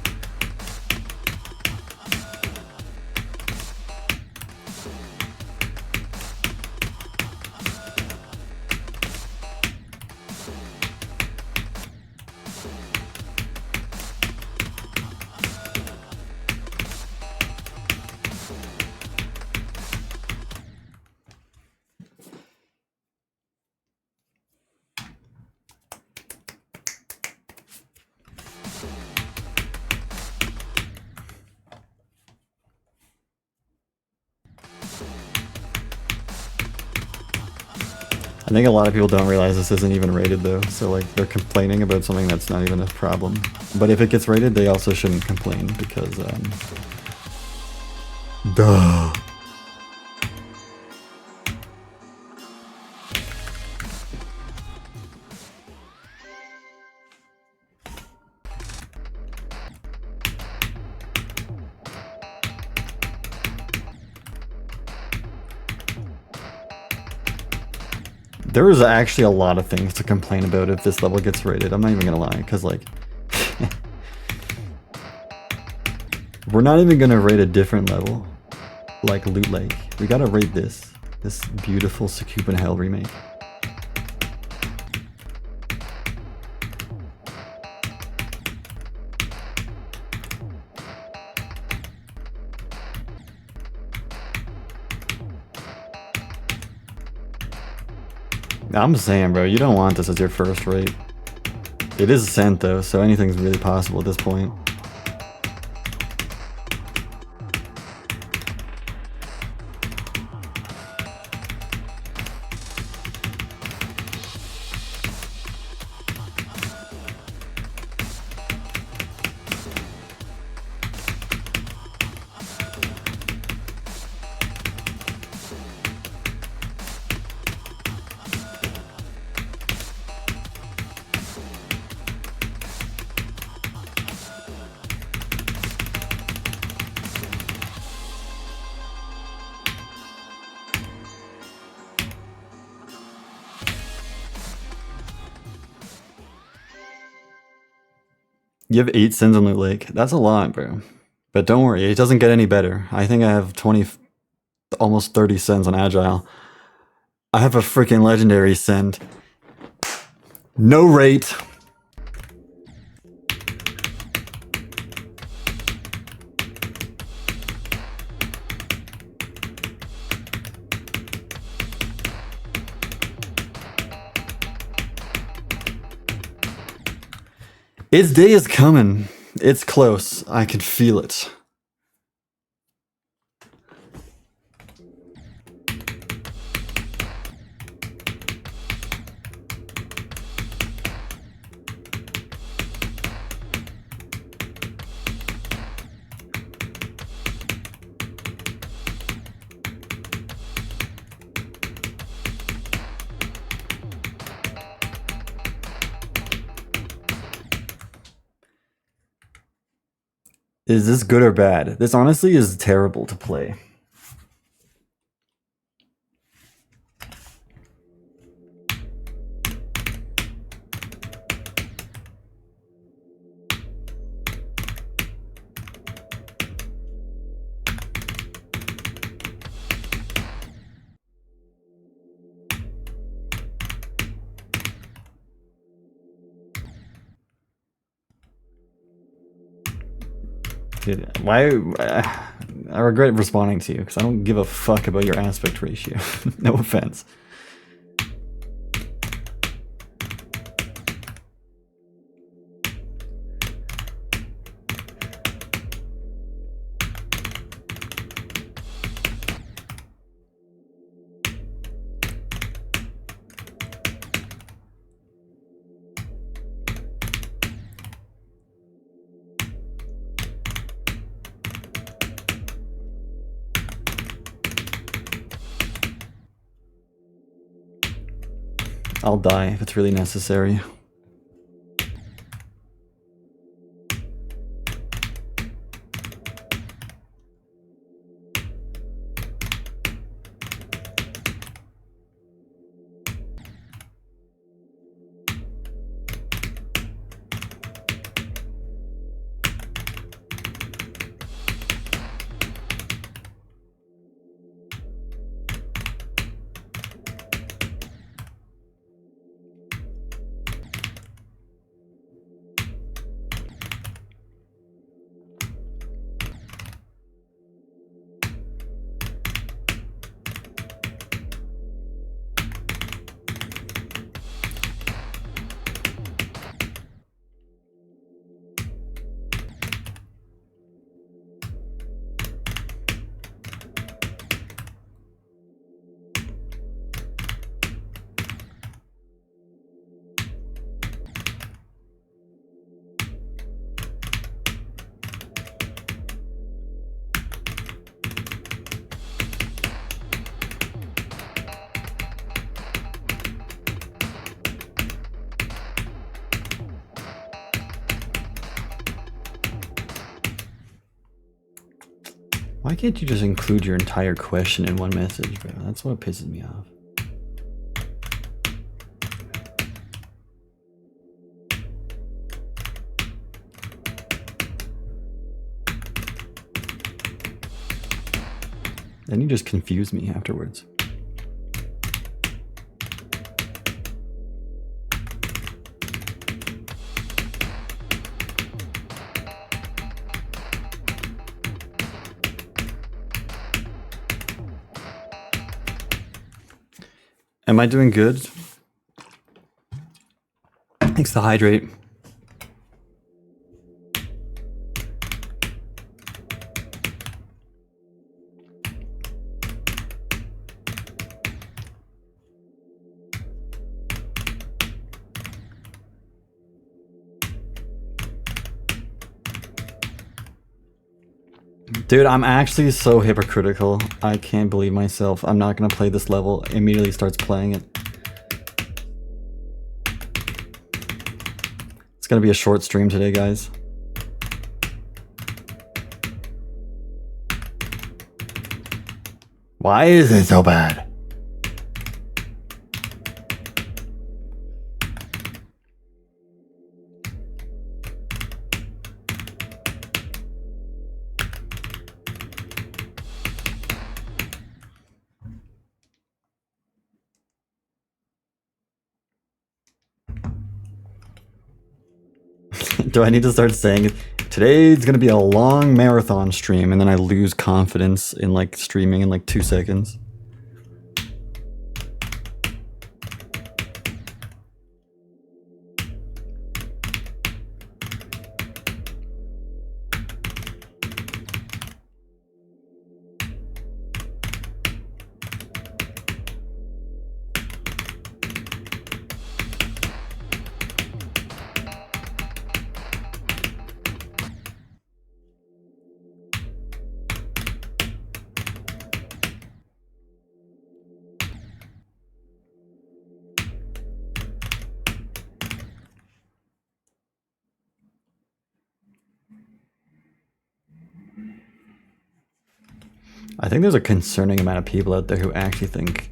I think a lot of people don't realize this isn't even rated though, so like they're complaining about something that's not even a problem. But if it gets rated, they also shouldn't complain because, duh. There is actually a lot of things to complain about if this level gets rated. I'm not even gonna lie, because like, we're not even gonna rate a different level, like Loot Lake. We gotta rate this beautiful Viridescent Hell remake. I'm saying, bro, you don't want this as your first rate. It is Ascent though, so anything's really possible at this point. You have 8 sins on Loot Lake. That's a lot, bro. But don't worry, it doesn't get any better. I think I have 20, almost 30 sins on Agile. I have a freaking legendary send. No rate. Its day is coming. It's close. I can feel it. Is this good or bad? This honestly is terrible to play. Dude, why? I regret responding to you because I don't give a fuck about your aspect ratio. No offense. I'll die if it's really necessary. Why can't you just include your entire question in one message, bro? That's what pisses me off. Then you just confuse me afterwards. Am I doing good? Thanks to hydrate. Dude, I'm actually so hypocritical. I can't believe myself. I'm not gonna play this level. Immediately starts playing it. It's gonna be a short stream today, guys. Why is it so bad? Do I need to start saying today's gonna be a long marathon stream and then I lose confidence in like streaming in like 2 seconds? I think there's a concerning amount of people out there who actually think,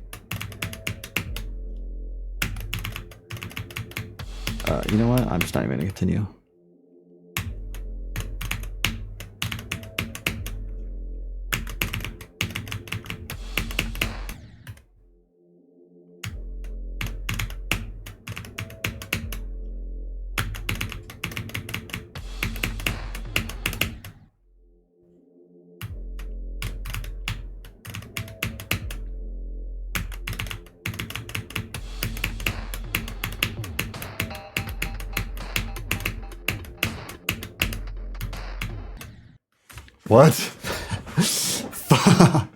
you know what? I'm just not even gonna continue. What? Fuck.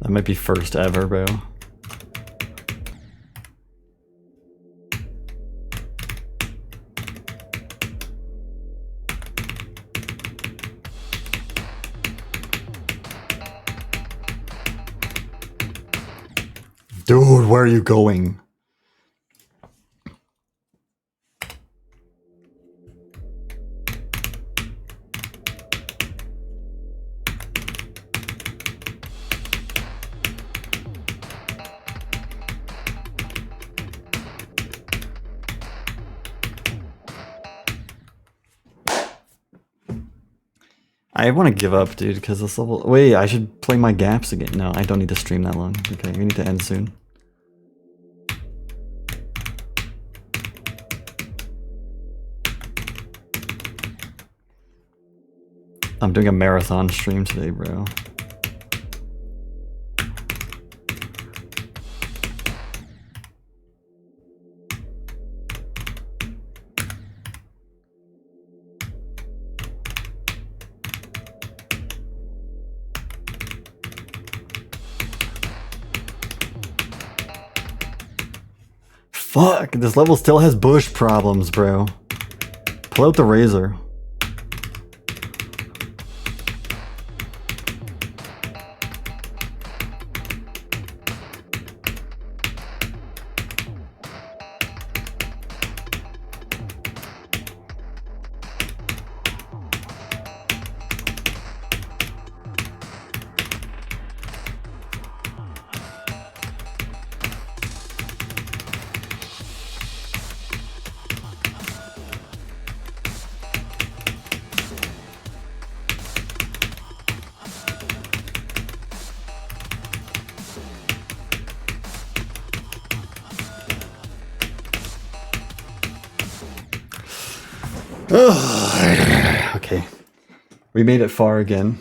That might be first ever, bro. Dude, where are you going? I want to give up, dude, because this level... Wait, I should play my gaps again. No, I don't need to stream that long. Okay, we need to end soon. I'm doing a marathon stream today, bro. Fuck, this level still has bush problems, bro. Pull out the razor. Okay. We made it far again.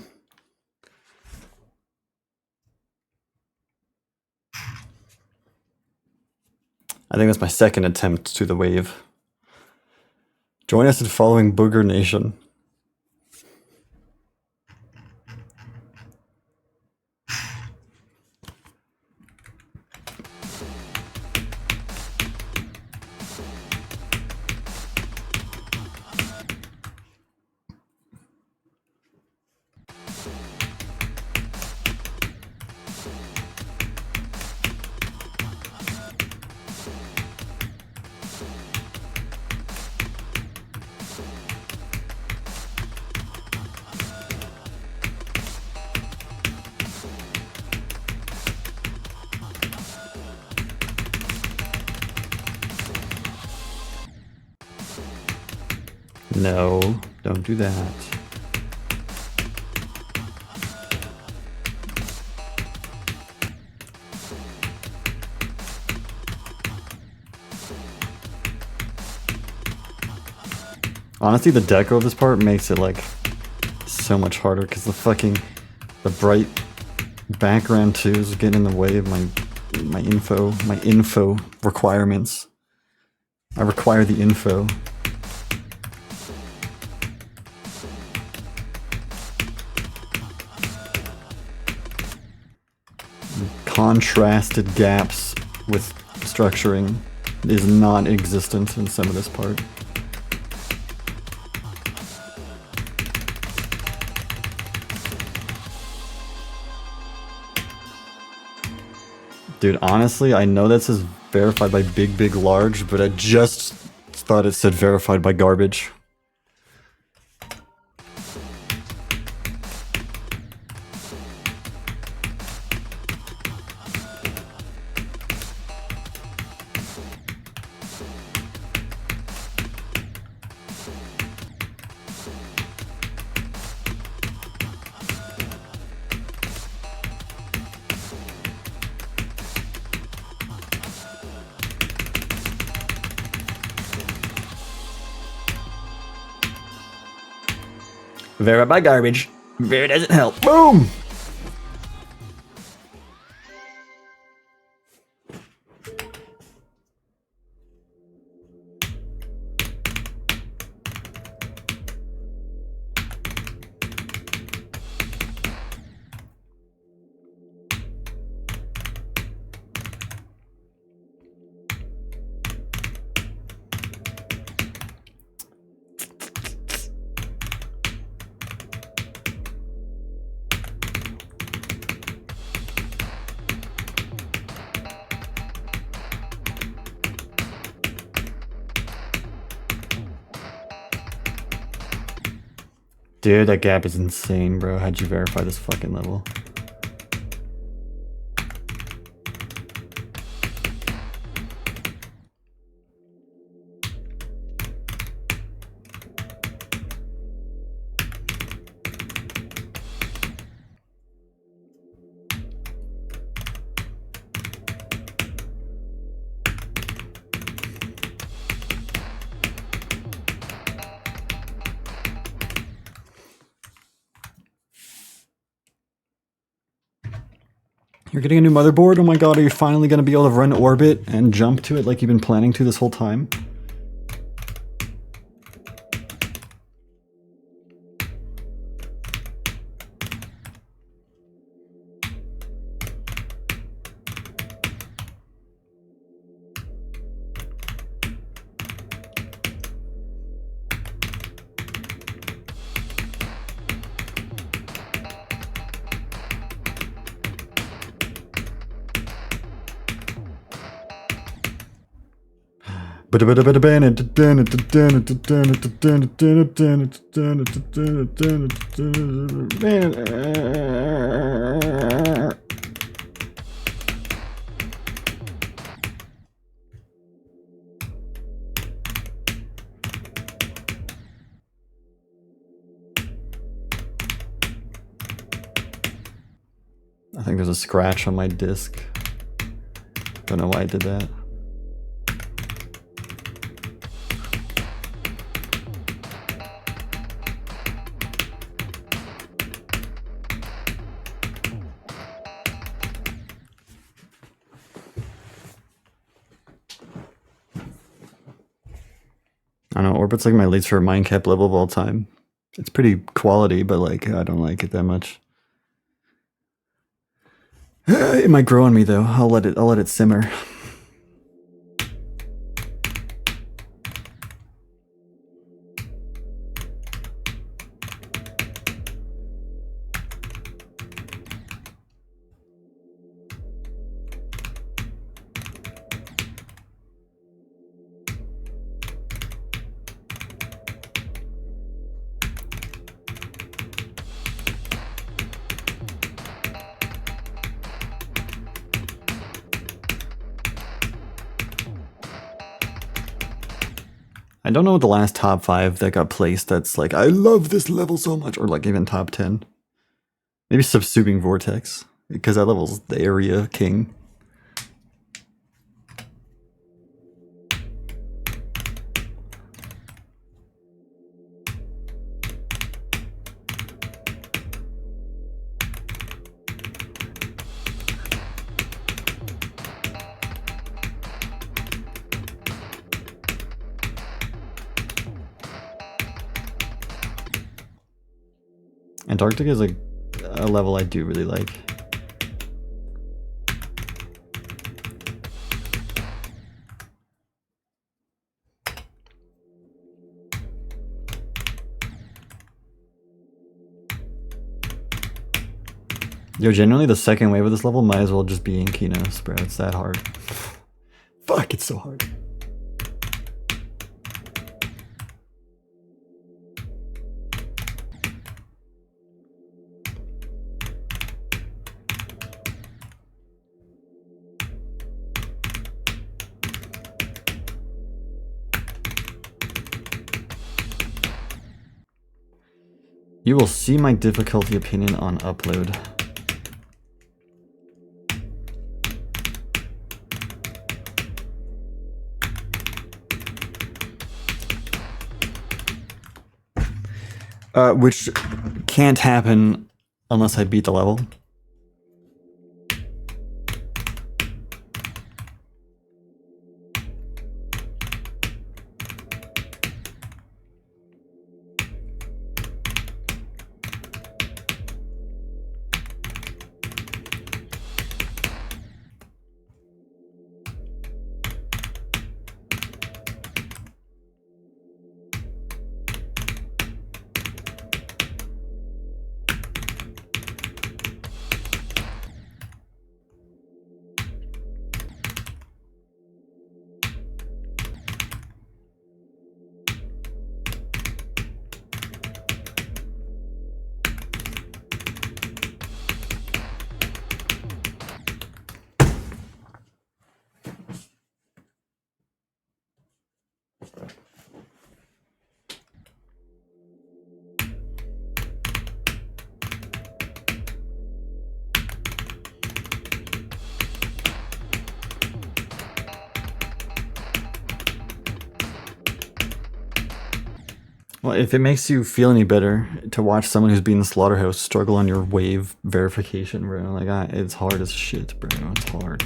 I think that's my second attempt to the wave. Join us in following Booger Nation. No, don't do that. Honestly, the deco of this part makes it like so much harder because the bright background too is getting in the way of my info requirements. I require the info. Contrasted gaps with structuring is non-existent in some of this part. Dude, honestly, I know that says verified by big large, but I just thought it said verified by garbage. Verified by garbage. Viridescent Hell. Boom! Dude, that gap is insane, bro. How'd you verify this fucking level? You're getting a new motherboard? Oh my god, are you finally going to be able to run orbit and jump to it like you've been planning to this whole time? I think there's a scratch on my disc. Don't know why I did that. Orbit's like my least favorite Mindcap level of all time. It's pretty quality, but like I don't like it that much. It might grow on me though. I'll let it simmer. I don't know what the last top 5 that got placed that's like, I love this level so much, or like even top 10. Maybe Subsuming Vortex, because that level's the area king. Antarctica is like a level I do really like. Yo, generally the second wave of this level might as well just be Inkinos, bro. It's that hard. Fuck, it's so hard. You will see my difficulty opinion on upload. Which can't happen unless I beat the level. Well, if it makes you feel any better to watch someone who's been in the slaughterhouse struggle on your wave verification, bro, like it's hard as shit, bro. It's hard.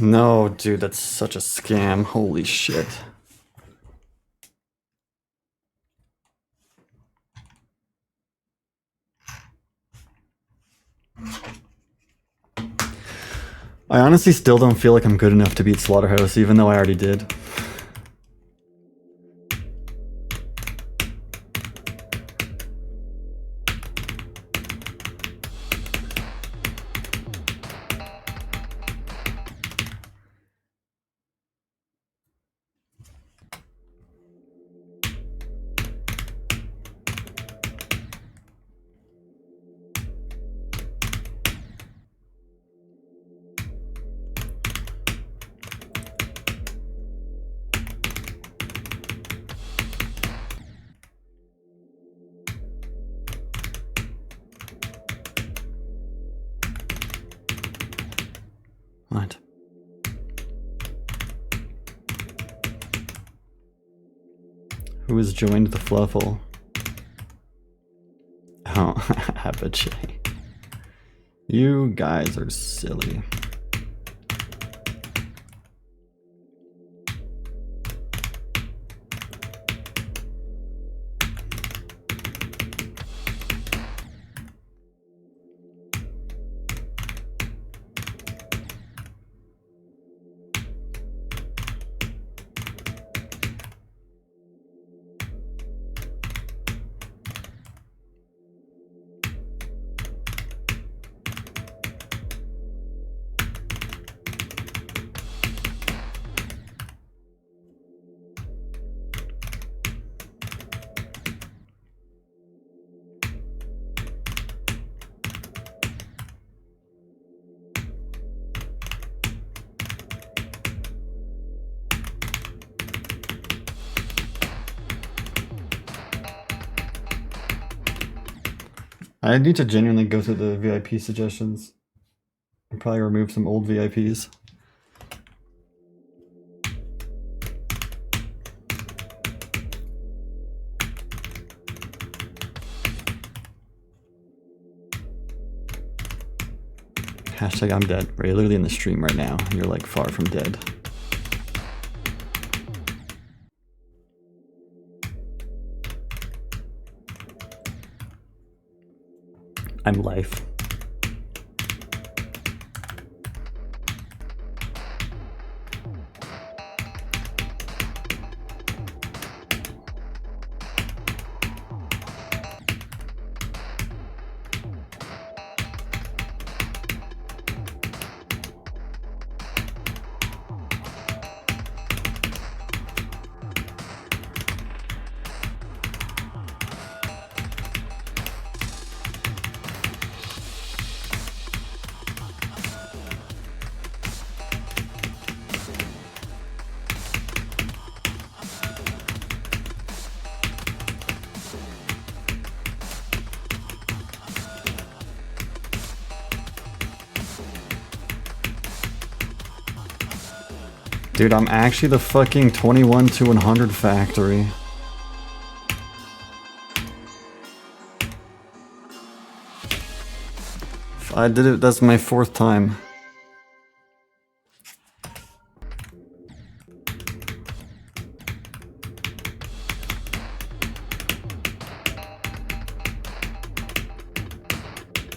No, dude, that's such a scam. Holy shit. I honestly still don't feel like I'm good enough to beat Slaughterhouse, even though I already did. What? Who has joined the Fluffle? Oh, Apache. You guys are silly. I need to genuinely go through the VIP suggestions and probably remove some old VIPs. Hashtag I'm dead. Right, you're literally in the stream right now. You're like far from dead. I'm life. Dude, I'm actually the fucking 21 to 100 factory. I did it, that's my 4th time.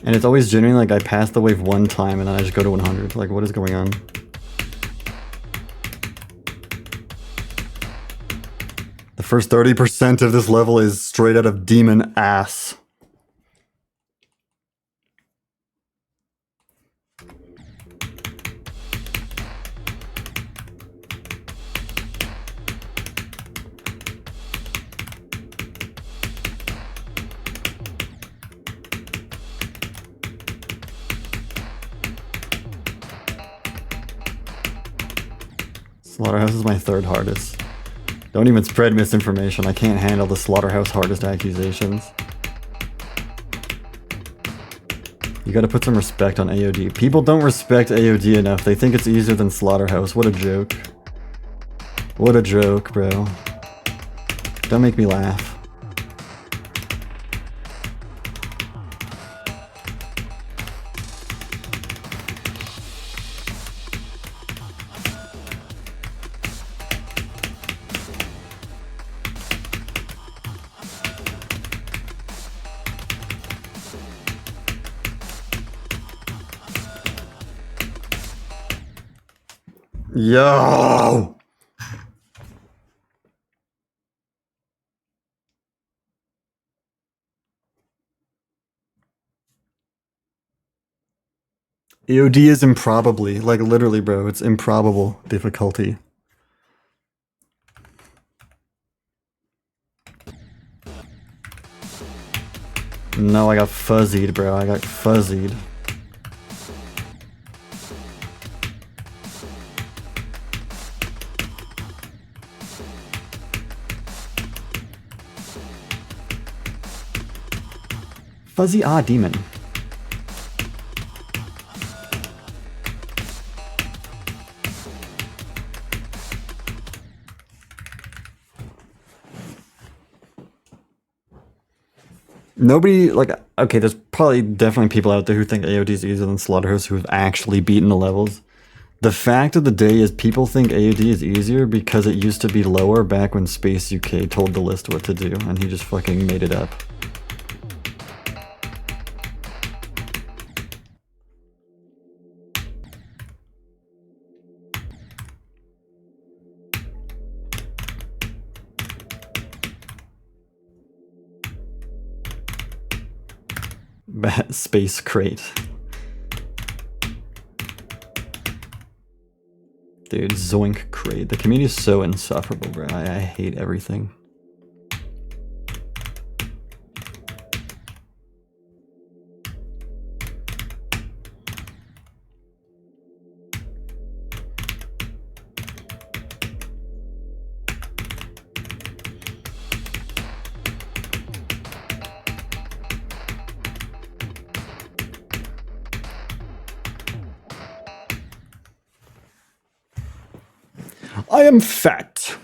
And it's always genuinely like I pass the wave 1 time and then I just go to 100. Like, what is going on? The first 30% of this level is straight out of demon ass. Slaughterhouse is my 3rd hardest. Don't even spread misinformation. I can't handle the Slaughterhouse hardest accusations. You gotta put some respect on AOD. People don't respect AOD enough. They think it's easier than Slaughterhouse. What a joke. What a joke, bro. Don't make me laugh. Yo! AOD is improbably, like literally, bro, it's improbable difficulty. No, I got fuzzied, bro. I got fuzzied. Fuzzy demon. Nobody, like, okay, there's probably definitely people out there who think AOD is easier than Slaughterhouse who have actually beaten the levels. The fact of the day is people think AOD is easier because it used to be lower back when Space UK told the list what to do, and he just fucking made it up. Space crate. Dude, Zoink crate. The community is so insufferable, bro. I hate everything. I am fat.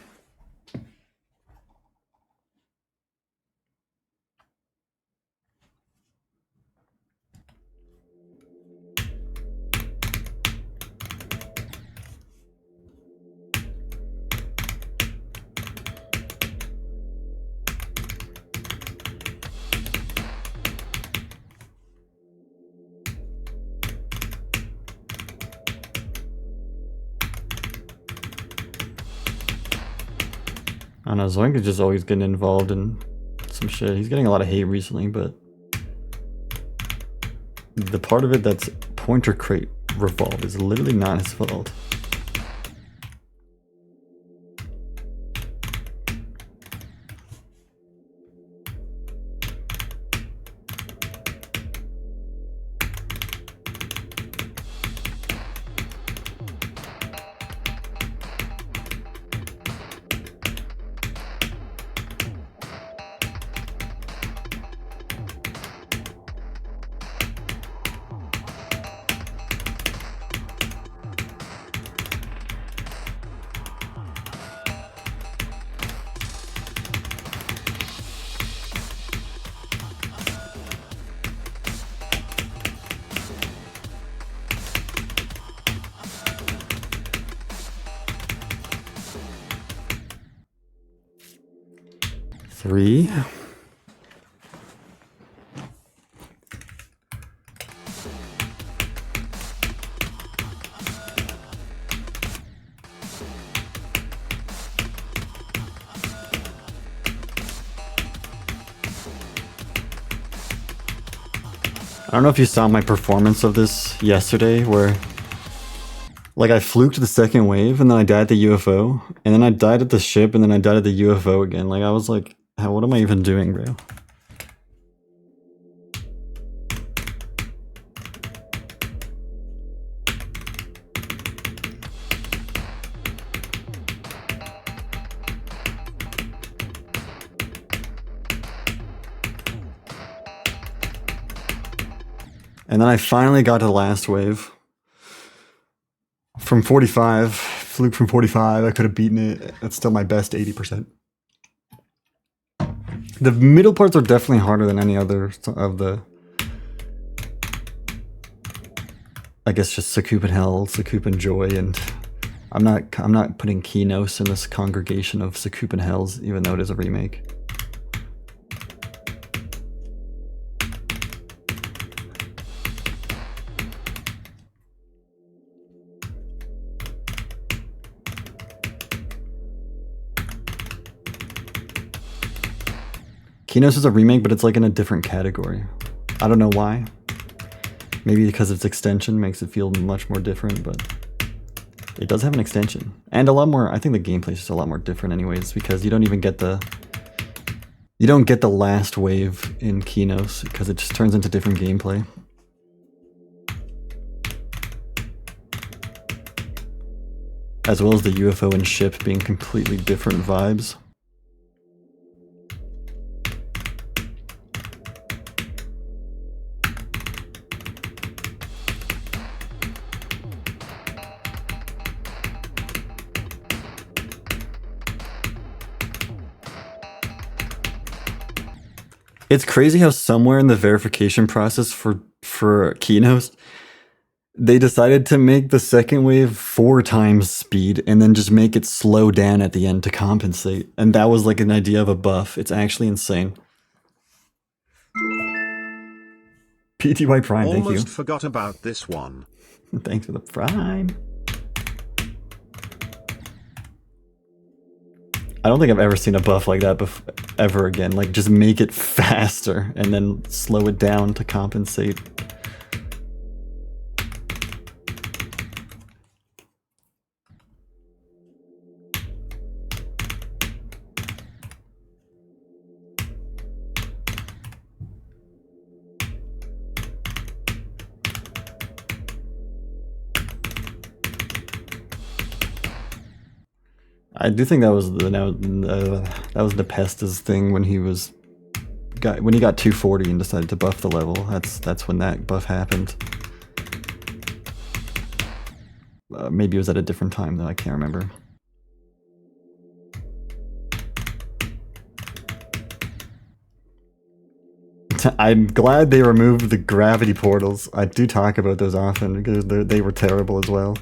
I don't know, Zoink is just always getting involved in some shit. He's getting a lot of hate recently, but the part of it that's pointer crate revolve is literally not his fault. Three. I don't know if you saw my performance of this yesterday where like I fluked the second wave and then I died at the UFO and then I died at the ship and then I died at the UFO again. Like I was like, what am I even doing, bro? And then I finally got to the last wave. From 45, fluke from 45, I could have beaten it. That's still my best 80%. The middle parts are definitely harder than any other of the, I guess, just Sakupan Hell, Sakupan Joy, and I'm not putting Kinos in this congregation of Sakupan Hells, even though it is a remake. Kinos is a remake, but it's like in a different category. I don't know why. Maybe because its extension makes it feel much more different, but it does have an extension. And a lot more, I think the gameplay is just a lot more different anyways, because you don't even get the... You don't get the last wave in Kinos, because it just turns into different gameplay. As well as the UFO and ship being completely different vibes. It's crazy how somewhere in the verification process for Keynote, they decided to make the second wave 4 times speed and then just make it slow down at the end to compensate. And that was like an idea of a buff. It's actually insane. PTY Prime, thank you. Almost forgot about this one. Thanks for the Prime. I don't think I've ever seen a buff like that ever again. Like, just make it faster and then slow it down to compensate. I do think that was the Pestas thing when he got 240 and decided to buff the level. That's when that buff happened. Maybe it was at a different time though. I can't remember. I'm glad they removed the gravity portals. I do talk about those often because they were terrible as well.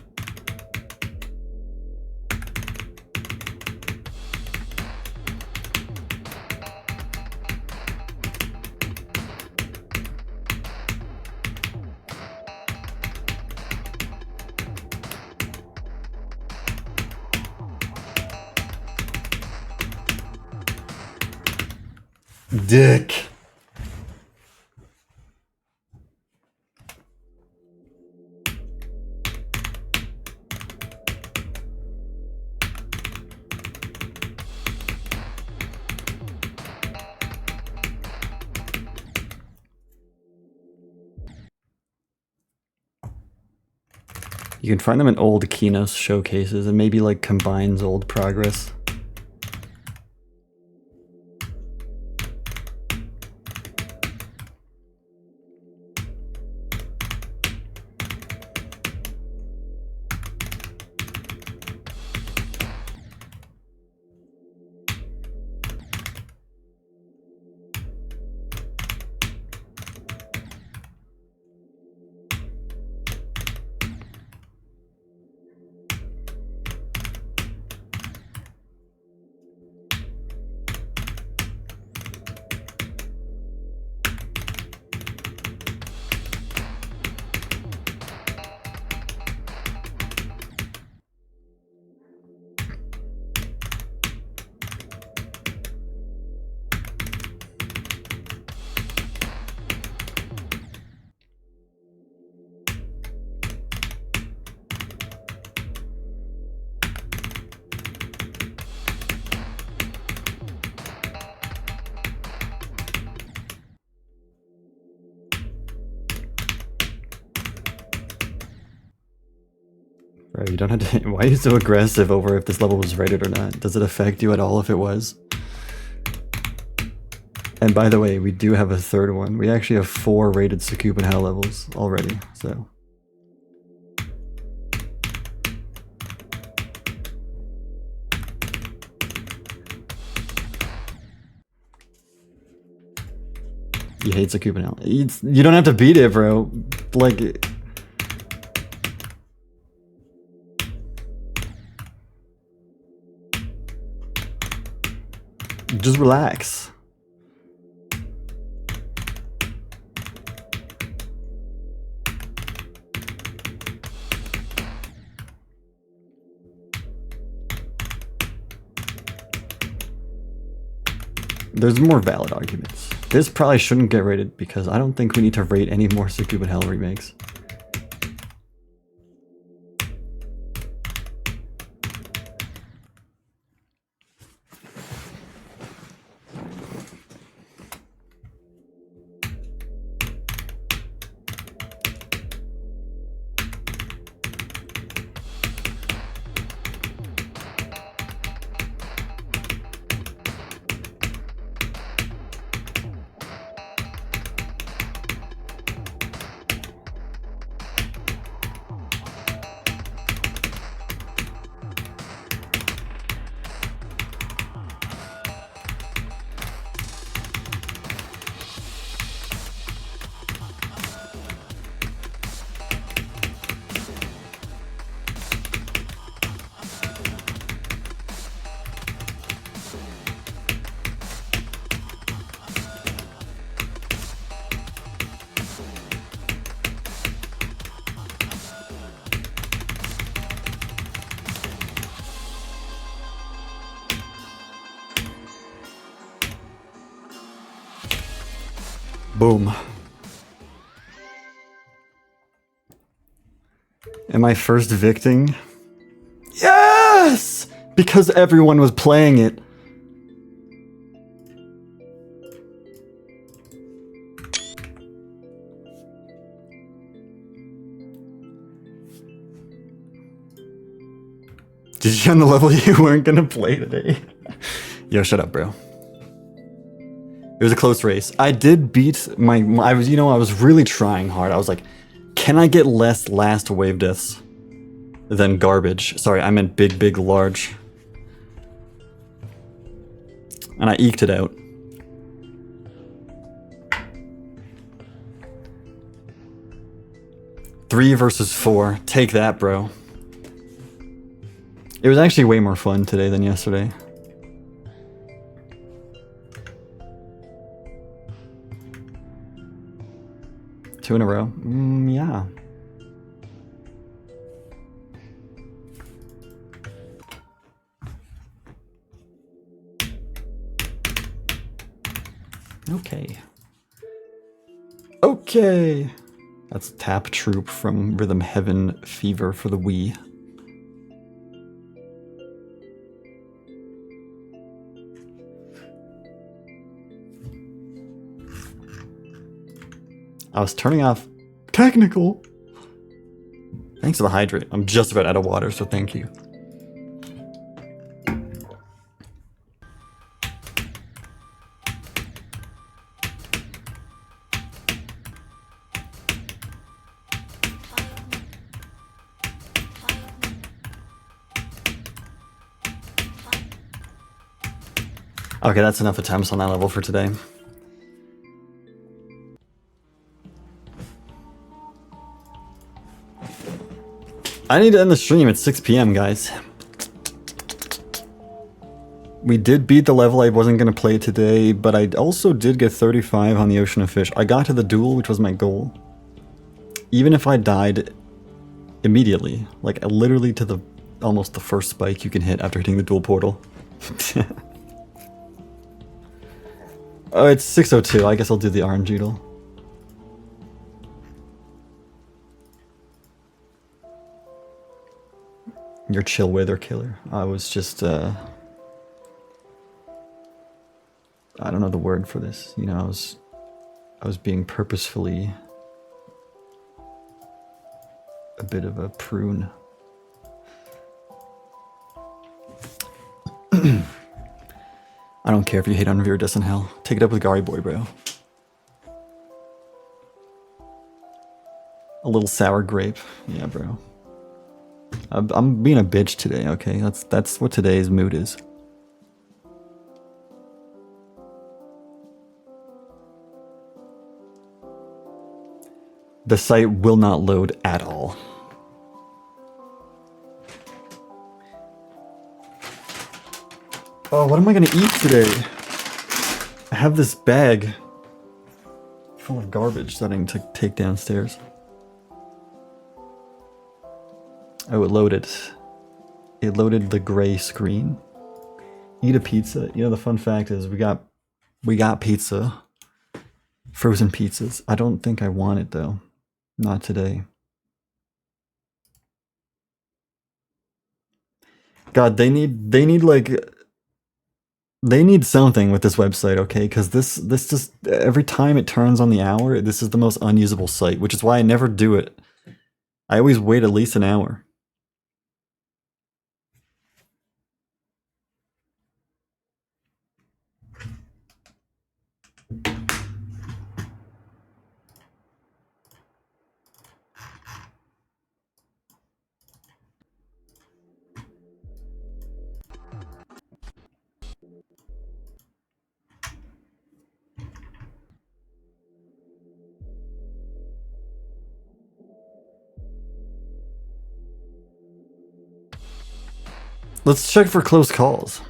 Dick. You can find them in old Keynos showcases and maybe like combines old progress. Bro, you don't have to. Why are you so aggressive over if this level was rated or not? Does it affect you at all if it was? And by the way, we do have a third one. We actually have 4 rated Viridescent Hell levels already, so. You hate Viridescent Hell. You don't have to beat it, bro. Like. Just relax. There's more valid arguments. This probably shouldn't get rated because I don't think we need to rate any more Viridescent Hell remakes. Boom. Am I first victing? Yes! Because everyone was playing it. Did you on the level you weren't gonna play today? Yo, shut up, bro. It was a close race. I did beat I was really trying hard. I was like, can I get less last wave deaths than garbage? Sorry, I meant big, large. And I eked it out. Three versus 4. Take that, bro. It was actually way more fun today than yesterday. Two in a row? Yeah. Okay. Okay. That's Tap Troop from Rhythm Heaven Fever for the Wii. I was turning off technical. Thanks for the hydrate. I'm just about out of water, so thank you. Okay, that's enough attempts on that level for today. I need to end the stream at 6 p.m., guys. We did beat the level I wasn't going to play today, but I also did get 35 on the Ocean of Fish. I got to the duel, which was my goal. Even if I died immediately, like literally to the almost the first spike you can hit after hitting the duel portal. Oh, it's 6:02. I guess I'll do the RNG duel. Your chill weather killer. I was just, I don't know the word for this. You know, I was being purposefully a bit of a prune. I don't care if you hate on Viridescent Hell. Take it up with Gary Boy, bro. A little sour grape. Yeah, bro. I'm being a bitch today, okay? That's what today's mood is. The site will not load at all. Oh, what am I gonna eat today? I have this bag full of garbage that I need to take downstairs. Oh, it loaded. It loaded the gray screen. Eat a pizza. You know, the fun fact is we got pizza. Frozen pizzas. I don't think I want it though. Not today. God, they need something with this website, okay? Because this just every time it turns on the hour, this is the most unusable site, which is why I never do it. I always wait at least an hour. Let's check for close calls.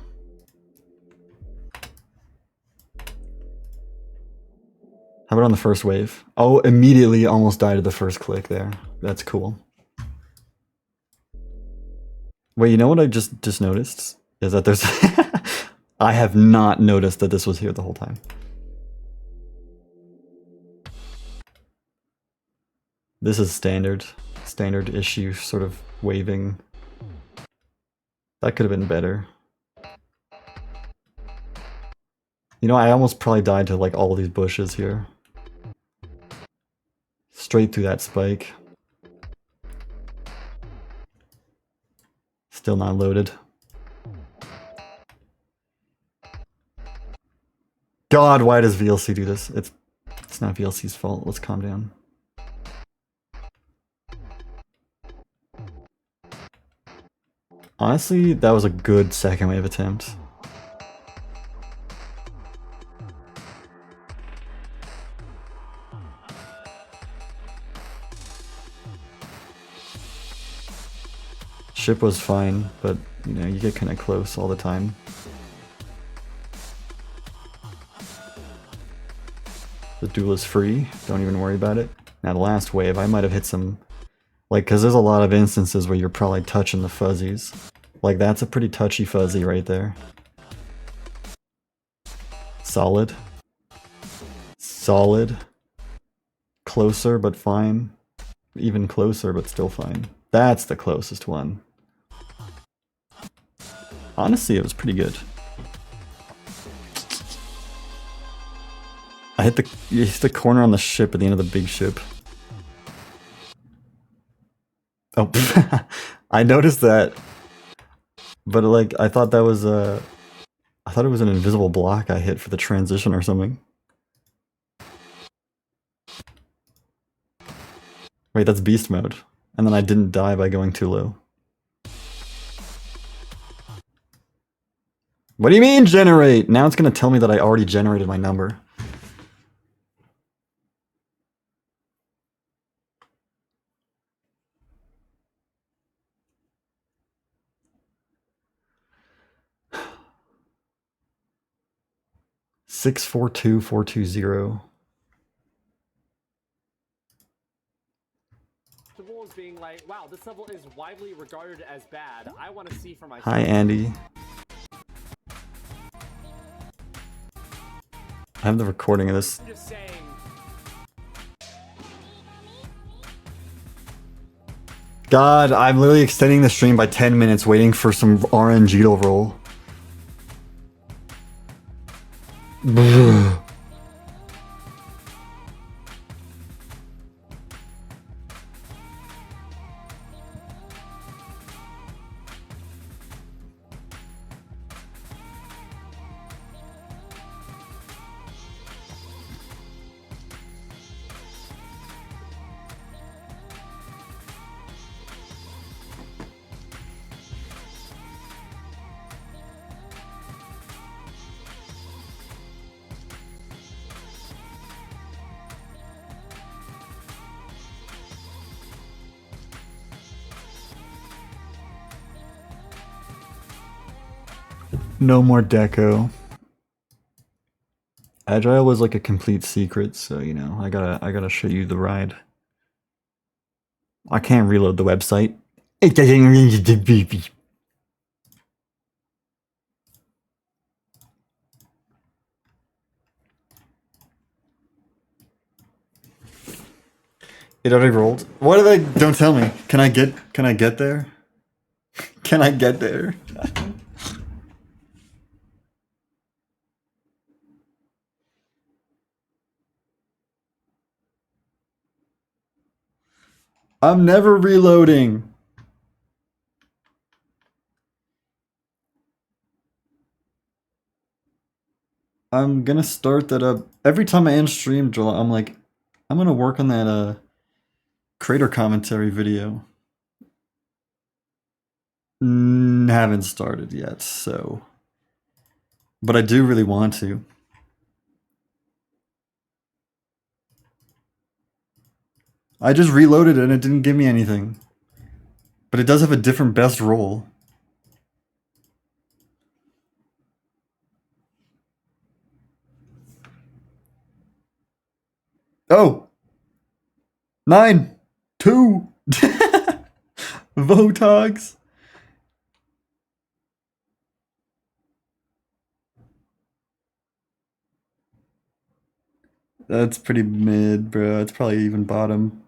How about on the first wave? Oh, immediately almost died at the first click there. That's cool. Wait, you know what I just noticed? Is that there's... I have not noticed that this was here the whole time. This is standard issue sort of waving. That could have been better. You know, I almost probably died to like all these bushes here. Straight through that spike. Still not loaded. God, why does VLC do this? It's not VLC's fault. Let's calm down. Honestly, that was a good second wave attempt. Ship was fine, but you know, you get kind of close all the time. The duel is free, don't even worry about it. Now the last wave, I might have hit some, like, cause there's a lot of instances where you're probably touching the fuzzies. Like that's a pretty touchy fuzzy right there. Solid. Solid. Closer but fine. Even closer but still fine. That's the closest one. Honestly, it was pretty good. I hit the corner on the ship at the end of the big ship. Oh, I noticed that. But like, I thought that was I thought it was an invisible block I hit for the transition or something. Wait, that's beast mode. And then I didn't die by going too low. What do you mean generate? Now it's gonna tell me that I already generated my number. Six 42420. Being like, wow, this level is widely regarded as bad. I want to see for myself. Hi, Andy. I have the recording of this. I'm just saying. God, I'm literally extending the stream by 10 minutes waiting for some RNG to roll. No more deco. Agile was like a complete secret, so you know, I gotta show you the ride. I can't reload the website. It doesn't read the baby. It already rolled. What did I? Don't tell me. Can I get there? Can I get there? I'm never reloading. I'm gonna start that up. Every time I end stream, Joel, I'm like, I'm gonna work on that creator commentary video. Haven't started yet, so. But I do really want to. I just reloaded it and it didn't give me anything. But it does have a different best roll. Oh! 9! 2! Votogs! That's pretty mid, bro. It's probably even bottom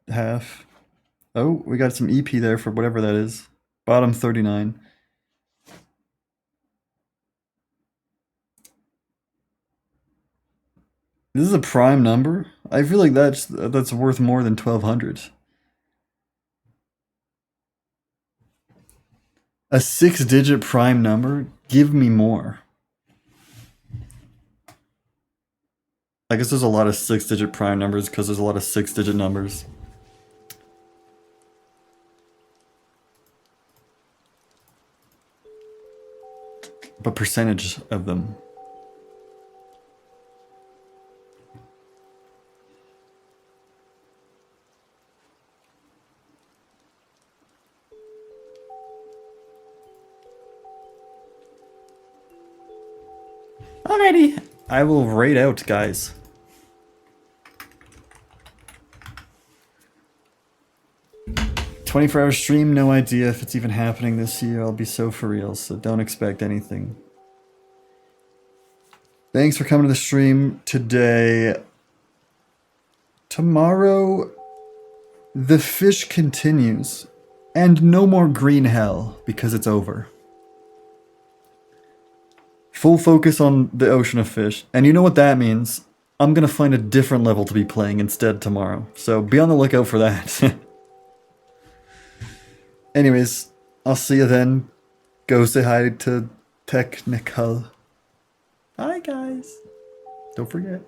half. Oh, we got some EP there for whatever that is. Bottom 39. This is a prime number? I feel like that's worth more than 1200. A 6-digit prime number? Give me more. I guess there's a lot of 6-digit prime numbers because there's a lot of 6-digit numbers. But percentage of them. Alrighty, I will raid out, guys. "24-hour stream, no idea if it's even happening this year. I'll be so for real, so don't expect anything. Thanks for coming to the stream today. Tomorrow, the fish continues. And no more green hell, because it's over. Full focus on the ocean of fish. And you know what that means? I'm gonna find a different level to be playing instead tomorrow. So be on the lookout for that. Anyways, I'll see you then. Go say hi to Technical. Hi guys. Don't forget.